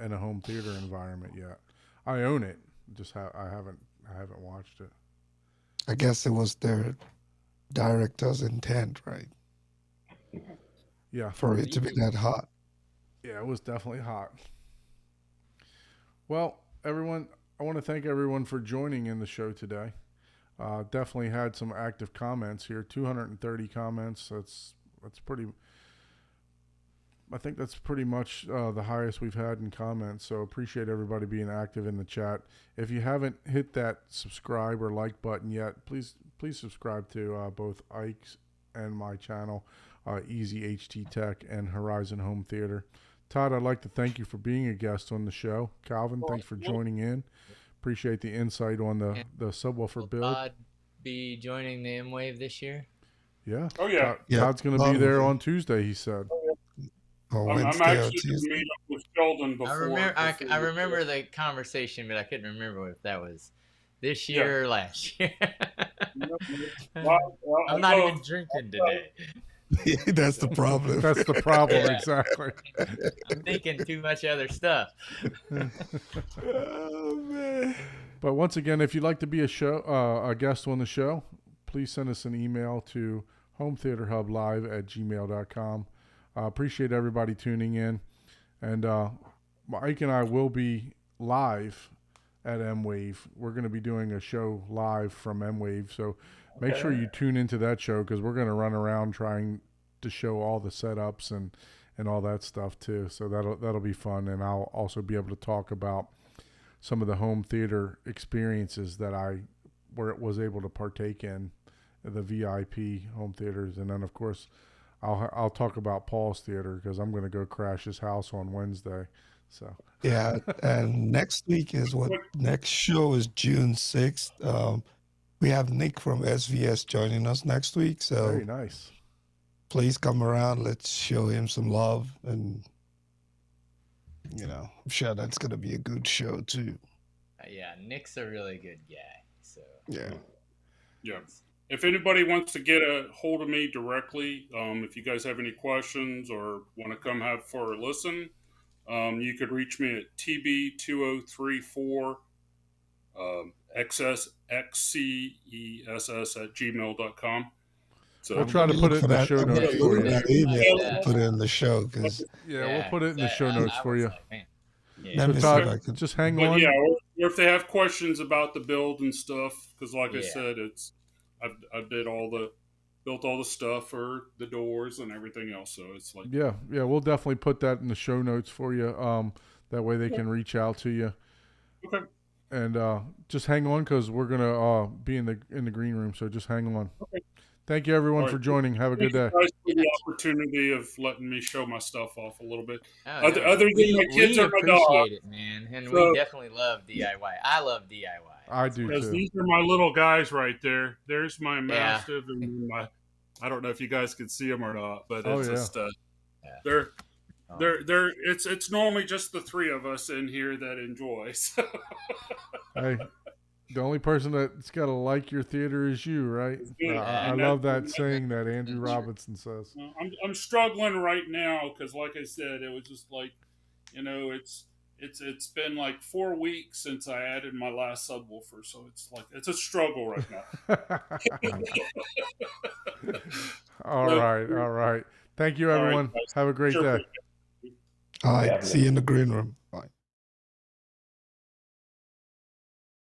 in a home theater environment yet. I own it, just I haven't watched it. I guess it was their director's intent, right? Yeah, For it to be that hot. Yeah, it was definitely hot. Well, everyone, I want to thank everyone for joining in the show today. Definitely had some active comments here. 230 comments. That's pretty. I think that's pretty much the highest we've had in comments. So appreciate everybody being active in the chat. If you haven't hit that subscribe or like button yet, please subscribe to both Ike's and my channel, Easy HT Tech and Horizon Home Theater. Todd, I'd like to thank you for being a guest on the show. Calvin, thanks for joining in. Appreciate the insight on the subwoofer Will build. Todd be joining the M-Wave this year? Yeah. Oh yeah. Todd's going to be there on Tuesday, he said. Or I'm Wednesday or actually going to Tuesday. meet up with Sheldon before. I remember the conversation, but I couldn't remember if that was this year or last year. I'm not even drinking today. That's the problem. That's the problem, Yeah. exactly. I'm thinking too much other stuff. Oh man. But once again, if you'd like to be a guest on the show, please send us an email to hometheaterhublive@gmail.com. Appreciate everybody tuning in. And Mike and I will be live at M-Wave. We're going to be doing a show live from M-Wave. So make sure you tune into that show because we're going to run around trying to show all the setups and and all that stuff too. So that'll be fun, and I'll also be able to talk about some of the home theater experiences that I was able to partake in, the VIP home theaters, and then of course I'll talk about Paul's theater because I'm going to go crash his house on Wednesday. So Yeah, and next week is what next show is June 6th. We have Nick from SVS joining us next week, so very nice. please come around. Let's show him some love, and I'm sure that's gonna be a good show too. Yeah, Nick's a really good guy. So Yeah. Yeah. If anybody wants to get a hold of me directly, if you guys have any questions or want to come have for a listen, you could reach me at tb2034 xccess@gmail.com. So We'll try to put it in the show I'm gonna notes look for for you. that email Yeah. and put it in the show because Yeah, we'll put it in the show notes I for was you. like, man, let yeah. me So see if I Todd, can. just hang But on. yeah, or if they have questions about the build and stuff, because like I Yeah. said, I built all the stuff for the doors and everything else. So it's like, Yeah, we'll definitely put that in the show notes for you. That way they can reach out to you. okay, And just hang on because we're gonna be in the green room. So just hang on. Okay. Thank you everyone All for right. joining. Have a good thank day. you guys for the opportunity of letting me show my stuff off a little bit. Oh, Other no, than my kids we or my dog. appreciate it, man, and So- we definitely love DIY. I love DIY. I do Because too. these are my little guys right there. There's my Mastiff and my. I don't know if you guys can see them or not, but Oh, it's yeah. just Yeah. they're Oh. they're it's normally just the three of us in here that enjoy. So. Hey, the only person that's got to like your theater is you, right? Yeah, I and love that- that saying that Andrew That's true. Robinson says. I'm struggling right now because, like I said, it was just like, it's been like 4 weeks since I added my last subwoofer, so it's like it's a struggle right now. All right. Thank you, All right, everyone. guys. Have a great Sure. day. All right, Yeah. see you in the green room. Bye.